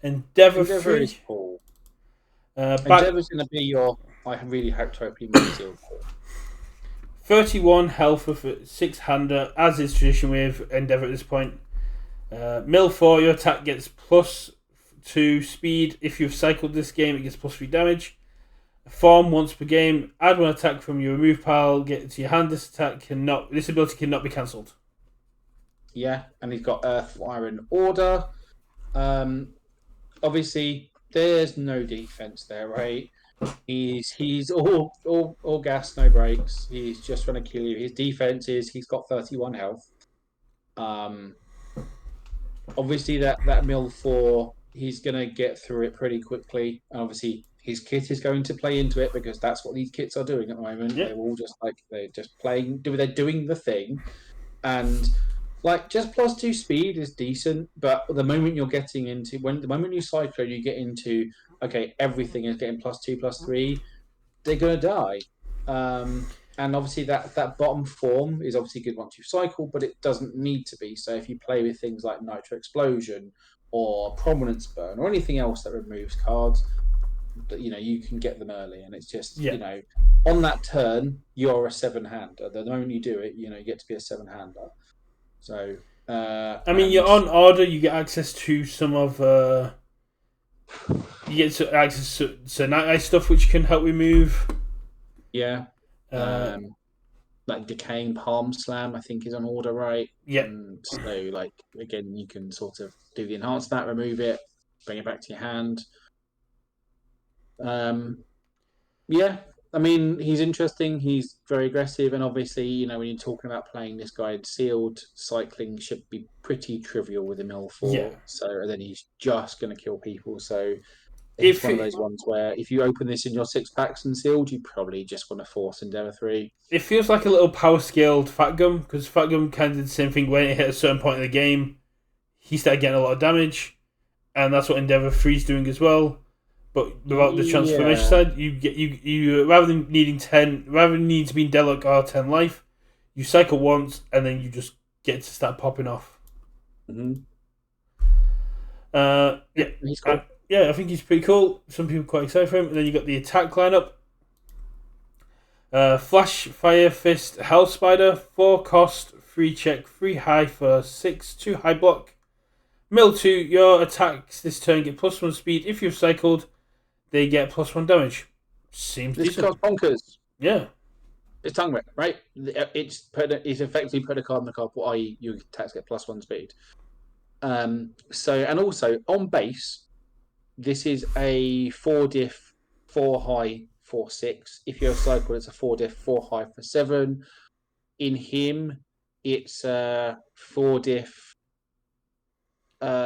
Endeavor 3. Is cool. Endeavor's going to be your. I really hope to open Seal 31 health with 6-hander, as is tradition with Endeavor at this point. Mill 4, your attack gets +2 speed. If you've cycled this game, it gets +3 damage. Form once per game. Add 1 attack from your remove pile. Get it to your hand. This ability cannot be cancelled. Yeah, and he's got Earth, Fire, and Order. Obviously, there's no defense there, right? He's all gas, no brakes. He's just trying to kill you. His defense is he's got 31 health. Obviously that mill 4, he's gonna get through it pretty quickly. And obviously his kit is going to play into it because that's what these kits are doing at the moment. Yep. They're all they're just playing. They're doing the thing, and like just +2 speed is decent. But the moment you're getting into the moment you cycle, you get into okay, everything is getting +2, +3. They're gonna die. And obviously that bottom form is obviously good once you cycle, but it doesn't need to be. So if you play with things like Nitro Explosion or Prominence Burn or anything else that removes cards, you can get them early, and it's just Yeah. on that turn you're a 7-hander. The moment you do it, you get to be a 7-hander. So I mean, you're and on order. You get access to some of you get access to night stuff which can help you move. yeah, Uh, like decaying palm slam, I think is on order, right? yeah, And so like again, you can sort of do the enhance that, remove it, bring it back to your hand. Yeah, I mean, he's interesting. He's very aggressive, and obviously, when you're talking about playing this guy in sealed, cycling should be pretty trivial with him yeah. L4. So and then he's just going to kill people. So he's If one of it, those ones where if you open this in your 6 packs and sealed, you probably just want to force Endeavor 3. it feels like a little power scaled Fat Gum because Fat Gum kind of did the same thing when it hit a certain point in the game. He started getting a lot of damage, and that's what Endeavor 3 is doing as well. But without the transformation Yeah. side, you get you rather than needing to be in Deadlock or 10 life, you cycle once and then you just get to start popping off. Mm-hmm. Yeah, He's cool. I think he's pretty cool. Some people are quite excited for him. And then you got the attack lineup. Flash, Fire, Fist, Hell Spider, 4 cost, 3 check, 3 high for 6, 2 high block. Mill 2, your attacks this turn get +1 speed. If you've cycled, they get +1 damage. Seems This decent. guy's bonkers. Yeah. It's tongue whip, right? It's effectively put a card in the card, i.e., your attacks get +1 speed. So and also on base, this is a 4-diff, 4 high, 4-6. If you're cycled, it's a 4-diff, 4 high for 7. In him, it's a 4-diff,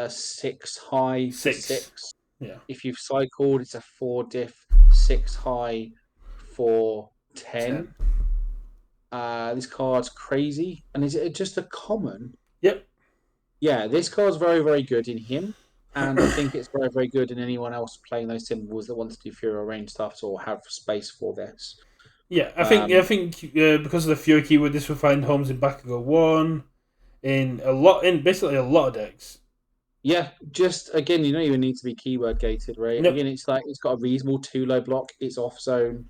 6 high for 6. Yeah. If you've cycled, it's a 4-diff, 6 high for 10. This card's crazy. And is it just a common? Yep. Yeah, this card's very, very good in him. And I think it's very, very good in anyone else playing those symbols that wants to do Fury range stuff or have space for this. Yeah, I think because of the Fury keyword, this will find homes in Bakugo 1, in basically a lot of decks. Yeah, just again, you don't even need to be keyword gated, right? Nope. Again, it's like it's got a reasonable 2 low block, it's off zone.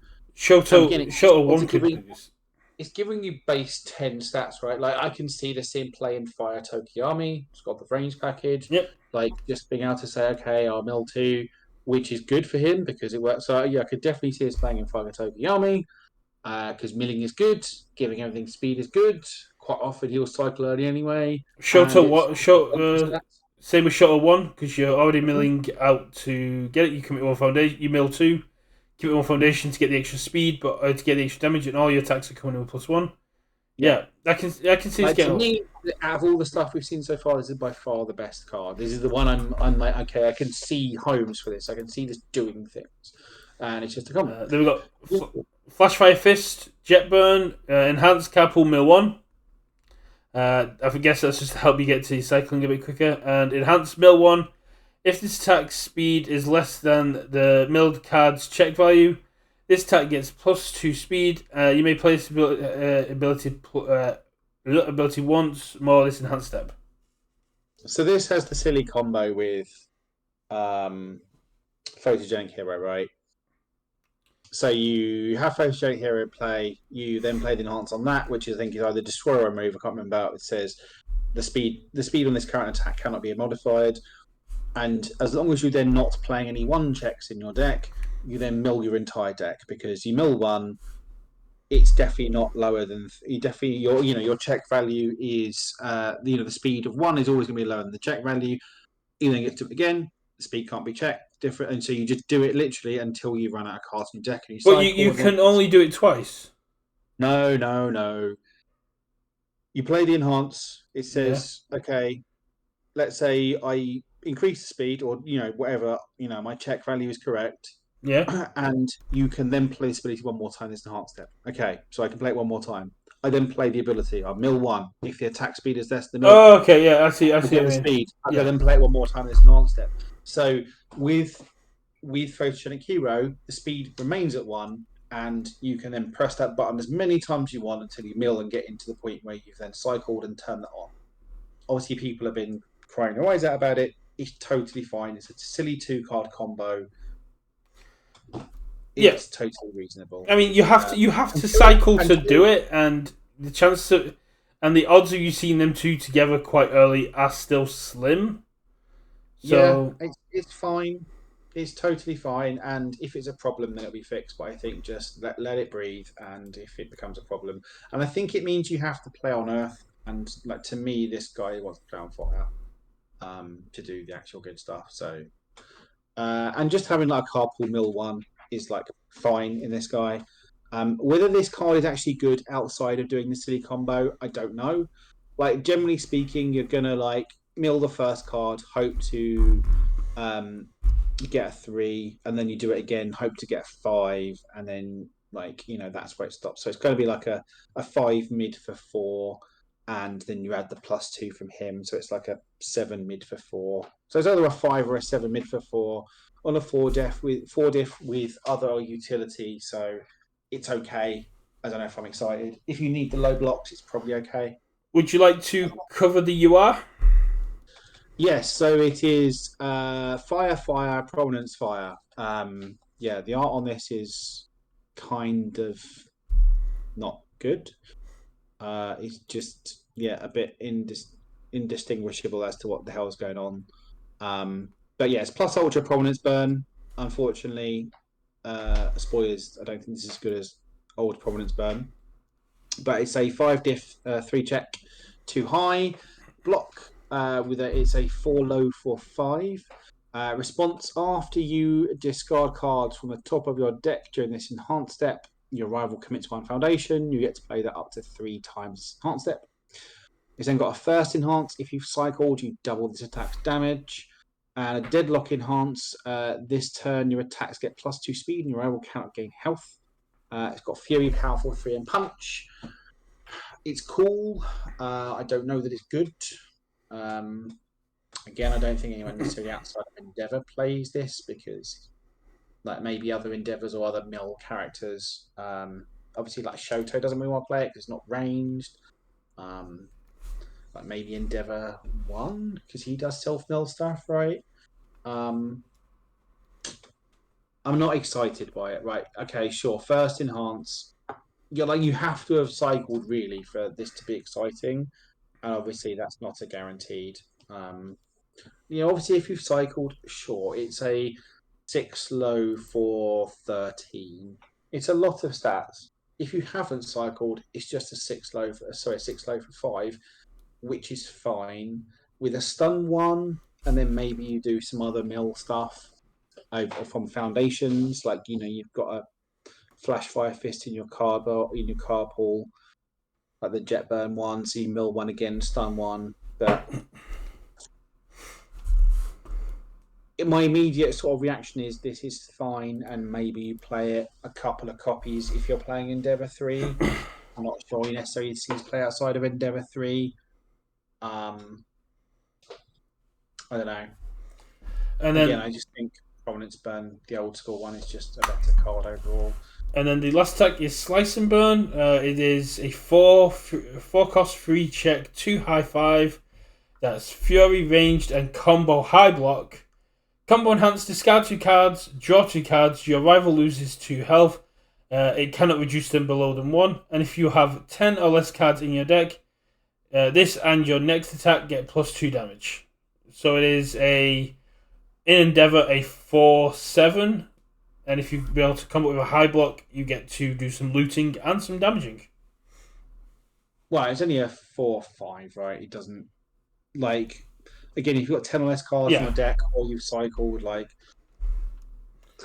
And again, it's just Shoto 1 obviously could giving do this. it's giving you base 10 stats, right? Like I can see this in play in Fire Tokiyami. It's got the range package. Yep. Like just being able to say, okay, I'll mill 2, which is good for him because it works. So yeah, I could definitely see us playing in Fire Tokiyami because milling is good, giving everything speed is good. Quite often he'll cycle early anyway, and Shoto it's what? stats. Same with Shoto 1 because you're already Mhm. milling out to get it. You commit 1 foundation. You mill 2. Commit 1 foundation to get the extra speed, but to get the extra damage, and all your attacks are coming in with +1. Yeah. Yeah, I can see this Like to getting. me, out of all the stuff we've seen so far, this is by far the best card. This is the one I'm like, okay, I can see homes for this. I can see this doing things, and it's just a comment. Then we got Flash Fire Fist, Jetburn, Enhanced Capel Mill 1. I guess that's just to help you get to your cycling a bit quicker. And Enhanced Mill 1. If this attack speed is less than the milled card's check value, this attack gets +2 speed. You may play this ability once more this enhanced step. So this has the silly combo with Photogenic Hero, right? So you have Photogenic Hero play, you then play the enhance on that, which I think is either destroy or remove. I can't remember. It says the speed on this current attack cannot be modified, and as long as you're then not playing any 1 checks in your deck, you then mill your entire deck because you mill 1. It's definitely not lower than your check value is the speed of 1 is always going to be lower than the check value. You then get to it again, the speed can't be checked different, and so you just do it literally until you run out of cards in your deck and you But cycle. you can only do it twice. No. You play the enhance. It Yeah. says, okay, let's say I increase the speed or whatever, my check value is correct. Yeah. And you can then play this ability one more time, this enhanced step. Okay, so I can play it one more time. I then play the ability. I mill 1. If the attack speed is less than the mill, Oh, okay. Yeah, I see. I see. get What the you mean. speed. I Yeah. then play it one more time, this enhanced step. So with Photogenic Hero, the speed remains at 1, and you can then press that button as many times you want until you mill and get into the point where you've then cycled and turned that on. Obviously, people have been crying their eyes out about it. It's totally fine. It's a silly 2-card combo. Yeah, it's totally reasonable. I mean, you have to cycle to do it, and the chance to, and the odds of you seeing them two together quite early are still slim. Yeah, So it's fine. It's totally fine. And if it's a problem, then it'll be fixed. But I think just let it breathe. And if it becomes a problem, and I think it means you have to play on Earth. And like to me, this guy wants to play on fire to do the actual good stuff. So and just having like a carpool mill one is like fine in this guy. Whether this card is actually good outside of doing the silly combo, I don't know. Like generally speaking, you're gonna like mill the first card, hope to um, get a 3, and then you do it again, hope to get a 5, and then like that's where it stops. So it's going to be like a 5 mid for 4, and then you add the +2 from him, so it's like a 7 mid for 4. So it's either a 5 or a 7 mid for 4 on a 4 diff with other utility. So it's okay. I don't know if I'm excited. If you need the low blocks, it's probably okay. would you like to cover the UR? Yes, so it is fire, fire, prominence, fire. Yeah, the art on this is kind of not good. It's just a bit indistinguishable as to what the hell's going on. But yes, plus ultra prominence burn. Unfortunately, spoilers. I don't think this is as good as old prominence burn. But it's a 5 diff 3 check 2 high block it's a 4 low for 5. Response: after you discard cards from the top of your deck during this enhanced step, your rival commits 1 foundation. You get to play that up to 3 times enhanced step. It's then got a first enhance. If you've cycled, you double this attack's damage. And a deadlock enhance. This turn, your attacks get +2 speed, and your rival cannot gain health. It's got Fury, Powerful 3, and Punch. It's cool. I don't know that it's good. Again, I don't think anyone necessarily outside of Endeavour plays this because, like, maybe other Endeavours or other mill characters. Obviously, like Shoto doesn't really want to play it because it's not ranged. Like maybe Endeavour 1 because he does self mill stuff, right? I'm not excited by it. Right? Okay, sure. First enhance. You have to have cycled really for this to be exciting, and obviously that's not a guaranteed. Obviously if you've cycled, sure, it's a 6 low for 13. It's a lot of stats. If you haven't cycled, it's just a 6 low for 5, which is fine. With a stun 1, and then maybe you do some other mill stuff from foundations, like you've got a flash fire fist in your carpool, like the Jetburn one, so you mill 1 again, stun 1. But my immediate sort of reaction is this is fine, and maybe you play it a couple of copies if you're playing Endeavour 3. I'm not sure you necessarily see play outside of Endeavour 3. I don't know. And Again, then I just think Prominence Burn, the old school one, is just a better card overall. And then the last attack is Slice and Burn. It is a 4 cost 3 check 2 high 5. That's Fury, ranged, and combo high block. Combo enhanced: discard 2 cards, draw 2 cards. Your rival loses 2 health. It cannot reduce them below than 1. And if you have 10 or less cards in your deck, this and your next attack get +2 damage. So it is in Endeavour a 4/7. And if you be able to come up with a high block, you get to do some looting and some damaging. Well, it's only a 4/5, right? It doesn't like again if you've got 10 or less cards in your deck or you've cycled, like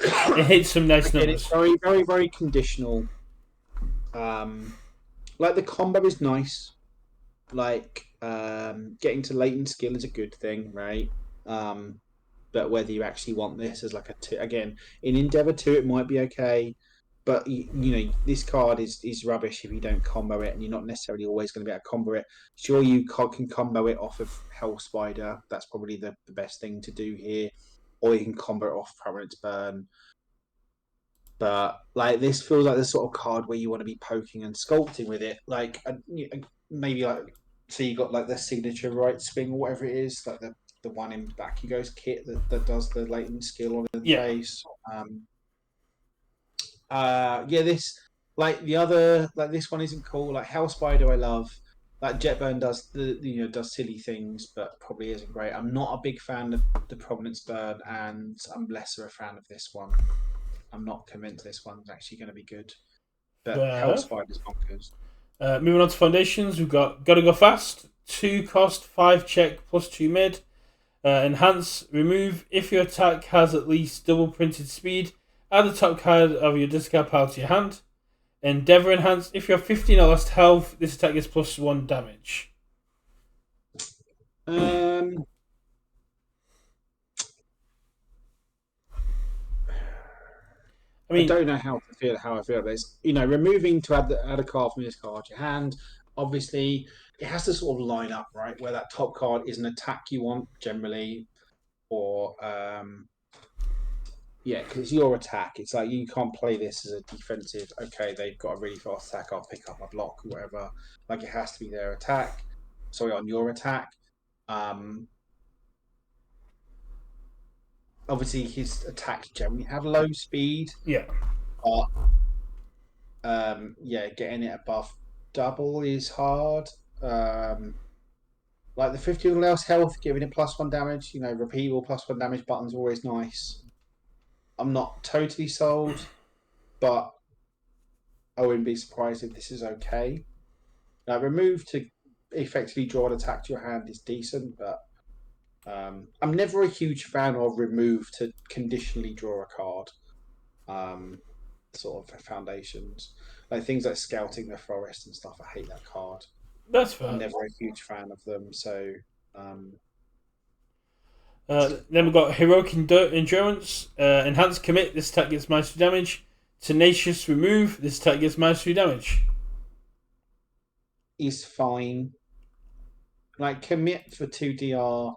it hits some nice again, numbers. it's very, very, very conditional. Like the combo is nice. Like getting to latent skill is a good thing, right? But whether you actually want this as like a 2, again, in Endeavour 2 it might be okay, but this card is rubbish if you don't combo it, and you're not necessarily always going to be able to combo it. Sure, you can combo it off of Hell Spider. That's probably the best thing to do here, or you can combo it off Prominence Burn. But like this feels like the sort of card where you want to be poking and sculpting with it, like maybe like so you got like the signature right swing or whatever it is, like the one in back you goes kit that does the latent skill on the face. This like the other like this one isn't cool. Like Hell Spider, I love. Like Jetburn does does silly things, but probably isn't great. I'm not a big fan of the Prominence Bird, and I'm lesser a fan of this one. I'm not convinced this one's actually going to be good. But Hell Fair. Spider's bonkers. Moving on to foundations, we've got Gotta Go Fast, 2 cost, 5 check, plus 2 mid. Enhance, remove. If your attack has at least double printed speed, add the top card of your discard pile to your hand. Endeavor Enhance, if you're 15 or less health, this attack gets plus 1 damage. Um, I don't know how I feel about this. Removing to add a card from this card to your hand. Obviously, it has to sort of line up, right? Where that top card is an attack you want generally, or because your attack. It's like you can't play this as a defensive. Okay, they've got a really fast attack. I'll pick up my block, or whatever. Like it has to be their attack. Sorry, on your attack. Obviously, his attacks generally have low speed. Yeah. But getting it above double is hard. Like the 50 less health, giving it plus 1 damage, repeatable plus 1 damage button's always nice. I'm not totally sold, but I wouldn't be surprised if this is okay. Now, remove to effectively draw an attack to your hand is decent, but I'm never a huge fan of remove to conditionally draw a card. Sort of foundations, like things like scouting the forest and stuff. I hate that card. That's fair. I'm never a huge fan of them. So, then we've got Heroic Endurance, Enhanced Commit, this attack gets minus 2 damage. Tenacious Remove, this attack gets minus 3 damage. Is fine. Like commit for 2 DR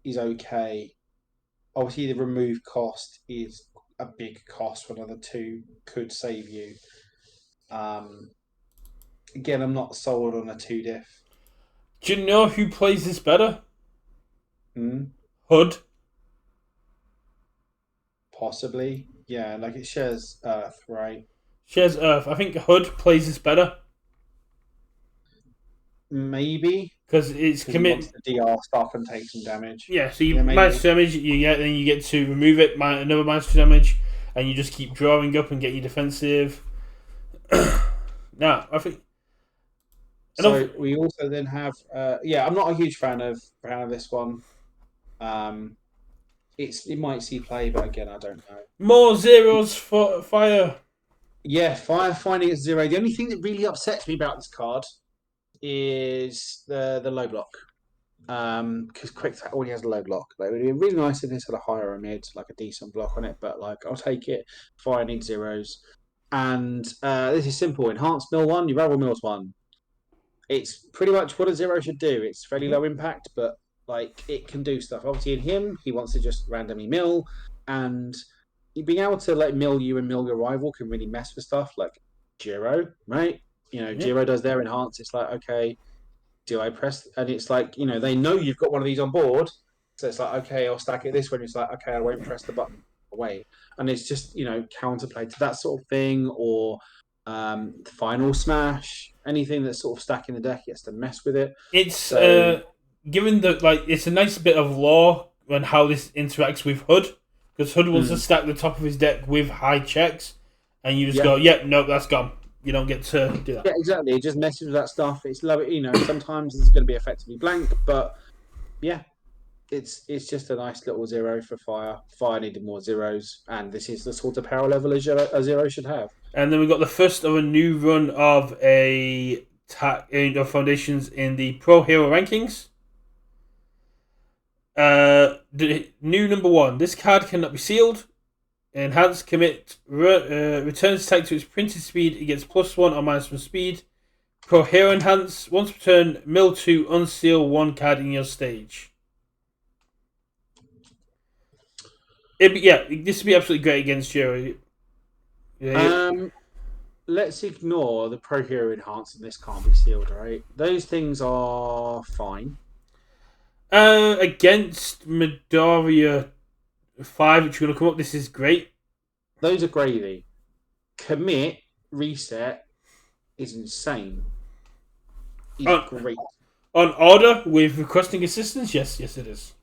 is okay. Obviously, the remove cost is a big cost. One of the two could save you. Again, I'm not sold on a 2 diff. Do you know who plays this better? Hood. Possibly. Yeah, like it shares Earth, right? Shares Earth. I think Hood plays this better. Maybe. Because it's commit the DR stuff and take some damage. Yeah, so you minus 2 damage, then you get to remove it, another minus 2 damage, and you just keep drawing up and get your defensive. I think. So we also then have, I'm not a huge fan of this one. It might see play, but again, I don't know. More zeros for fire. Yeah, fire finding at 0. The only thing that really upsets me about this card is the low block. Because Quick Attack already has a low block. Like, it would be really nice if this had a higher or mid, like a decent block on it. But I'll take it. Fire needs zeros, and this is simple. Enhanced mill 1, you rival mills 1. It's pretty much what a 0 should do. It's fairly low impact, but it can do stuff. Obviously, in him, he wants to just randomly mill, and being able to mill you and mill your rival can really mess with stuff like Giro, right? Giro does their enhance. It's like, okay, do I press? And it's like, they know you've got one of these on board, so it's like, okay, I'll stack it this way. It's like, okay, I won't press the button. Away, and it's just counterplay to that sort of thing, or final smash, anything that's sort of stacking the deck gets to mess with it. It's given that it's a nice bit of lore on how this interacts with Hood, because Hood wants to stack the top of his deck with high checks, and you just go, no, that's gone. You don't get to do that. Yeah, exactly. It just messes with that stuff. It's low, sometimes it's going to be effectively blank, but yeah, it's just a nice little 0 for fire. Fire needed more zeros, and this is the sort of power level a 0 should have. And then we got the first of a new run of foundations in the Pro Hero rankings. The new number 1. This card cannot be sealed. Enhanced Commit returns attack to its printed speed. It gets +1 or -1 speed. Pro Hero Enhance. Once per turn, mill 2, unseal 1 card in your stage. This would be absolutely great against Giro. Let's ignore the Pro Hero Enhance and this can't be sealed, right? Those things are fine. Against Midoriya 5, which are going to come up, this is great. Those are gravy. commit, reset is insane. Is On, great. on order with requesting assistance, yes, it is.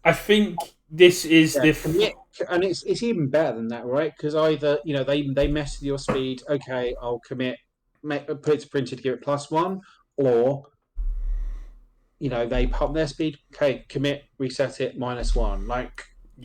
I think this is Commit, and it's even better than that, right? Because either they mess with your speed. Okay, I'll commit, put it to printer to give it +1, or they pump their speed. Okay, commit, reset it -1.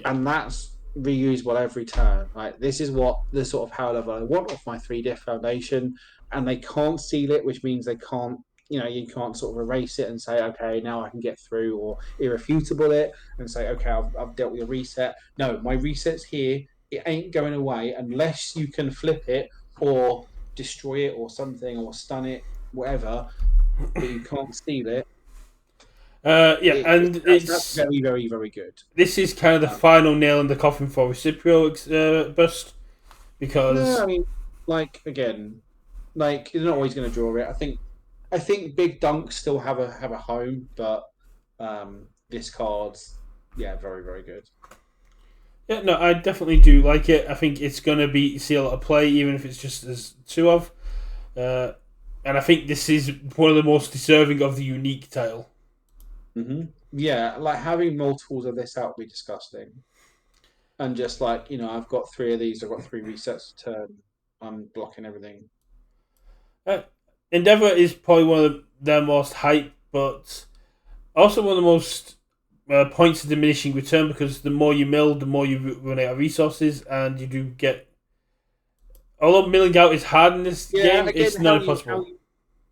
And that's reusable every turn. Like this is what the sort of power level I want off my 3-diff foundation, and they can't seal it, which means they can't. You can't sort of erase it and say, okay, now I can get through, or irrefutable it and say, okay, I've dealt with a reset. No, my reset's here. It ain't going away unless you can flip it or destroy it or something or stun it, whatever. But you can't seal it. And That's very, very, very good. This is kind of the final nail in the coffin for Recipro bust, because no, I mean, again, you're not always going to draw it. I think big dunks still have a home, but this card's very, very good. Yeah, no, I definitely do like it. I think it's going to see a lot of play, even if it's just as 2 of. And I think this is one of the most deserving of the unique title. Mm-hmm. Yeah, having multiples of this out would be disgusting. And just I've got 3 of these, I've got 3 resets to turn, I'm blocking everything. Endeavor is probably one of their most hype, but also one of the most points of diminishing return, because the more you mill, the more you run out of resources, and you do get. Although milling out is hard in this game, again, it's not impossible.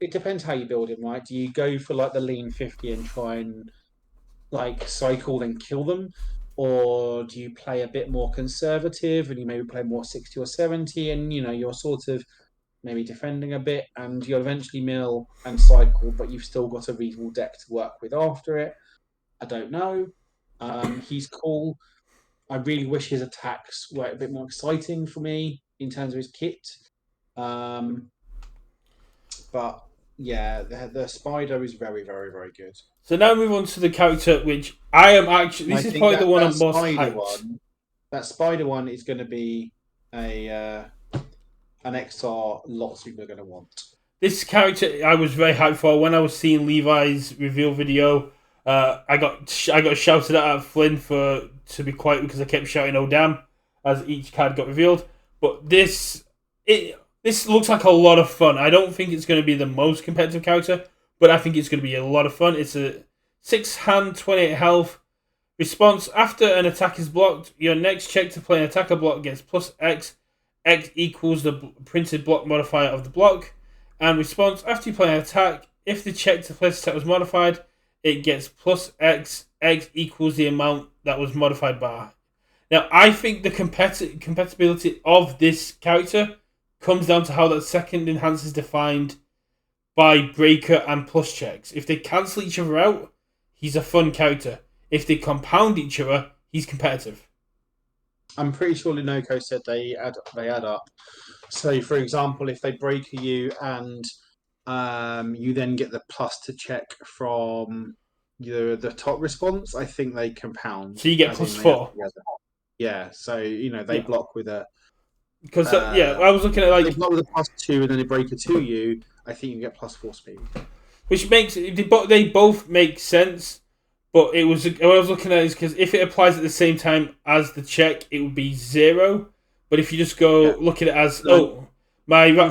It depends how you build it, right? Do you go for the lean 50 and try and cycle then kill them, or do you play a bit more conservative and you maybe play more 60 or 70 and you're sort of maybe defending a bit and you'll eventually mill and cycle, but you've still got a reasonable deck to work with after it? I don't know. He's cool. I really wish his attacks were a bit more exciting for me in terms of his kit. But yeah, the spider is very, very, very good. So now move on to the character, which I am actually. This is probably the one I'm most hyped. That spider one is going to be an XR lots of people are going to want. This character I was very hyped for when I was seeing Levi's reveal video. I got shouted at Flynn to be quiet because I kept shouting "Oh damn" as each card got revealed. But this looks like a lot of fun. I don't think it's going to be the most competitive character, but I think it's going to be a lot of fun. It's a 6-hand, 28 health. Response: after an attack is blocked, your next check to play an attacker block gets +X. X equals the printed block modifier of the block. And response: after you play an attack, if the check to place attack was modified, it gets +X. X equals the amount that was modified by. Now, I think the compatibility of this character comes down to how that second enhance is defined by breaker and plus checks. If they cancel each other out, he's a fun character. If they compound each other, he's competitive. I'm pretty sure Linoco said they add up. So, for example, if they break you and you then get the plus to check from the top response, I think they compound. So you get +4. Yeah, so they block with a. Because I was looking at they block with a +2 and then they break it to you. I think you get +4 speed, which makes they both make sense. But it was what I was looking at is because if it applies at the same time as the check, it would be 0. But if you just go look at it as I'm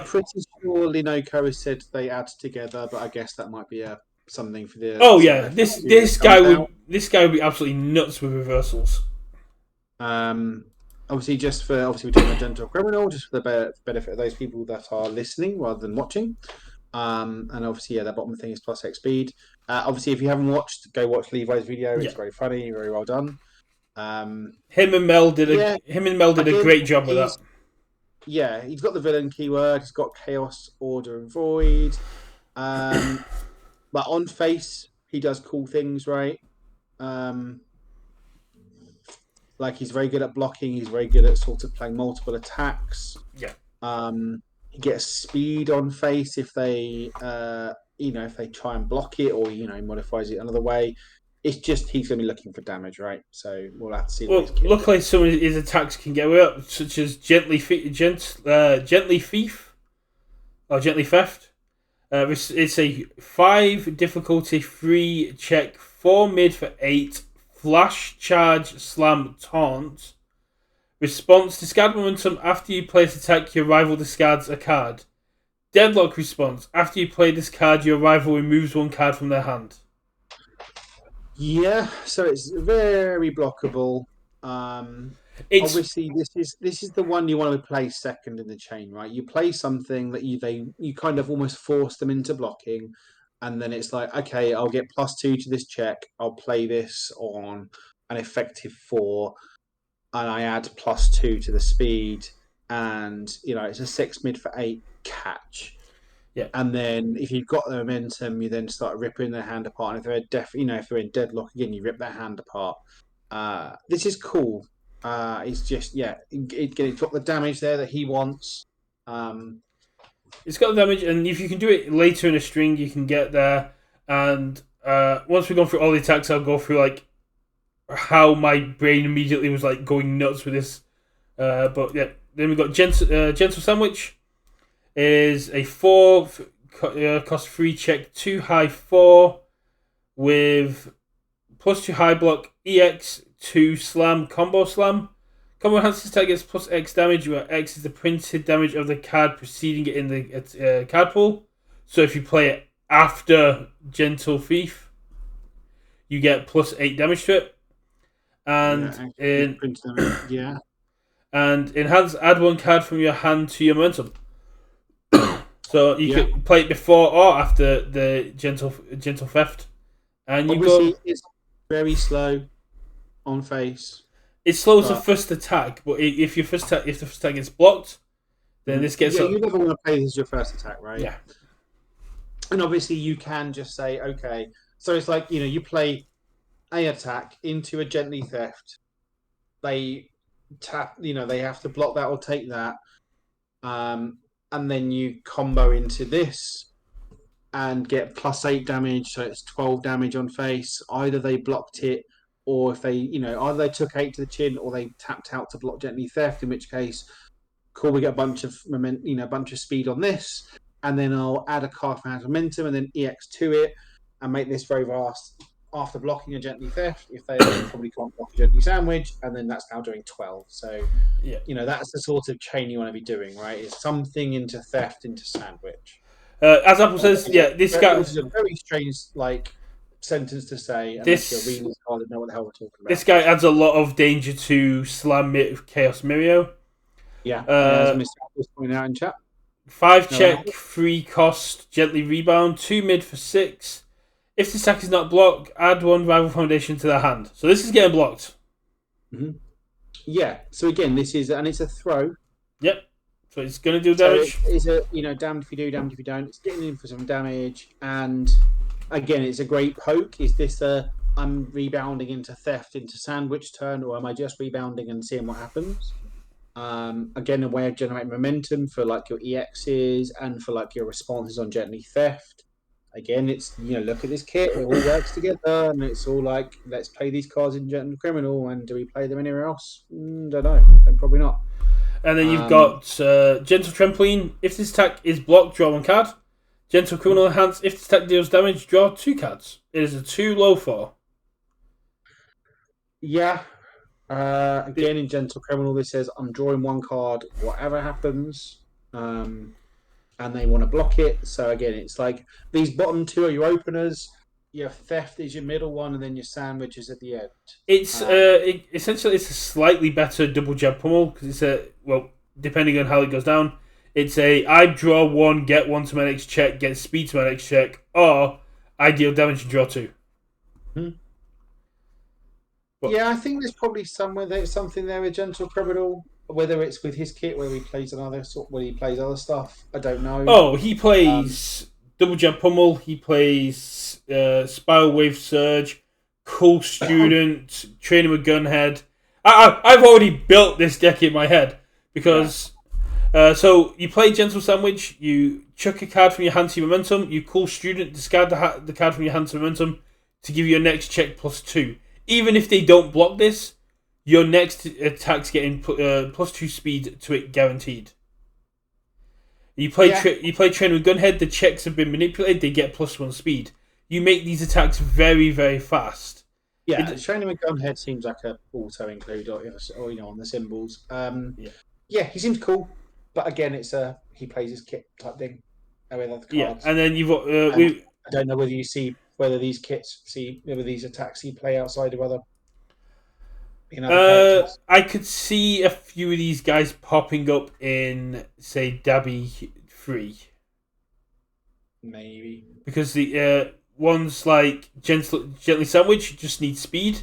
pretty sure Linoco has said they add together, but I guess that might be something for the. This guy would be absolutely nuts with reversals. Obviously, we're doing a gentle criminal, just for the benefit of those people that are listening rather than watching. And obviously, that bottom thing is +X speed. Obviously, if you haven't watched, go watch Levi's video. It's very funny, very well done. Him and Mel did a great job with that. Yeah, he's got the villain keyword. He's got chaos, order, and void. But on face, he does cool things, right? He's very good at blocking. He's very good at sort of playing multiple attacks. Yeah. He gets speed on face if they, if they try and block it, or he modifies it another way. It's just he's going to be looking for damage, right? So we'll have to see. Well, luckily some of his attacks can get way up, such as Gently Thief or Gently Theft. It's a 5 difficulty 3 check, 4 mid for 8, flash, charge, slam, taunt. Response, discard momentum after you place attack, your rival discards a card. Deadlock response, after you play this card, your rival removes 1 card from their hand. Yeah, so it's very blockable. Obviously, this is the one you want to play second in the chain, right? You play something that you kind of almost force them into blocking, and then it's like, okay, I'll get +2 to this check. I'll play this on an effective 4, and I add +2 to the speed, and it's a 6 mid for 8 catch. Yeah. And then if you've got the momentum, you then start ripping their hand apart. And if they're in deadlock again, you rip their hand apart. This is cool. It's just it's got the damage there that he wants. It's got the damage, and if you can do it later in a string, you can get there. And once we've gone through all the attacks, I'll go through like how my brain immediately was like going nuts with this. But yeah, then we've got Gentle Sandwich. Is a 4 cost 3 check, 2 high 4 with +2 high block, EX 2 slam, combo slam. Combo enhances attack gets +X damage, where X is the printed damage of the card preceding it in the card pool. So if you play it after Gentle Thief, you get +8 damage to it. And and enhance, add 1 card from your hand to your momentum. So you can play it before or after the gentle theft, and obviously it's very slow on face. It slows the first attack, but if the first attack gets blocked, then this gets. You never want to play this as your first attack, right? Yeah. And obviously you can just say, okay, so it's like you play a attack into a Gently Theft. They tap, they have to block that or take that. And then you combo into this and get +8 damage, so it's 12 damage on face. Either they blocked it, or if they, either they took 8 to the chin, or they tapped out to block Gently Theft. In which case, cool, we get a bunch of a bunch of speed on this, and then I'll add a card for momentum, and then EX to it, and make this very fast. After blocking a Gently Theft, if they probably can't block a Gently Sandwich, and then that's now doing 12. So, that's the sort of chain you want to be doing, right? It's something into Theft, into Sandwich. As Apple says, this guy... Which is a very strange, sentence to say, unless you're reading this card and know what the hell we're talking about. This guy adds a lot of danger to Slam Chaos Mirio. Yeah, as Mr. Apple's pointing out in chat. 5 check, 3 cost, Gently Rebound, 2 mid for 6. If the attack is not blocked, add 1 rival foundation to their hand. So this is getting blocked. Mm-hmm. Yeah. So again, this is, and it's a throw. Yep. So it's going to do damage. So it's a damned if you do, damned if you don't. It's getting in for some damage, and again, it's a great poke. Is this I'm rebounding into Theft into Sandwich turn, or am I just rebounding and seeing what happens? Again, a way of generating momentum for your EXs and for your responses on Gently Theft. Again, it's, look at this kit, it all works together, and it's all let's play these cards in Gentle Criminal, and do we play them anywhere else? Don't know. Then probably not. And then you've got Gentle Trampoline. If this attack is blocked, draw 1 card. Gentle Criminal Enhance. If this attack deals damage, draw 2 cards. It is a 2 low 4. Yeah. Again, in Gentle Criminal, this says, I'm drawing 1 card, whatever happens. And they want to block it. So again, it's these bottom 2 are your openers, your Theft is your middle one, and then your Sandwich is at the end. It's essentially it's a slightly better double jab pummel because it's depending on how it goes down, it's I draw 1, get 1 to my next check, get speed to my next check, or I deal damage and draw 2. Yeah, I think there's probably something there with Gentle Criminal. Whether it's with his kit, whether he plays other stuff, I don't know. Oh, he plays Double Jab Pummel. He plays Spiral Wave Surge, Cool Student, Train him a Gunhead. I've already built this deck in my head because so you play Gentle Sandwich, you chuck a card from your hand to your momentum, you Cool Student, discard the card from your hand to momentum, to give your next check +2. Even if they don't block this, your next attack's getting +2 speed to it guaranteed. You play train with Gunhead, the checks have been manipulated, they get +1 speed. You make these attacks very, very fast. Yeah, training with Gunhead seems like a auto include or on the symbols. Yeah, he seems cool, but again, it's he plays his kit type thing with other cards. Yeah, and then you've got I don't know whether these attacks you play outside of other. I could see a few of these guys popping up in, say, Dabby 3. Maybe. Because the ones like Gently Sandwich just need speed.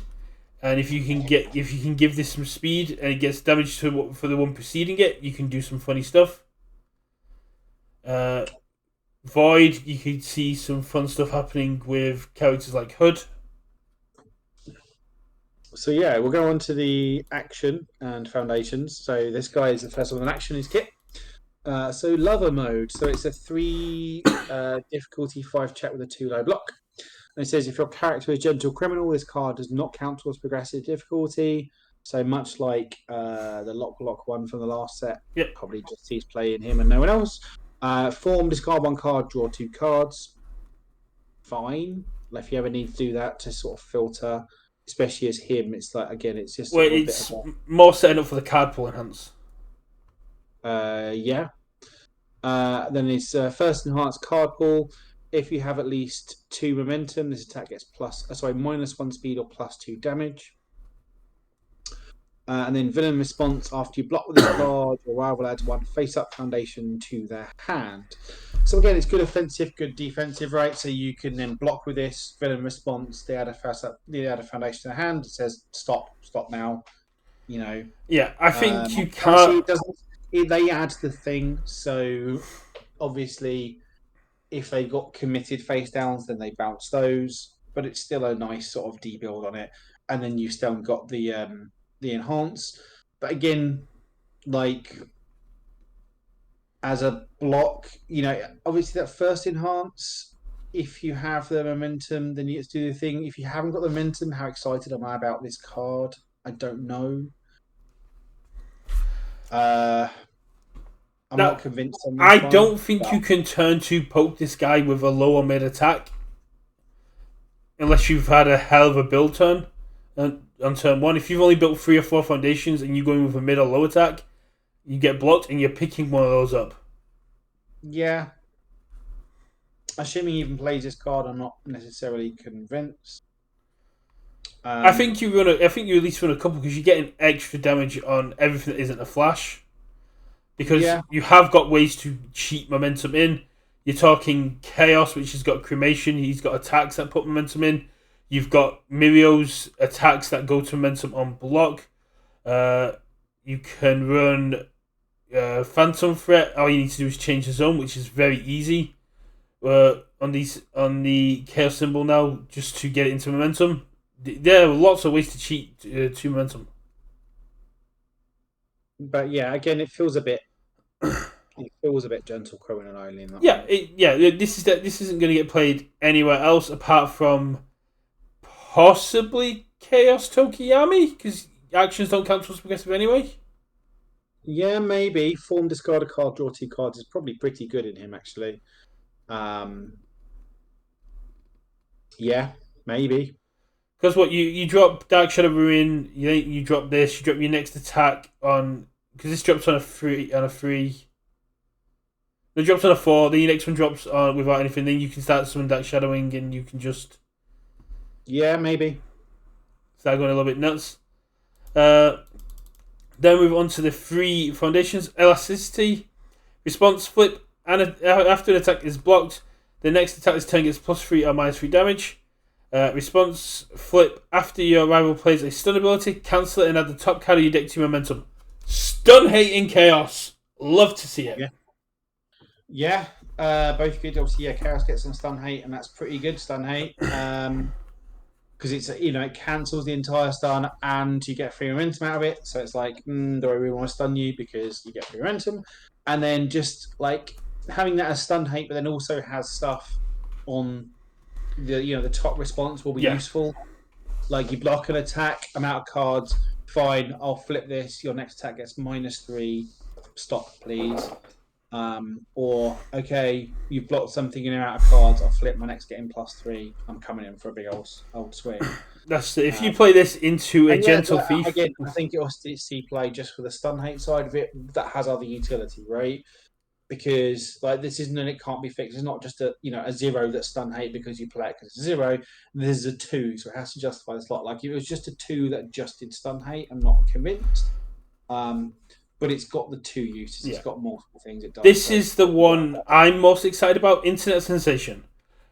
And if you can give this some speed and it gets damage for the one preceding it, you can do some funny stuff. Void, you could see some fun stuff happening with characters like Hood. So yeah, we'll go on to the action and foundations. So this guy is the first one in action, his kit. So lover mode. So it's a 3 difficulty 5 check with a 2 low block. And it says if your character is gentle criminal, this card does not count towards progressive difficulty. So much like the lock one from the last set, yep. Probably just he's playing him and no one else. Form, discard 1 card, draw 2 cards. Fine. If you ever need to do that to sort of filter, especially as him, it's like again, it's just it's more setting up for the card pull enhance. Yeah. Then it's first enhanced card pull. If you have at least 2 momentum, this attack gets -1 speed or +2 damage. And then villain response, after you block with this card, your rival adds 1 face-up foundation to their hand. So again, it's good offensive, good defensive, right? So you can then block with this villain response. They add a foundation to their hand. It says stop now. Yeah, I think you can't. They add the thing, so obviously, if they got committed face downs, then they bounce those. But it's still a nice sort of debuild on it, and then you still got the enhance. But again, like as a block, obviously that first enhance. If you have the momentum, then you get to do the thing. If you haven't got the momentum, how excited am I about this card? I don't know. I'm not convinced on this I don't think you can turn to poke this guy with a low or mid attack unless you've had a hell of a build turn on turn 1. If you've only built 3 or 4 foundations and you're going with a mid or low attack, you get blocked and you're picking one of those up. Yeah. Assuming he even plays this card, I'm not necessarily convinced. I think you at least run a couple because you're getting extra damage on everything that isn't a flash. Because you have got ways to cheat momentum in. You're talking Chaos, which has got cremation. He's got attacks that put momentum in. You've got Mirio's attacks that go to momentum on block. You can run Phantom Threat. All you need to do is change the zone, which is very easy. On the Chaos symbol now, just to get it into momentum. There are lots of ways to cheat to momentum. But yeah, again, it feels a bit gentle criminal only. In that This isn't going to get played anywhere else apart from possibly Chaos Tokiyami because actions don't count towards progressive anyway. Yeah, maybe form, discard a card, draw 2 cards is probably pretty good in him actually. Yeah, maybe. Because what you drop Dark Shadow Ruin, you drop this, you drop your next attack on because this drops on a 3. It drops on a 4. Then your next one drops on without anything. Then you can start summon Dark Shadowing, and you can just maybe start going a little bit nuts. Then move on to the 3 foundations: elasticity, response, flip, and after an attack is blocked, the next attack this turn gets +3 or -3 damage. Response, flip, after your rival plays a stun ability, cancel it and add the top card of your deck to your momentum. Stun hate in Chaos. Love to see it. Yeah. Both good. Obviously, Chaos gets some stun hate, and that's pretty good stun hate. Because it's it cancels the entire stun, and you get free momentum out of it. So it's like, do I really want to stun you because you get free momentum? And then just like having that as stun hate, but then also has stuff on the top response will be Yeah. useful. Like you block an attack, I'm out of cards. Fine, I'll flip this. Your next attack gets -3. Stop, please. Or okay, you've blocked something and you're out of cards. I'll flip my next getting +3. I'm coming in for a big old swing. That's if you play this into a And yeah, gentle thief. again, I think it was see play just for the stun hate side of it. That has other utility, right? Because like this isn't and it can't be fixed. It's not just a 0 that's stun hate because you play it because it's a 0. There's a 2, so it has to justify the slot. Like if it was just a 2 that just did stun hate, I'm not convinced. But it's got the 2 uses. Yeah. It's got multiple things it does. This is the one I'm most excited about. Internet sensation.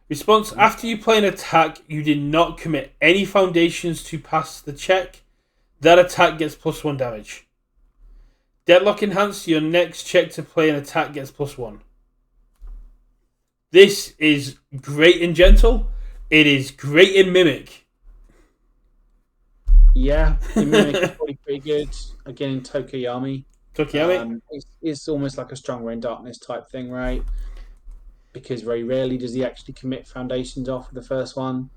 Response: after you play an attack, you did not commit any foundations to pass the check. That attack gets +1 damage. Deadlock enhanced. Your next check to play an attack gets +1. This is great in gentle. It is great in mimic. Yeah, in mimic is probably pretty good. Again, in Tokiyami. It's almost like a Stronger in Darkness type thing, right? Because very rarely does he actually commit foundations off of the first one.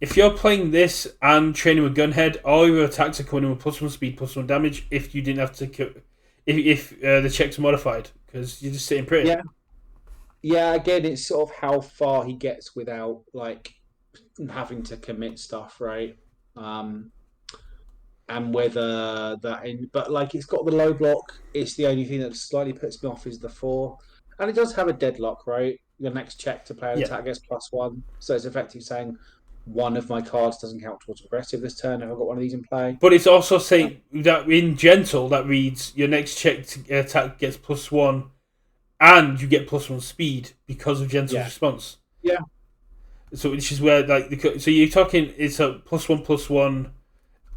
If you're playing this and training with Gunhead, all your attacks are coming in with +1 speed, +1 damage. If you didn't have to, if the checks are modified, because you're just sitting pretty. Yeah. Again, it's sort of how far he gets without like having to commit stuff, right? And whether but like it's got the low block. It's the only thing that slightly puts me off is the 4, and it does have a deadlock, right? Your next check to play an attack gets +1, so it's effectively saying one of my cards doesn't count towards aggressive this turn if I've got one of these in play. But it's also saying that in gentle that reads your next check to attack gets +1, and you get +1 speed because of gentle's response. Yeah. So which is where so you're talking it's a +1/+1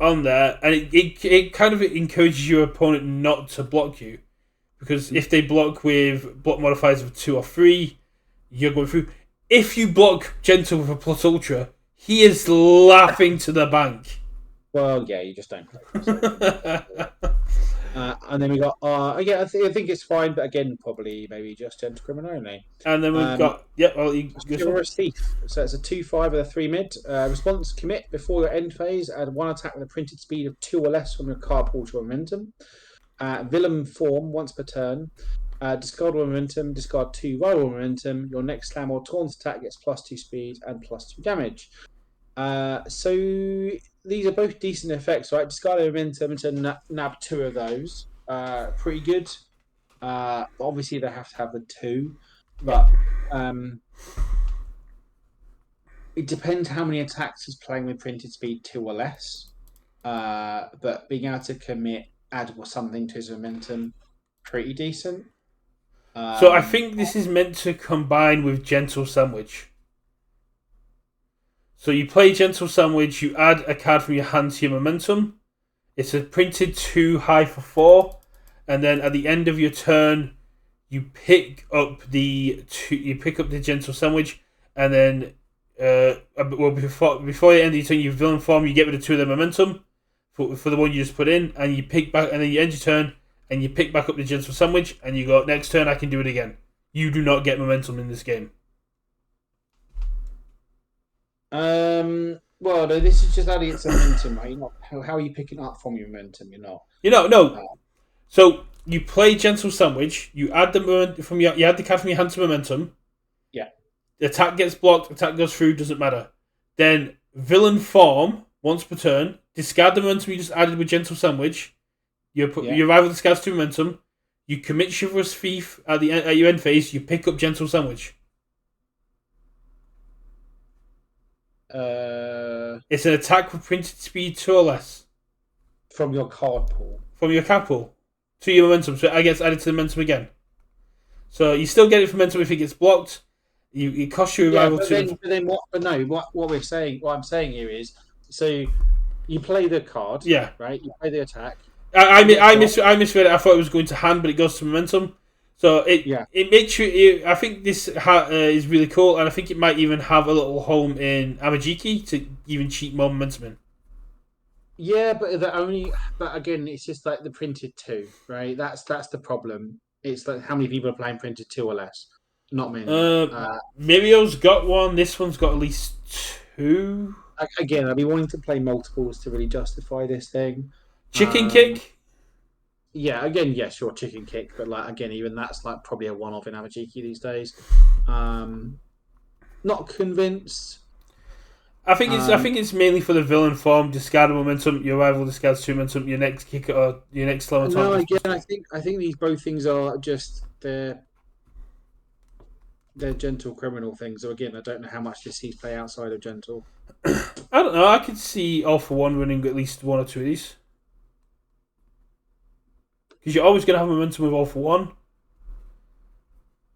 on there, and it kind of encourages your opponent not to block you, because if they block with block modifiers of 2 or 3, you're going through. If you block gentle with a +ultra, he is laughing to the bank. Well, yeah, you just don't play. And then we got I think it's fine, but again, probably maybe just gentle criminal only. And then we've got Chivalrous Thief. So it's a 2/5 with a 3 mid. Response: commit before your end phase. Add 1 attack with a printed speed of 2 or less from your card pool to momentum. Villain form once per turn. Discard 1 momentum. Discard 2 rival momentum. Your next slam or taunt attack gets +2 speed and +2 damage. So these are both decent effects, right? Discard momentum to nab 2 of those. Pretty good. Obviously, they have to have the 2, but it depends how many attacks is playing with printed speed 2 or less. But being able to add something to his momentum, pretty decent. So I think this is meant to combine with Gentle Sandwich. So you play Gentle Sandwich, you add a card from your hand to your momentum. It's a printed 2 high for 4, and then at the end of your turn, you pick up the Gentle Sandwich, and then before you end your turn, you villain form, you get rid of 2 of the momentum for the one you just put in, and you pick back, and then you end your turn, and you pick back up the Gentle Sandwich, and you go, next turn I can do it again. You do not get momentum in this game. Well, no, this is just adding it to momentum, right? You're not, how are you picking up from your momentum? You're not. No. So you play Gentle Sandwich. You add the you add the card from your hand to momentum. Yeah. The attack gets blocked. Attack goes through. Doesn't matter. Then villain form once per turn. Discard the momentum you just added with Gentle Sandwich. Your rival discards 2 momentum. You commit Chivalrous Thief at your end phase. You pick up Gentle Sandwich. It's an attack with printed speed 2 or less. From your card pool. From your card pool. To your momentum. So it gets added to the momentum again. So you still get it from momentum if it gets blocked. It costs you a rival 2. What I'm saying here is, so you play the card. Yeah. Right? You play the attack. I misread it. I thought it was going to hand, but it goes to momentum. So it makes you. I think this is really cool, and I think it might even have a little home in Amajiki to even cheat more momentum in. Yeah, but again, it's just like the printed 2, right? That's the problem. It's like how many people are playing printed 2 or less. Not many. Mirio's got one. This one's got at least 2. Again, I'd be wanting to play multiples to really justify this thing. Chicken kick. Yeah, again, yeah, sure, chicken kick, but like again, even that's like probably a one-off in Avajiki these days. Not convinced. I think it's mainly for the villain form. Discard momentum. Your rival discards 2 momentum. Your next kick or your next slow on No, again, I think these both things are just they're gentle criminal things. So again, I don't know how much this sees play outside of gentle. I don't know. I could see All for One winning at least 1 or 2 of these. Because you're always going to have momentum with All for One.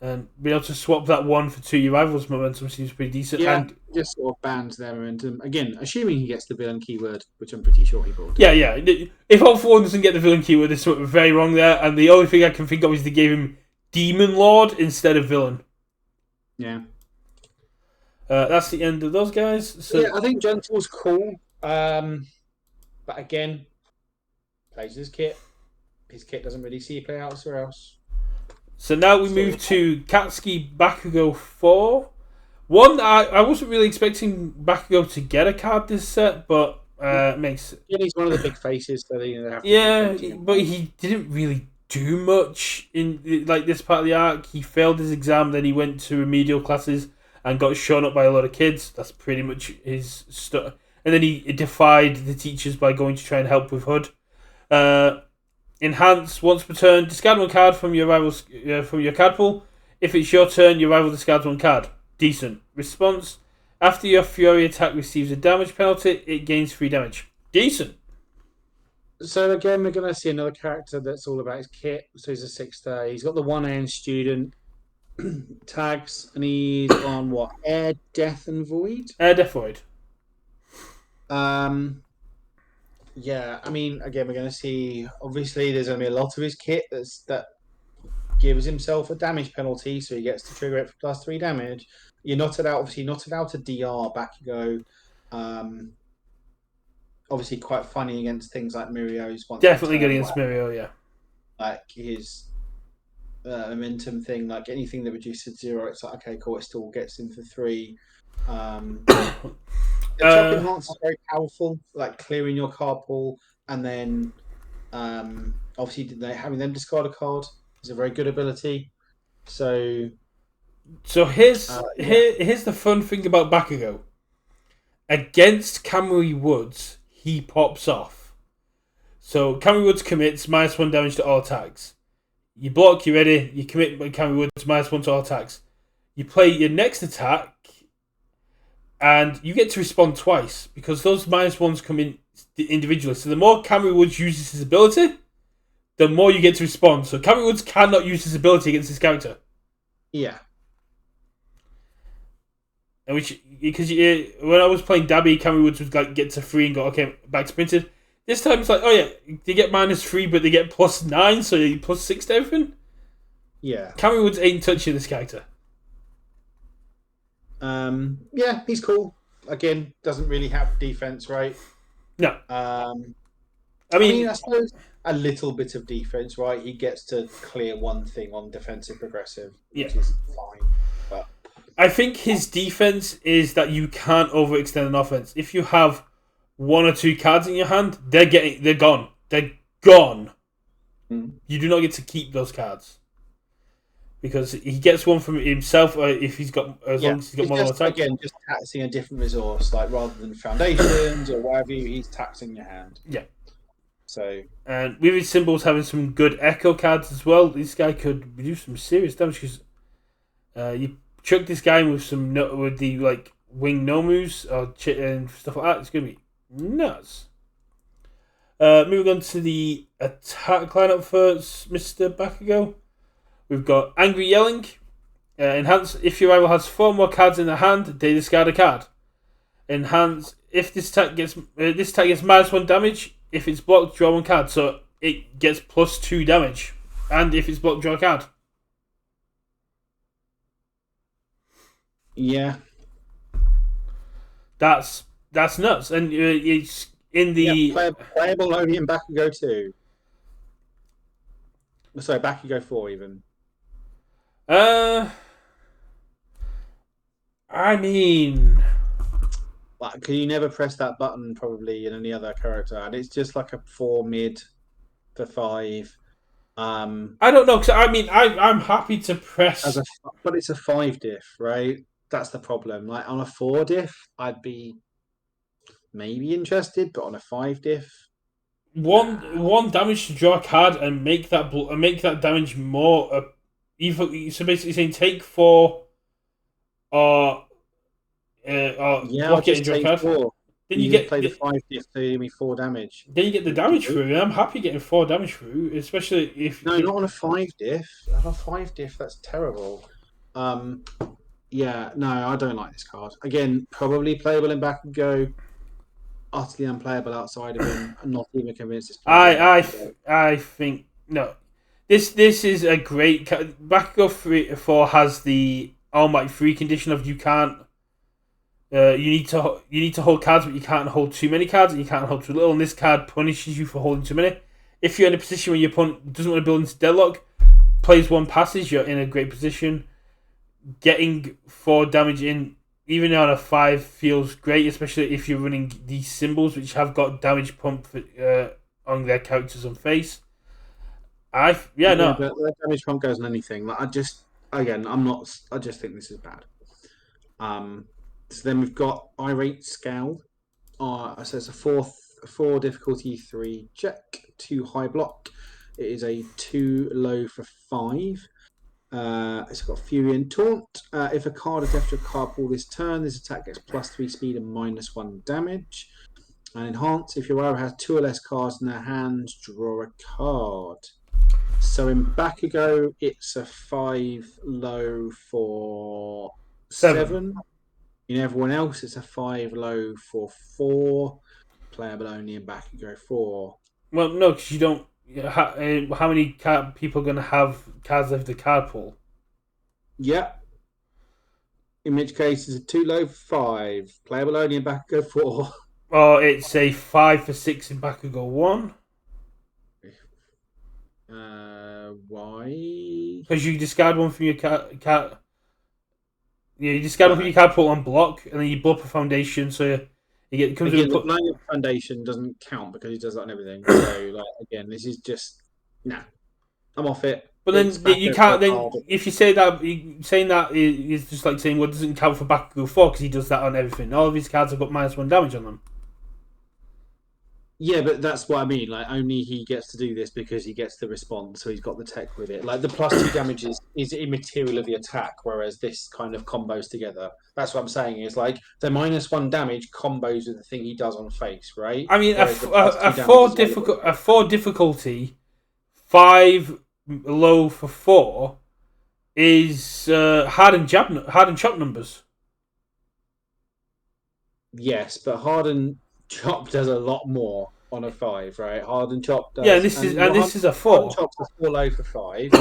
And being able to swap that 1 for 2 your rival's momentum seems pretty decent. Yeah, and just sort of bans their momentum. Again, assuming he gets the villain keyword, which I'm pretty sure he will do. Yeah. If All for One doesn't get the villain keyword, there's something very wrong there. And the only thing I can think of is they gave him Demon Lord instead of villain. Yeah. That's the end of those guys. So yeah, I think Gentle's cool. But again, plays his kit. His kit doesn't really see play elsewhere else. So now we move to Katsuki Bakugo 4. One, I wasn't really expecting Bakugo to get a card this set, but makes... Yeah, he's one of the big faces, so they have to... Yeah, but he didn't really do much in like this part of the arc. He failed his exam, then he went to remedial classes and got shown up by a lot of kids. That's pretty much his stuff. And then he defied the teachers by going to try and help with Hood. Enhance once per turn. Discard 1 card from your rival's from your card pool. If it's your turn, your rival discards 1 card. Decent. Response: after your Fury attack receives a damage penalty, it gains 3 damage. Decent. So again, we're going to see another character that's all about his kit. So he's a 6-star. He's got the 1AN student tags, and he's on what? Air, Death, and Void? Air, Death, Void. Yeah, I mean, again, we're going to see. Obviously, there's going to be a lot of his kit that gives himself a damage penalty, so he gets to trigger it for +3 damage. You're not allowed to DR Bakugo. Obviously, quite funny against things like Mirio's. Definitely good against Mirio, yeah. Like his momentum thing, like anything that reduces 0, it's like okay, cool. It still gets him for 3. The top enhance is very powerful, like clearing your card pool, and then obviously having them discard a card is a very good ability. So here's the fun thing about Bakugo. Against Kamui Woods, he pops off. So Kamui Woods commits -1 damage to all attacks. You block, you're ready, you commit Kamui Woods -1 to all attacks. You play your next attack, and you get to respond twice, because those -1s come in individually. So the more Kamui Woods uses his ability, the more you get to respond. So Kamui Woods cannot use his ability against his character. Yeah. And because when I was playing Dabby, Kamui Woods would like get to 3 and go, okay, back to printed. This time it's like, oh yeah, they get -3, but they get +9, so you +6 to everything. Yeah. Kamui Woods ain't touching this character. Yeah, he's cool. Again, doesn't really have defense, right? No. I mean, I suppose a little bit of defense, right? He gets to clear one thing on defensive progressive, which is fine. But I think his defense is that you can't overextend an offense. If you have 1 or 2 cards in your hand, they're gone. They're gone. You do not get to keep those cards. Because he gets one from himself, if he's got long as he's got more attack. Again, just taxing a different resource, like rather than foundations or whatever, he's taxing your hand. Yeah. So and with his symbols having some good echo cards as well, this guy could do some serious damage because you chuck this guy in with the like wing Nomus and stuff like that. It's gonna be nuts. Moving on to the attack lineup for Mr. Bakugo. We've got Angry Yelling. Enhance. If your rival has 4 more cards in their hand, they discard a card. Enhance. If this attack gets -1 damage. If it's blocked, draw 1 card. So it gets +2 damage. And if it's blocked, draw a card. Yeah. That's nuts. And it's in the playable only in Bakugo 2. Sorry, Bakugo 4 even. I mean, Like, can you never press that button probably in any other character? And it's just like a 4 mid for 5. I don't know, because I mean, I'm happy to As a press. but it's a 5 diff, right? That's the problem. Like on a 4 diff, I'd be maybe interested, but on a 5 diff, nah. One damage to draw a card and make that damage more. So basically saying take 4 or Yeah, I'll block it and just draw a take card. 4. Then You you just get play the 5 diff to give me 4 damage. then you get the damage through, and I'm happy getting 4 damage through, especially if No, not on a 5 diff. On a 5 diff, that's terrible. Um, yeah, no, I don't like this card. Again, probably playable in back and go. Utterly unplayable outside of him. I'm not even convinced it's playable in back and go. I think no. This is a great Bakugo 4 has the Almighty Free condition of you can't. You need to hold cards, but you can't hold too many cards, and you can't hold too little. And this card punishes you for holding too many. If you're in a position where your opponent doesn't want to build into deadlock, plays 1 passes, you're in a great position. Getting 4 damage in, even on a 5, feels great, especially if you're running these symbols which have got damage pump on their characters on face. Yeah, No. but the damage pump goes on anything. Like again, I'm not. I just think this is bad. So then we've got Irate Scowl. So it's a 4 difficulty 3 check, 2 high block. It is a 2 low for 5. It's got Fury and Taunt. If a card is left to a card pool this turn, this attack gets +3 speed and -1 damage. And Enhance, if your rival has 2 or less cards in their hands, draw a card. So in Bakugo, it's a 5 low for 7. In everyone else, it's a 5 low for 4. Playable only in Bakugo 4. Well, no, because you don't. How many people are going to have cards left the card pool? Yep. In which case, it's a 2 low for 5. Playable only in Bakugo 4. Or it's a 5 for 6 in Bakugo 1. Why? Because you discard one from your card. Yeah, you discard one from your card pool on block, and then you blow up a foundation, so it comes again, with the blowing up foundation doesn't count because he does that on everything. So, like, again, this is just I'm off it. But then you can't. Then if you say that, saying that is just like saying, well, it doesn't count for Bakugo 4 because he does that on everything. All of his cards have got -1 damage on them. Yeah, but that's what I mean. Like, only he gets to do this because he gets the response, so he's got the tech with it. Like, the +2 damage is immaterial of the attack, whereas this kind of combos together. That's what I'm saying. Is like the -1 damage combos with the thing he does on face, right? I mean, Whereas a 4 difficulty, 5 low for 4 is hard and chop numbers. Yes, but Harden Chop does a lot more on a 5, right? Harden Chop does. Yeah, this is a 4. Harden Chop's a 4 low for 5,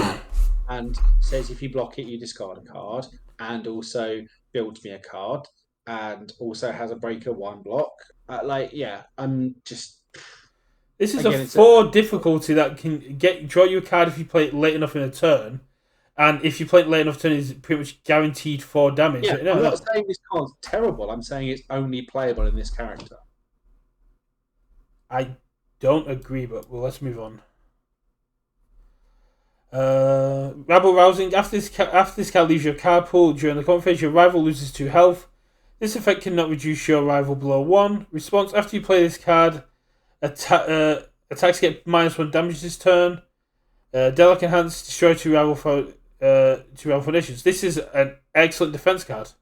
and says if you block it, you discard a card, and also builds me a card, and also has a breaker 1 block. I'm just. This is a 4 difficulty that can draw you a card if you play it late enough in a turn. And if you play it late enough turn, it's pretty much guaranteed 4 damage. Yeah, I'm not saying this card's terrible. I'm saying it's only playable in this character. I don't agree, but let's move on. Rabble Rousing. After this card leaves your card pool during the combat phase, your rival loses 2 health. This effect cannot reduce your rival below 1. Response: after you play this card, attacks get -1 damage this turn. Deadlock Enhance, destroy 2 rival foundations. This is an excellent defense card.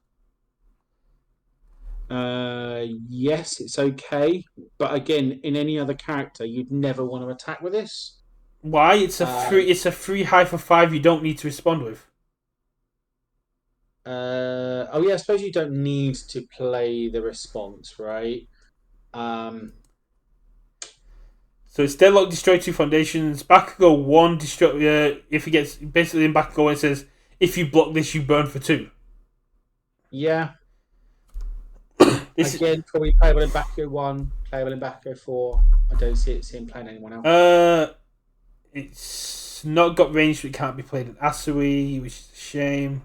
Yes, it's okay, but again, in any other character, you'd never want to attack with this. Why? It's a free high for 5. You don't need to respond with. I suppose you don't need to play the response, right? So it's Deadlock, destroy 2 foundations. Bakugo 1, destroy. If it gets basically in Bakugo, it says if you block this, you burn for 2. Yeah. Again, probably playable in Bakugo 1, playable in Bakugo 4. I don't see him playing anyone else. It's not got range, so it can't be played in Asui, which is a shame.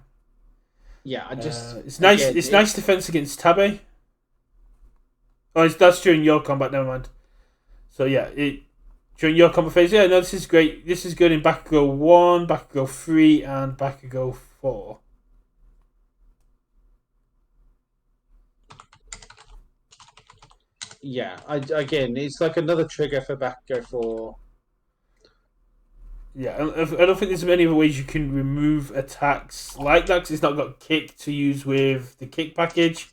Yeah, I just It's nice. again, It's nice defense against Tabe. Oh, that's during your combat. Never mind. So yeah, during your combat phase. Yeah, no, this is great. This is good in Bakugo 1, Bakugo 3, and Bakugo 4. yeah. Again, it's like another trigger for Bakugo 4. Yeah, I don't think there's many other ways you can remove attacks like that because it's not got kick to use with the kick package.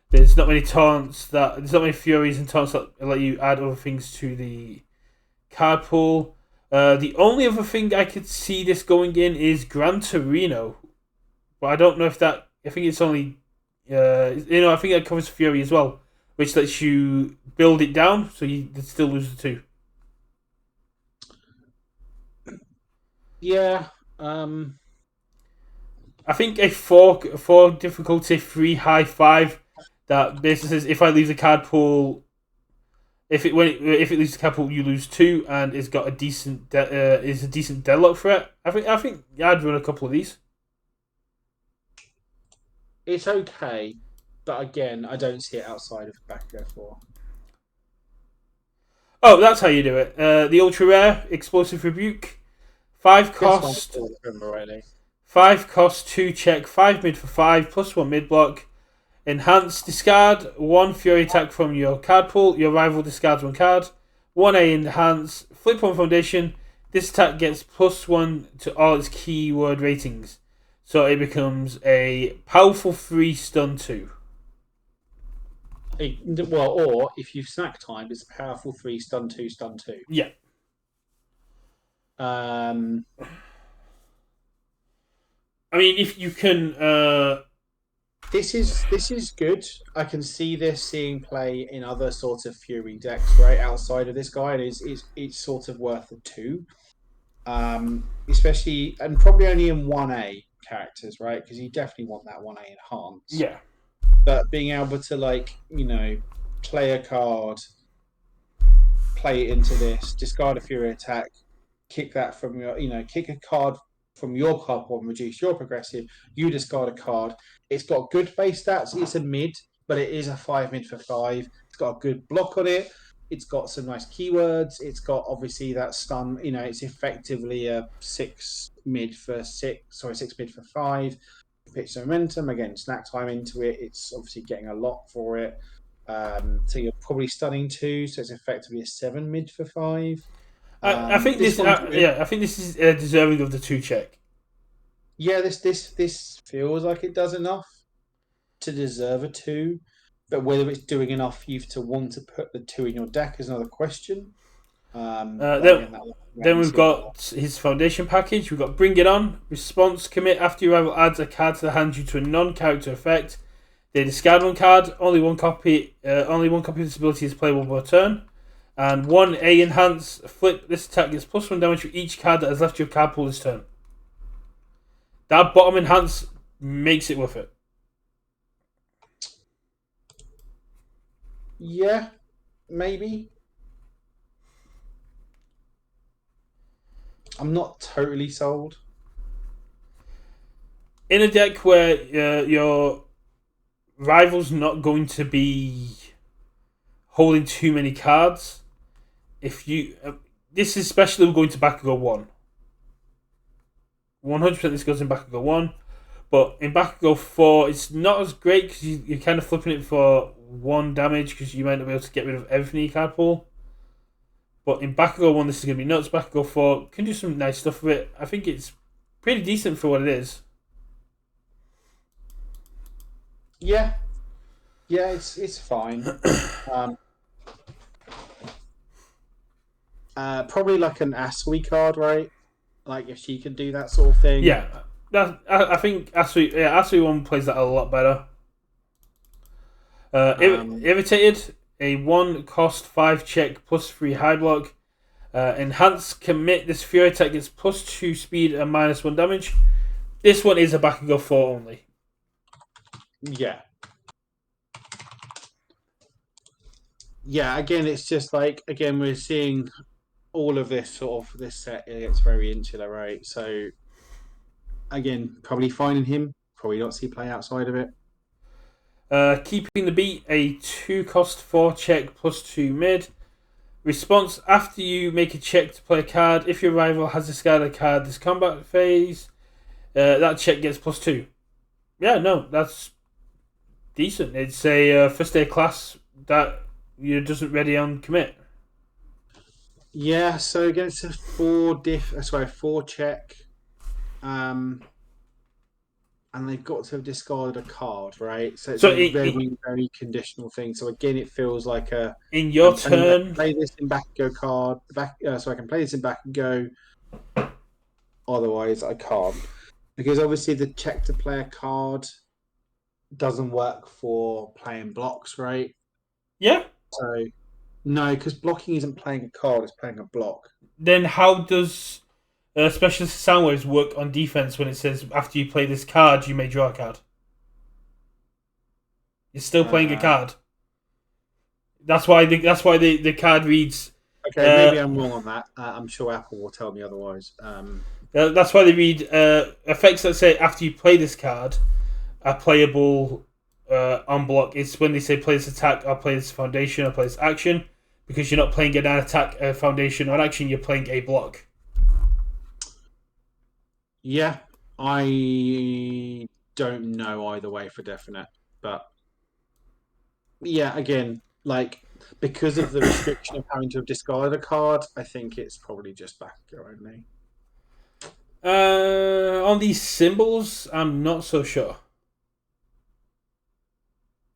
There's not many taunts there's not many furies and taunts that let you add other things to the card pool. The only other thing I could see this going in is Gran Torino, but I don't know if that. I think it's only, I think that covers Fury as well, which lets you build it down so you still lose the 2. Yeah. I think a 4 difficulty 3 high 5 that basically says if I leave the card pool, if it leaves the card pool you lose 2 and it's got a decent is a decent deadlock threat. I think I'd run a couple of these. It's okay, but again, I don't see it outside of Bakugo 4. Oh, that's how you do it. The ultra rare explosive rebuke, 5 cost. Remember rightly. 5 cost, 2 check, 5 mid for 5, plus 1 mid block. Enhance discard, 1 fury attack from your card pool. Your rival discards 1 card. 1A enhance, flip 1 foundation. This attack gets plus 1 to all its keyword ratings. So it becomes a powerful 3 stun 2. Or if you snack time, it's a powerful 3 stun 2 stun 2. Yeah. I mean, if you can. This is good. I can see this seeing play in other sorts of Fury decks, right outside of this guy. It's sort of worth a 2, especially and probably only in 1A characters, right? Because you definitely want that 1A enhance. Yeah. But being able to play a card, play it into this, discard a Fury attack, kick that from your, kick a card from your card pool and reduce your progressive. You discard a card. It's got good base stats. It's a mid, but it is a 5 mid for 5. It's got a good block on it. It's got some nice keywords. It's got obviously that stun. It's effectively a 6 mid for 6. Sorry, 6 mid for 5. Pitch the momentum again. Snack time into it. It's obviously getting a lot for it. So you're probably stunning 2. So it's effectively a 7 mid for 5. I think this. I think this is deserving of the 2 check. Yeah, this feels like it does enough to deserve a 2, but whether it's doing enough for you to want to put the 2 in your deck is another question. Then we've got his foundation package. We've got Bring It On, response, commit after your rival adds a card to the hand due to a non-character effect. They discard 1 card. Only one copy of this ability is playable per turn. And 1A enhance, flip. This attack gets plus 1 damage for each card that has left your card pool this turn. That bottom enhance makes it worth it. Yeah, maybe. I'm not totally sold. In a deck where your rival's not going to be holding too many cards, if you this is especially going to Bakugo 1. 100% this goes in Bakugo 1, but in Bakugo 4 it's not as great because you're kind of flipping it for 1 damage because you might not be able to get rid of everything in your card pool. But in Bakugo 1 this is going to be nuts. Bakugo 4 can do some nice stuff with it. I think it's pretty decent for what it is. Yeah, it's fine. Probably like an Asui card, right? Like if she can do that sort of thing. Yeah, I think Asui 1 plays that a lot better. Irritated, a 1 cost 5 check plus 3 high block. Enhance commit. This Fury attack gets plus 2 speed and minus 1 damage. This one is a Bakugo 4 only. Yeah. Yeah, again, it's just we're seeing all of this this set. It's very insular, right? So, again, probably finding him probably not see play outside of it. Keeping the beat, a 2-cost 4 check plus 2 mid. Response: after you make a check to play a card, if your rival has discarded a card this combat phase, that check gets plus 2. Yeah, no, that's decent. It's a first aid class that you doesn't ready on commit. Yeah, so against a 4 check, and they've got to have discarded a card, right? So it's a very conditional thing. So again, it feels like in your turn. Play this in back and go card. So I can play this in back and go. Otherwise, I can't, because obviously the check to play a card doesn't work for playing blocks, right? Yeah. So no, because blocking isn't playing a card; it's playing a block. Then how does Specialist Sound Waves work on defense when it says after you play this card, you may draw a card? You're still playing a card. That's why the card reads. Okay, maybe I'm wrong on that. I'm sure Apple will tell me otherwise. That's why they read effects that say after you play this card are playable on block. It's when they say play this attack or play this foundation or play this action, because you're not playing an attack, a foundation, or an action. You're playing a block. Yeah, I don't know either way for definite, but yeah, again, like because of the restriction of having to have discarded a card, I think it's probably just back go only. On these symbols, I'm not so sure.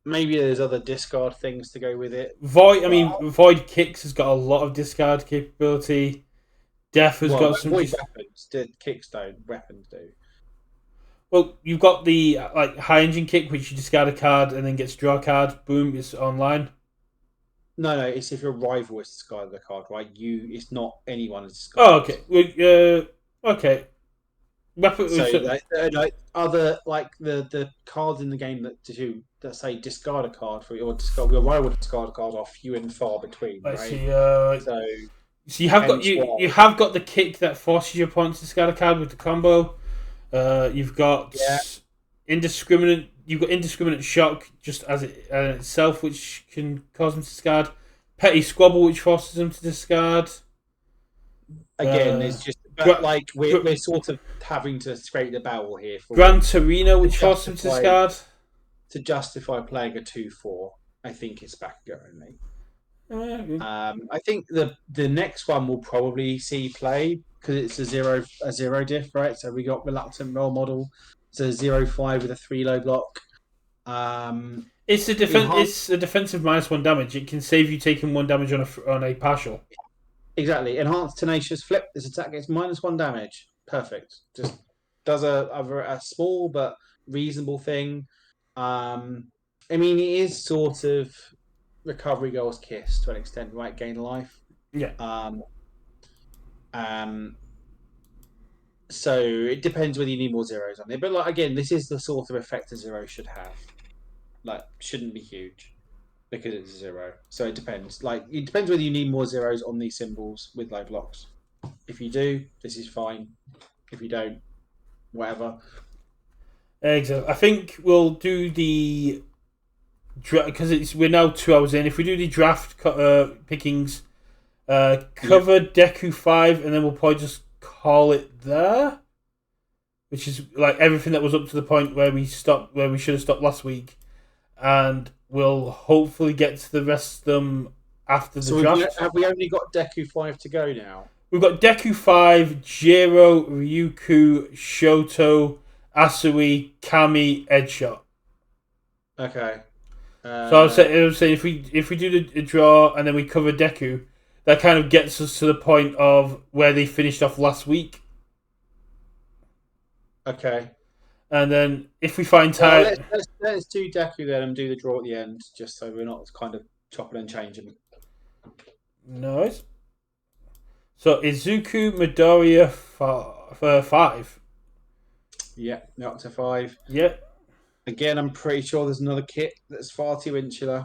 Maybe there's other discard things to go with it. Void Kicks has got a lot of discard capability. Death has got some. Void weapons. Kicks don't. Weapons do. Well, you've got the high engine kick, which you discard a card and then gets to draw a card. Boom, it's online. No, it's if your rival has discarded the card, right? It's not anyone has discarded. Oh, okay. Okay. So other the cards in the game that say discard a card for your rival discard a card are few and far between. I right? see. So you have got the kick that forces your opponent to discard a card with the combo. You've got indiscriminate. You've got indiscriminate shock just as it itself, which can cause them to discard. Petty squabble, which forces them to discard. Again, it's just we're sort of having to scrape the barrel here for Gran Torino, which forces them to discard. To justify playing a 2/4, I think it's back go only. I think the next one will probably see play because it's a zero diff, right? So we got Reluctant Role Model. It's a 0/5 with a 3 low block. It's a defensive -1 damage. It can save you taking 1 damage on a partial. Exactly. Enhanced Tenacious Flip. This attack gets -1 damage. Perfect. Just does a small but reasonable thing. I mean, it is sort of Recovery Girl's Kiss to an extent, right? Gain life. Yeah. So it depends whether you need more zeros on it. But again, this is the sort of effect a zero should have. Shouldn't be huge because it's a 0. So it depends. It depends whether you need more zeros on these symbols with low blocks. If you do, this is fine. If you don't, whatever. Exactly. I think we'll do the because we're now 2 hours in. If we do the draft pickings, cover Deku 5, and then we'll probably just call it there, which is everything that was up to the point where we stopped, where we should have stopped last week, and we'll hopefully get to the rest of them after the draft. Have we only got Deku 5 to go now? We've got Deku 5, Jiro, Ryuku, Shoto, Asui, Kami, Edgeshot. Okay. So I was saying if we do the draw and then we cover Deku, that kind of gets us to the point of where they finished off last week. Okay. And then if we find time, let's do Deku then and do the draw at the end, just so we're not kind of chopping and changing. Nice. So Izuku Midoriya for 5. Yeah, up to 5. Yeah. Again, I'm pretty sure there's another kit that's far too insular.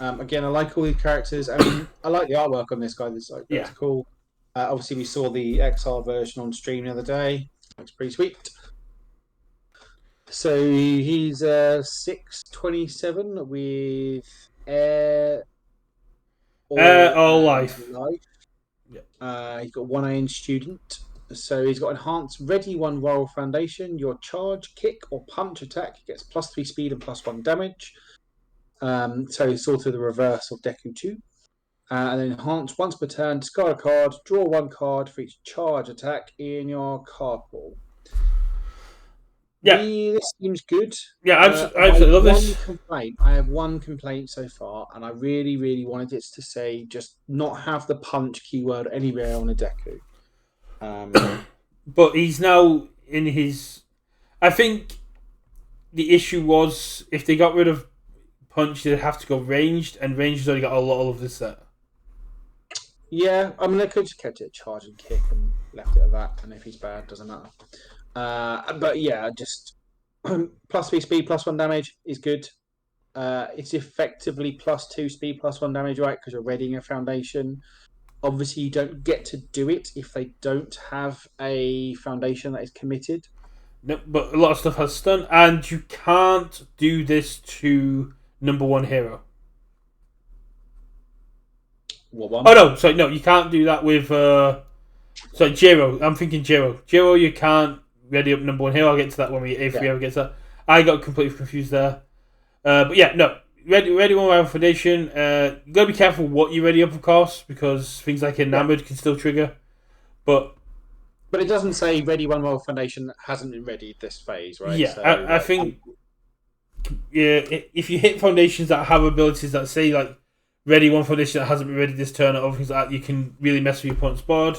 Again, I like all these characters. I mean, I like the artwork on this guy. That's cool. Obviously, we saw the XR version on stream the other day. Looks pretty sweet. So he's 627 with air All and life. life. Yeah. He's got 1 in student. So he's got enhanced ready 1 royal foundation. Your charge, kick, or punch attack gets +3 speed and +1 damage. So he's sort of the reverse of Deku 2. And then enhance once per turn, discard a card, draw 1 card for each charge attack in your card pool. Yeah. This seems good. Yeah, I absolutely love this. I have one complaint so far, and I really, really wanted it to say just not have the punch keyword anywhere on a Deku. But he's now in his. I think the issue was if they got rid of punch, they'd have to go ranged, and ranged has only got a lot of this set. Yeah, I mean, they could just kept it charge and kick and left it at that, and if he's bad, doesn't matter. But yeah, just +3 speed, +1 damage is good. It's effectively +2 speed, +1 damage, right? Because you're readying a foundation. Obviously, you don't get to do it if they don't have a foundation that is committed. No, but a lot of stuff has stun, and you can't do this to number 1 hero. What one? Oh no, sorry, no, you can't do that with. Sorry, Jiro. I'm thinking Jiro. Jiro, you can't ready up number 1 hero. I'll get to that when we ever get to that. I got completely confused there. But yeah, no. Ready 1 round foundation. You gotta be careful what you ready up, of course, because things like enamored can still trigger. But it doesn't say ready 1 royal foundation that hasn't been ready this phase, right? yeah, So, I think if you hit foundations that have abilities that say like ready 1 foundation that hasn't been ready this turn, or other things like that, you can really mess with your opponent's board.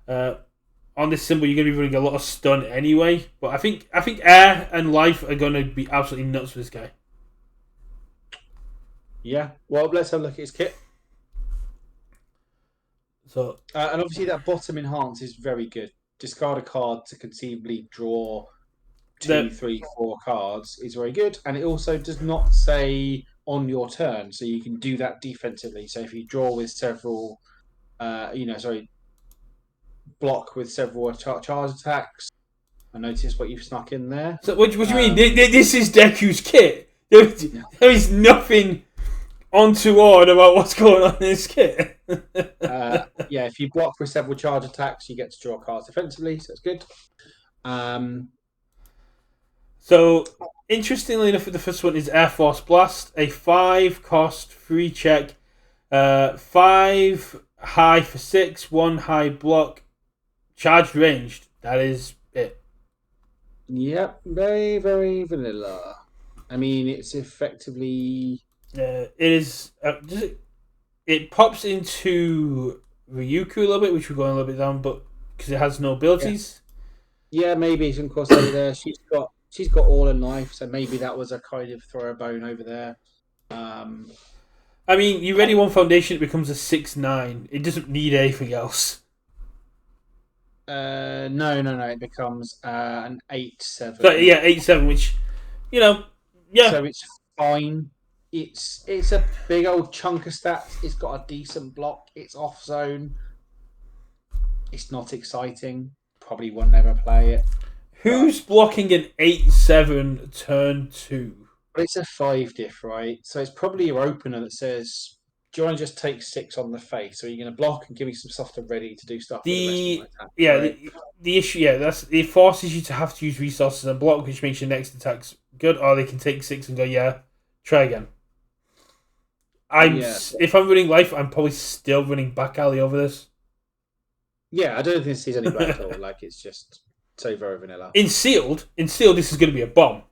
On this symbol, you're going to be running a lot of stun anyway. But I think air and life are going to be absolutely nuts for this guy. Yeah. Well, let's have a look at his kit. So and obviously that bottom enhance is very good. Discard a card to conceivably draw 2, 3, 4 cards is very good, and it also does not say on your turn, so you can do that defensively. So if you draw with several, block with several charge attacks. I noticed what you've snuck in there. So what do you mean? This is Deku's kit. There is nothing untoward about what's going on in this kit. If you block with several charge attacks, you get to draw cards defensively, so it's good. So, interestingly enough, the first one is Air Force Blast, a 5 cost, 3 check, 5 high for 6, 1 high block, charged ranged. That is it. Yep, very, very vanilla. I mean, it's effectively. It is. It pops into Ryuku a little bit, which we're going a little bit down, but because it has no abilities. Yeah, maybe some crossover there. She's got all in life, so maybe that was a kind of throw a bone over there. I mean, you ready 1 foundation, it becomes a 6/9. It doesn't need anything else. No. It becomes an 8/7. So, yeah, 8/7, which, yeah. So it's fine. It's a big old chunk of stats. It's got a decent block. It's off zone. It's not exciting. Probably will never play it. Who's blocking an 8/7 turn 2? But it's a 5 diff, right? So it's probably your opener that says, "Do you want to just take 6 on the face? Or are you going to block and give me some stuff to ready to do stuff?" The attack, right? the issue, it forces you to have to use resources and block, which makes your next attack's good. Or they can take 6 and go, try again. If I'm running life, I'm probably still running back alley over this. Yeah, I don't think this is any bad at all. Like, it's just so very vanilla. In sealed, this is going to be a bomb.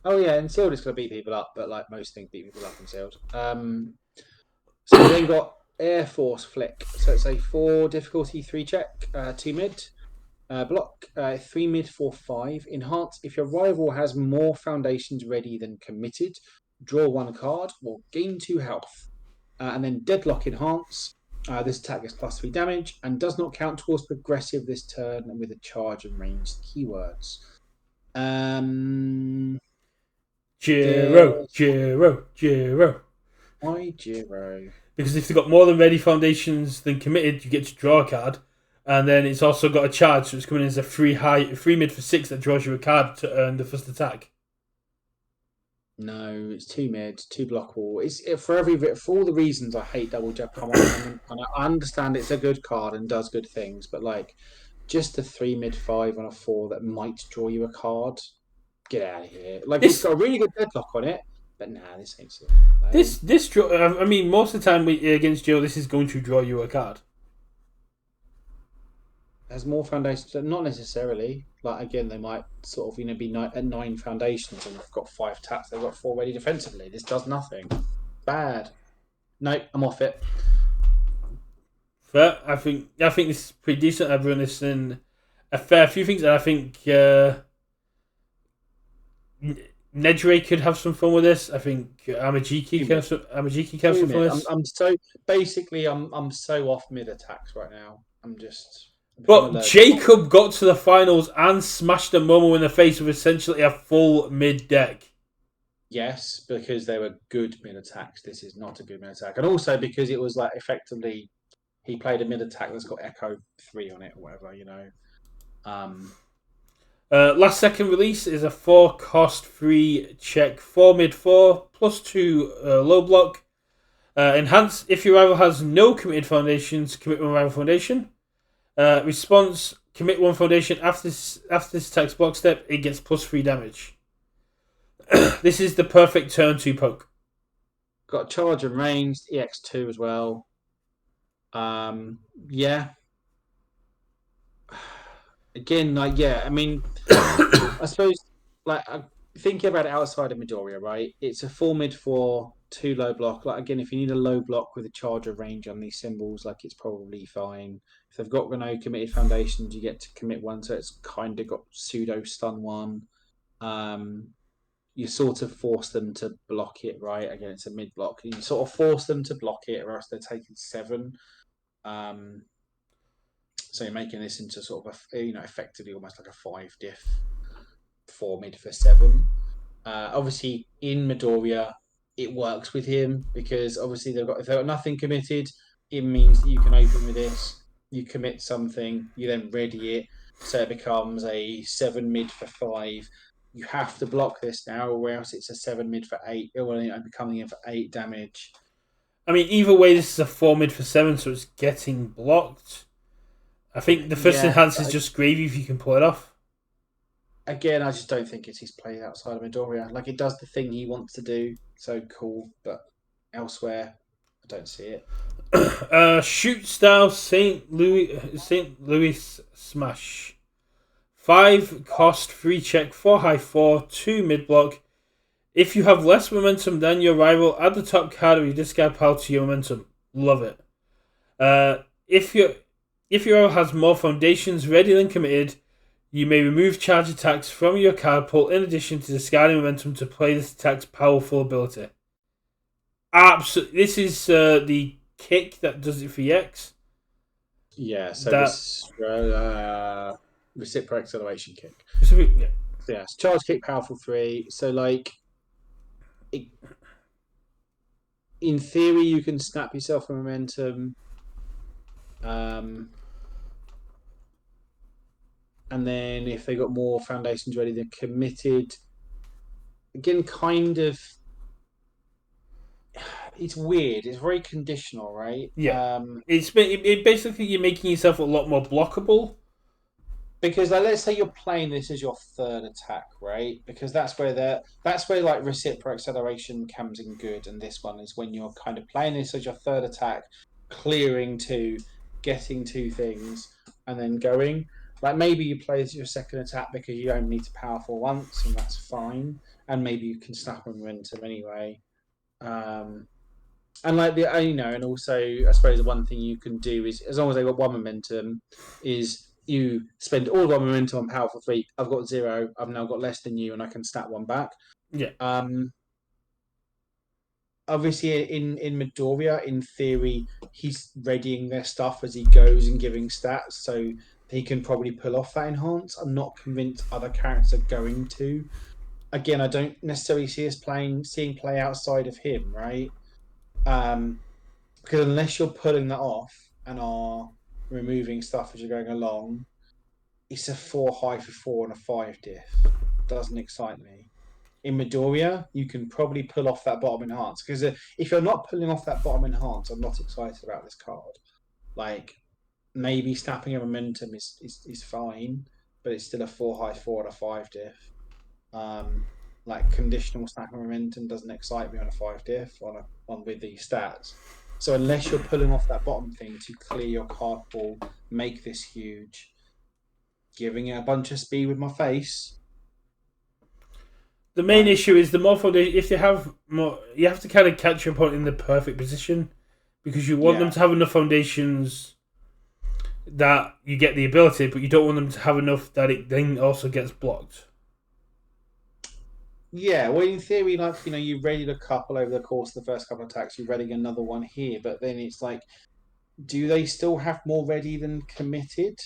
Oh yeah, in sealed it's going to beat people up, but like most things beat people up in sealed. So we then got Air Force Flick. So it's a 4 difficulty, 3 check, 2 mid. Block 3 mid, 4 5. Enhance if your rival has more foundations ready than committed. Draw 1 card or gain 2 health. And then Deadlock Enhance. This attack gets +3 damage and does not count towards progressive this turn and with a charge and ranged keywords. Jiro. Why Jiro? Because if they've got more than ready foundations than committed, you get to draw a card. And then it's also got a charge, so it's coming in as a free mid for 6 that draws you a card to earn the first attack. No, it's too mid, too blockable. For all the reasons I hate double Jetburn. And I understand it's a good card and does good things, but like just a 3 mid 5 on a 4 that might draw you a card. Get out of here! Like it's got a really good deadlock on it, but nah, this ain't it. This draw. I mean, most of the time against Joe, this is going to draw you a card. Has more foundations, not necessarily. Like again, they might sort of be at 9 foundations and they've got 5 taps. They've got 4 ready defensively. This does nothing. Bad. Nope, I'm off it. Fair. I think this is pretty decent. I've run this in a fair few things, and I think Nedre could have some fun with this. I think Amajiki can have some fun with this. I'm so off mid attacks right now. But Jacob got to the finals and smashed a Momo in the face with essentially a full mid deck. Yes, because they were good mid attacks. This is not a good mid attack, and also because it was like effectively he played a mid attack that's got Echo 3 on it or whatever. Last second release is a 4-cost free check 4 mid 4 plus 2 low block. Enhance if your rival has no committed foundations, commit one rival foundation. Response: commit 1 foundation after this attack's block step. It gets plus 3 damage. This is the perfect turn 2 poke. Got charge and ranged EX2 as well. Yeah. Again, I mean, I suppose, thinking about it outside of Midoriya, right? It's a 4 mid 4, 2 low block. Like, again, if you need a low block with a charge of range on these symbols, it's probably fine. If they've got no committed foundations, you get to commit 1, so it's kind of got pseudo stun 1. You sort of force them to block it, right? Again, it's a mid block. You sort of force them to block it, or else they're taking 7. So you're making this into sort of effectively almost like a 5 diff 4 mid for 7. Obviously, in Midoriya, it works with him because obviously if they've got nothing committed, it means that you can open with this. You commit something, you then ready it, so it becomes a 7 mid for 5. You have to block this now, or else it's a 7 mid for 8. It will end up coming in for 8 damage. I mean, either way, this is a 4 mid for 7, so it's getting blocked. I think the first enhance is just gravy if you can pull it off. Again, I just don't think it's his play outside of Midoriya. Like, it does the thing he wants to do, so cool, but elsewhere, I don't see it. Shoot style St. Louis Smash. 5 cost, 3 check, 4 high 4, 2 mid block. If you have less momentum than your rival, add the top card of your discard pile to your momentum. Love it. If your rival has more foundations ready than committed, you may remove charge attacks from your card pool in addition to discarding momentum to play this attack's powerful ability. Absolutely. This is the kick that does it for EX. Yeah, so this reciprocal acceleration kick. Yeah, charge kick, powerful 3. So, in theory, you can snap yourself a momentum. And then if they got more foundations ready, they're committed. Again, kind of. It's weird. It's very conditional, right? Yeah. It basically you're making yourself a lot more blockable. Because let's say you're playing this as your 3rd attack, right? Because that's where reciprocal acceleration comes in good, and this one is when you're kind of playing this as your 3rd attack, clearing 2, getting 2 things, and then going. Like maybe you play as your 2nd attack because you only need to powerful once, and that's fine. And maybe you can snap a momentum anyway. And and also I suppose the one thing you can do is, as long as they've got 1 momentum, is you spend all 1 momentum on powerful 3. I've got 0. I've now got less than you, and I can snap 1 back. Yeah. Obviously, in Midoriya, in theory, he's readying their stuff as he goes and giving stats, so he can probably pull off that enhance. I'm not convinced other characters are going to. Again, I don't necessarily see us seeing play outside of him, right? Because unless you're pulling that off and are removing stuff as you're going along. It's a 4 high for 4 and a 5 diff. Doesn't excite me. In Midoriya, you can probably pull off that bottom enhance, because if you're not pulling off that bottom enhance, I'm not excited about this card. Like, maybe snapping a momentum is fine, but it's still a 4 high 4 and a 5 diff. Like, conditional snapping momentum doesn't excite me on a 5 diff on with these stats. So unless you're pulling off that bottom thing to clear your card pool, make this huge, giving it a bunch of speed with my face. The main issue is the more foundation. If they have more, you have to kind of catch your opponent in the perfect position, because you want them to have enough foundations that you get the ability, but you don't want them to have enough that it then also gets blocked. Yeah, well, in theory, like, you readied a couple over the course of the first couple of attacks. You're readying another one here, but then it's like, do they still have more ready than committed?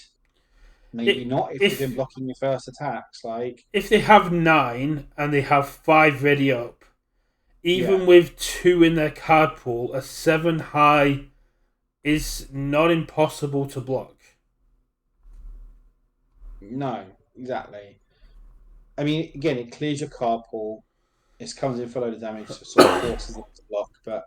Maybe not if you've been blocking your first attacks. Like, if they have 9 and they have 5 ready up, even with 2 in their card pool, a 7 high is not impossible to block. No, exactly. I mean, again, it clears your card pool. It comes in for a load of damage, so sort of forces it to block.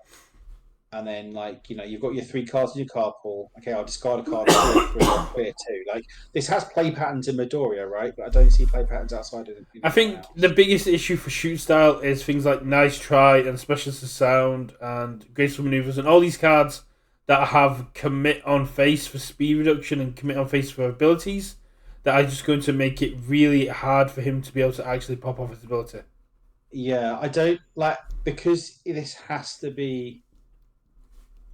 And then, like, you've got your 3 cards in your card pool. Okay, I'll discard a card, clear 2. Like, this has play patterns in Midoriya, right? But I don't see play patterns outside of it. I think the biggest issue for shoot style is things like Nice Try and Specialist of Sound and Graceful Maneuvers and all these cards that have commit on face for speed reduction and commit on face for abilities that are just going to make it really hard for him to be able to actually pop off his ability. Yeah, I don't like, because this has to be.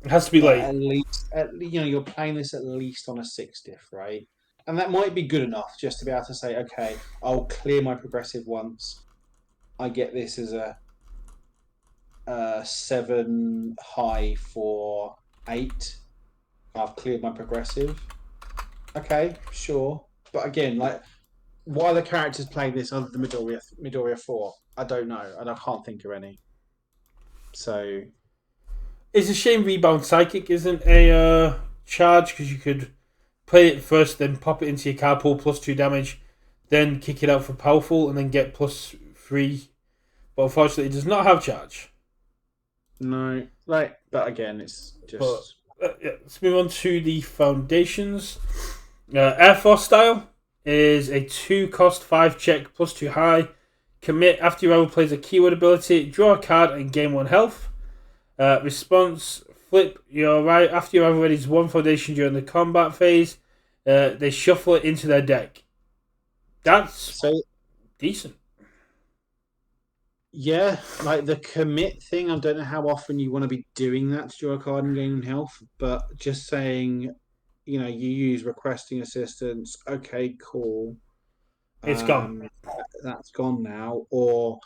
It has to be late. At least, you're playing this at least on a 6 diff, right? And that might be good enough just to be able to say, okay, I'll clear my progressive once. I get this as a 7 high for 8. I've cleared my progressive. Okay, sure. But again, like, why are the characters playing this other than Midoriya 4? I don't know, and I can't think of any. So it's a shame Rebound Psychic isn't a charge, because you could play it first, then pop it into your card pool, +2 damage, then kick it out for powerful, and then get +3. But unfortunately, it does not have charge. No, but again, it's just. Let's move on to the foundations. Air Force style is a 2 cost 5 check +2 high. Commit after your rival plays a keyword ability, draw a card and gain 1 health. Response: flip your right after your rival readies 1 foundation during the combat phase. They shuffle it into their deck. That's decent. Yeah, like the commit thing, I don't know how often you want to be doing that to draw a card and gain health, but just saying, you use requesting assistance. Okay, cool. It's gone. That's gone now. Or,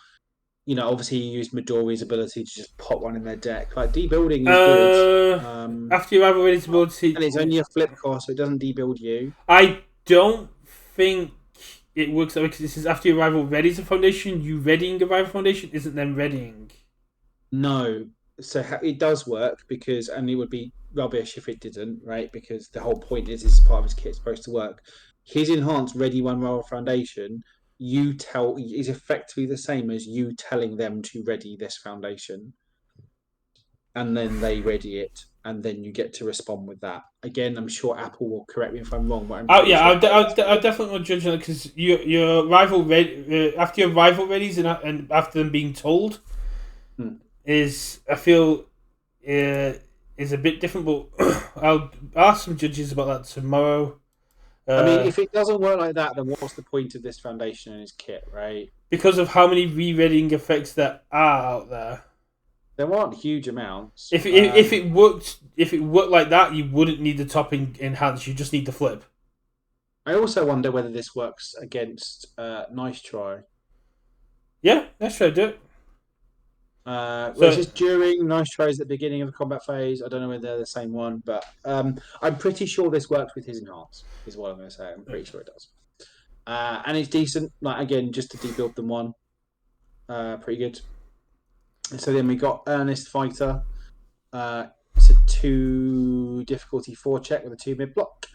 obviously you use Midoriya's ability to just pop one in their deck. Like, debuilding is good. After your rival readies ability, and it's only a flip cost, so it doesn't debuild you. I don't think it works that way, because this is after your rival readies a foundation. You readying a rival foundation isn't them readying. No, so it does work, and it would be rubbish if it didn't, right? Because the whole point is part of his kit supposed to work. His enhanced ready 1 rival foundation, is effectively the same as you telling them to ready this foundation, and then they ready it, and then you get to respond with that. Again, I'm sure Apple will correct me if I'm wrong, but I definitely want to judge that, because your rival after your rival readies and after them being told is, I feel, is a bit different. But I'll ask some judges about that tomorrow. I mean, if it doesn't work like that, then what's the point of this foundation and his kit, right? Because of how many re-readying effects there are out there. There aren't huge amounts. If it worked like that, you wouldn't need the top enhance. You just need the flip. I also wonder whether this works against Nice Try. Yeah, Nice Try do it. Which is during Nice Tries at the beginning of the combat phase. I don't know whether they're the same one, but I'm pretty sure this works with his enhance, is what I'm going to say. I'm pretty sure it does. And it's decent. Like, again, just to debuild them 1. Pretty good. So then we got Earnest Fighter. It's a 2 difficulty 4 check with a 2 mid block.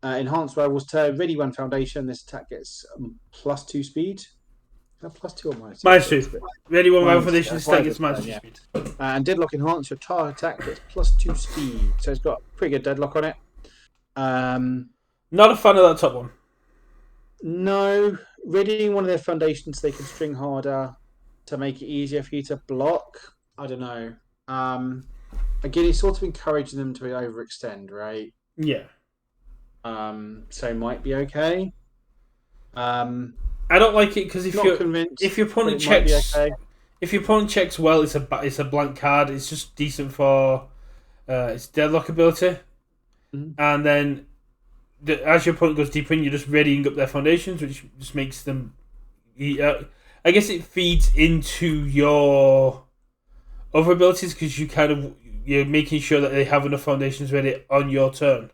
Enhanced Rivals turn, ready 1 foundation. This attack gets +2 speed. +2 or -2? -2. Ready 1 rival foundation. This attack gets -2 speed. And Deadlock Enhanced, your target attack gets +2 speed. So it's got pretty good deadlock on it. Not a fan of that top one. No, readying one of their foundations so they can string harder to make it easier for you to block. I don't know. Again, it's sort of encouraging them to overextend, right? Yeah. So it might be okay. I don't like it because if your opponent checks well, it's a blank card. It's just decent for its deadlock ability, and then as your opponent goes deeper in, you're just readying up their foundations, which just makes them. I guess it feeds into your other abilities because you're making sure that they have enough foundations ready on your turn.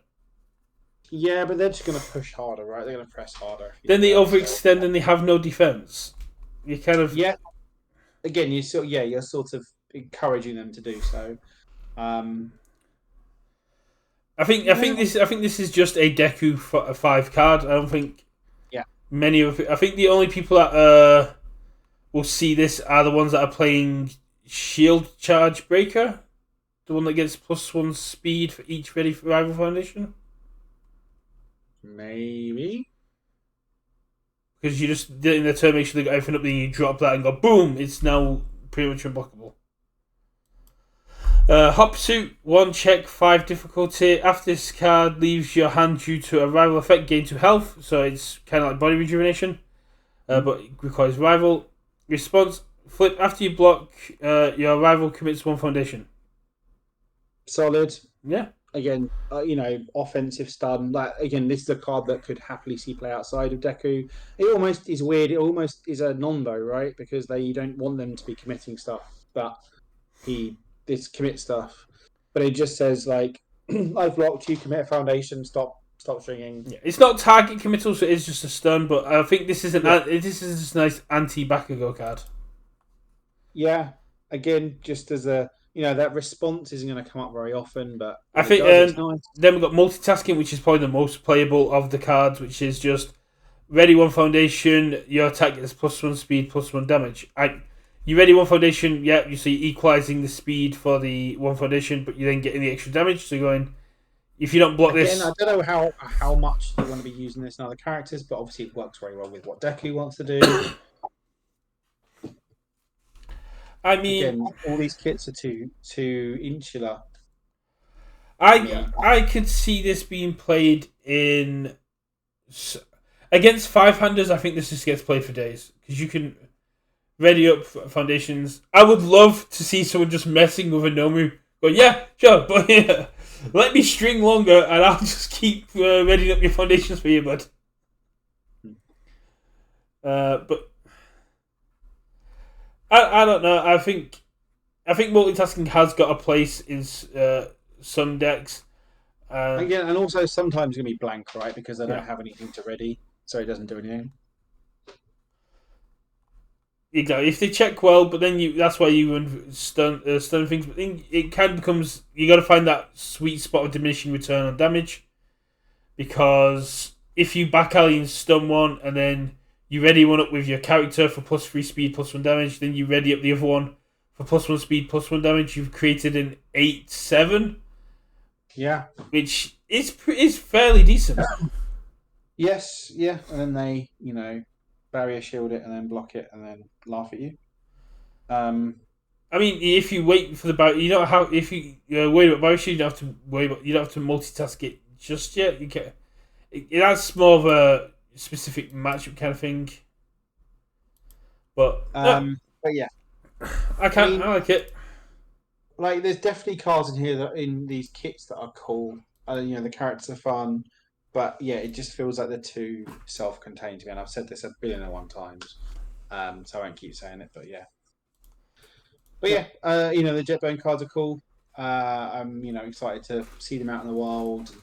Yeah, but they're just going to push harder, right? They're going to press harder. Then they overextend and they have no defense. You kind of Again, you're sort of encouraging them to do so. I think this is just a Deku 5 card. I don't think many of. I think the only people that will see this are the ones that are playing Shield Charge Breaker, the one that gets +1 speed for each ready rival foundation. Maybe. Because you just did it in the turn, make sure they got everything up, then you drop that and go boom, it's now pretty much unblockable. Hot Pursuit, 1 check, 5 difficulty. After this card leaves your hand due to a rival effect, gain 2 health, so it's kind of like body rejuvenation, but it requires rival. Response, flip, after you block, your rival commits 1 foundation. Solid. Yeah. Again, offensive stun. Like again, this is a card that could happily see play outside of Deku. It almost is weird. It almost is a non-though, right? Because you don't want them to be committing stuff, but this commit stuff. But it just says like, I've blocked you, commit a foundation, stop stringing. Yeah, it's not target committal, so it's just a stun. But I think this is this is just a nice anti-Bakugo card. Yeah. Again, just as a. That response isn't going to come up very often, but I think it's nice. Then we've got multitasking, which is probably the most playable of the cards, which is just ready 1 foundation, your attack gets +1 speed, +1 damage. You ready 1 foundation, you see equalizing the speed for the 1 foundation, but you then getting the extra damage. So you're going, if you don't block this. I don't know how much you want to be using this in other characters, but obviously it works very well with what Deku wants to do. I mean, again, all these kits are too insular. I could see this being played in against 5-handers. I think this just gets played for days because you can ready up foundations. I would love to see someone just messing with a Nomu. Going, yeah, sure, but let me string longer and I'll just keep readying up your foundations for you, bud. But. I don't know. I think multitasking has got a place in some decks. Again, and also sometimes it's going to be blank, right? Because they don't have anything to ready, so it doesn't do anything. Exactly. If they check well, but then that's why you run stun things. But then it kind of becomes you got to find that sweet spot of diminishing return on damage, because if you back alley and stun one and then you ready one up with your character for +3 speed, +1 damage. Then you ready up the other one for +1 speed, +1 damage. You've created an 8/7. Yeah, which is fairly decent. Yes, yeah, and then they barrier shield it and then block it and then laugh at you. I mean, if you wait for the barrier, you don't have. If you're worried about barrier shield, you don't have to worry about. You don't have to multitask it just yet. You can. That's more of a specific matchup kind of thing, but yeah, I like it. Like, there's definitely cards in here that in these kits that are cool. The characters are fun, but yeah, it just feels like they're too self-contained to me. And I've said this 1,000,001 times, so I won't keep saying it. But yeah, the Jetburn cards are cool. I'm excited to see them out in the wild.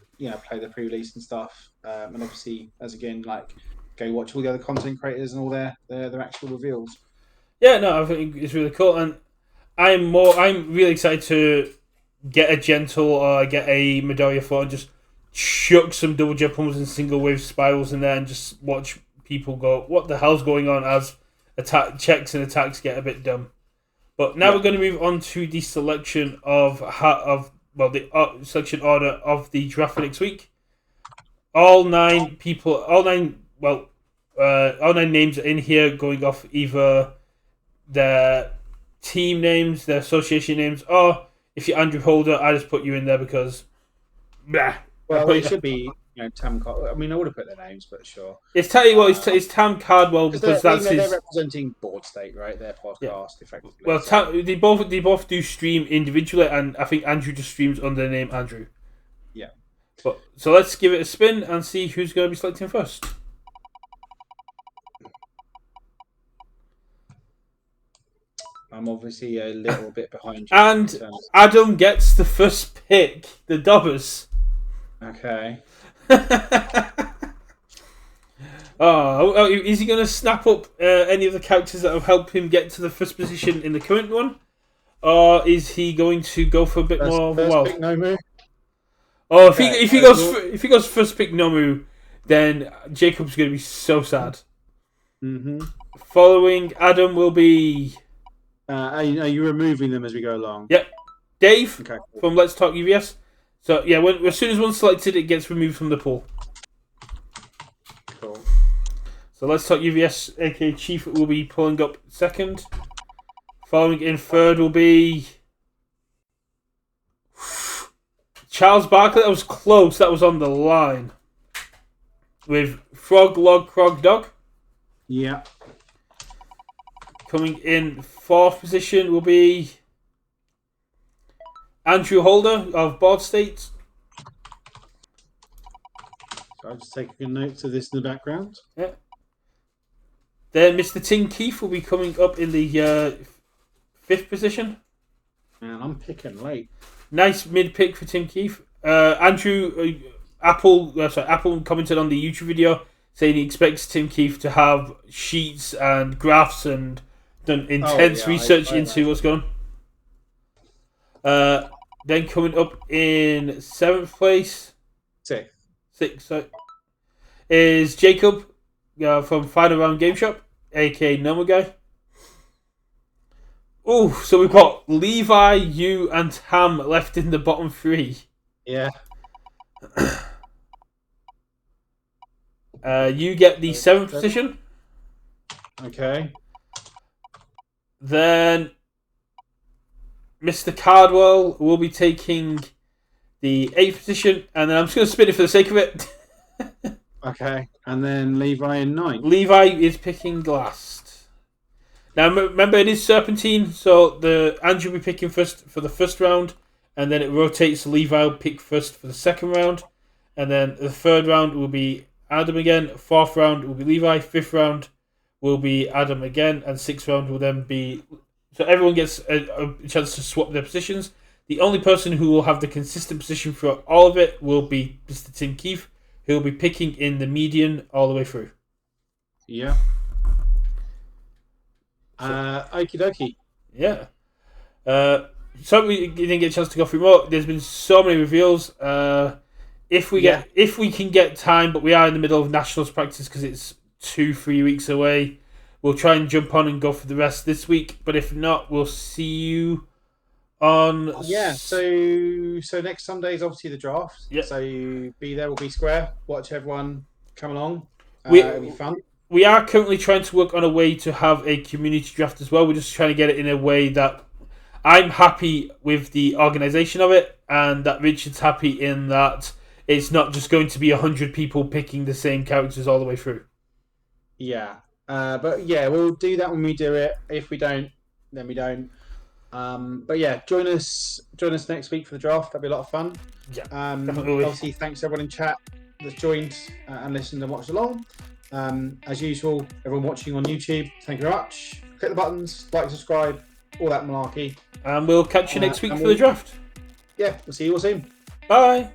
Play the pre-release and stuff, and obviously, go watch all the other content creators and all their actual reveals. Yeah, no, I think it's really cool, and I'm really excited to get a gentle or get a Midoriya floor and just chuck some double jump pummels and single wave spirals in there and just watch people go, what the hell's going on, as checks and attacks get a bit dumb. But now we're going to move on to the selection of the selection order of the draft for next week. All nine names are in here, going off either their team names, their association names, or if you're Andrew Holder, I just put you in there because, blah. Well, it should be, Tam. I mean, I would have put their names, but sure. It's Tam Cardwell because that's they're his. representing Board State, right? Their podcast, effectively. Well, they both do stream individually, and I think Andrew just streams under the name Andrew. Yeah. So let's give it a spin and see who's going to be selecting first. I'm obviously a little bit behind you. And Adam gets the first pick, the Dobbers. Okay. Oh, is he going to snap up any of the characters that have helped him get to the first position in the current one? Or is he going to go for a bit more? First pick Nomu. Oh, if he goes first pick Nomu, then Jacob's going to be so sad. Mm-hmm. Following Adam will be. Are you removing them as we go along? Yep. Dave cool. from Let's Talk UVS. So, yeah, as soon as one's selected, it gets removed from the pool. Cool. So, Let's Talk UVS, aka Chief, will be pulling up second. Following in third will be Charles Barkley. That was close. That was on the line. With Frog, Log, Crog, Dog. Yeah. Coming in fourth position will be Andrew Holder of Board State. So I'll just take a note of this in the background. Yeah. Then Mr. Tim Keefe will be coming up in the fifth position. And I'm picking late. Nice mid pick for Tim Keefe. Andrew Apple commented on the YouTube video saying he expects Tim Keefe to have sheets and graphs and done intense research into what's going on. Then coming up in seventh place, sixth, is Jacob from Final Round Game Shop, aka Noma Guy. Oh, so we've got Levi, you, and Tam left in the bottom three. Yeah. You get the seventh position. Okay. Then Mr. Cardwell will be taking the eighth position, and then I'm just going to spin it for the sake of it. Okay, and then Levi in ninth. Levi is picking last. Now remember, it is Serpentine, so Andrew will be picking first for the first round, and then it rotates. Levi will pick first for the second round, and then the third round will be Adam again. Fourth round will be Levi. Fifth round will be Adam again, and sixth round will then be. So everyone gets a chance to swap their positions. The only person who will have the consistent position for all of it will be Mr. Tim Keefe, who will be picking in the median all the way through. Yeah. Okie dokie. Yeah. So we didn't get a chance to go through more. There's been so many reveals. If we can get time, but we are in the middle of nationals practice because it's 2-3 weeks away. We'll try and jump on and go for the rest this week. But if not, we'll see you on. Yeah. So next Sunday is obviously the draft. Yep. So be there. We'll be square. Watch everyone come along. It'll be fun. We are currently trying to work on a way to have a community draft as well. We're just trying to get it in a way that I'm happy with the organisation of it, and that Richard's happy in that it's not just going to be 100 people picking the same characters all the way through. Yeah. But yeah, we'll do that when we do it. If we don't, then we don't. But yeah, join us next week for the draft. That'll be a lot of fun. Yeah. Obviously, thanks to everyone in chat that's joined and listened and watched along. As usual, everyone watching on YouTube, thank you very much. Click the buttons, like, subscribe, all that malarkey. And we'll catch you next week for the draft. Yeah, we'll see you all soon. Bye.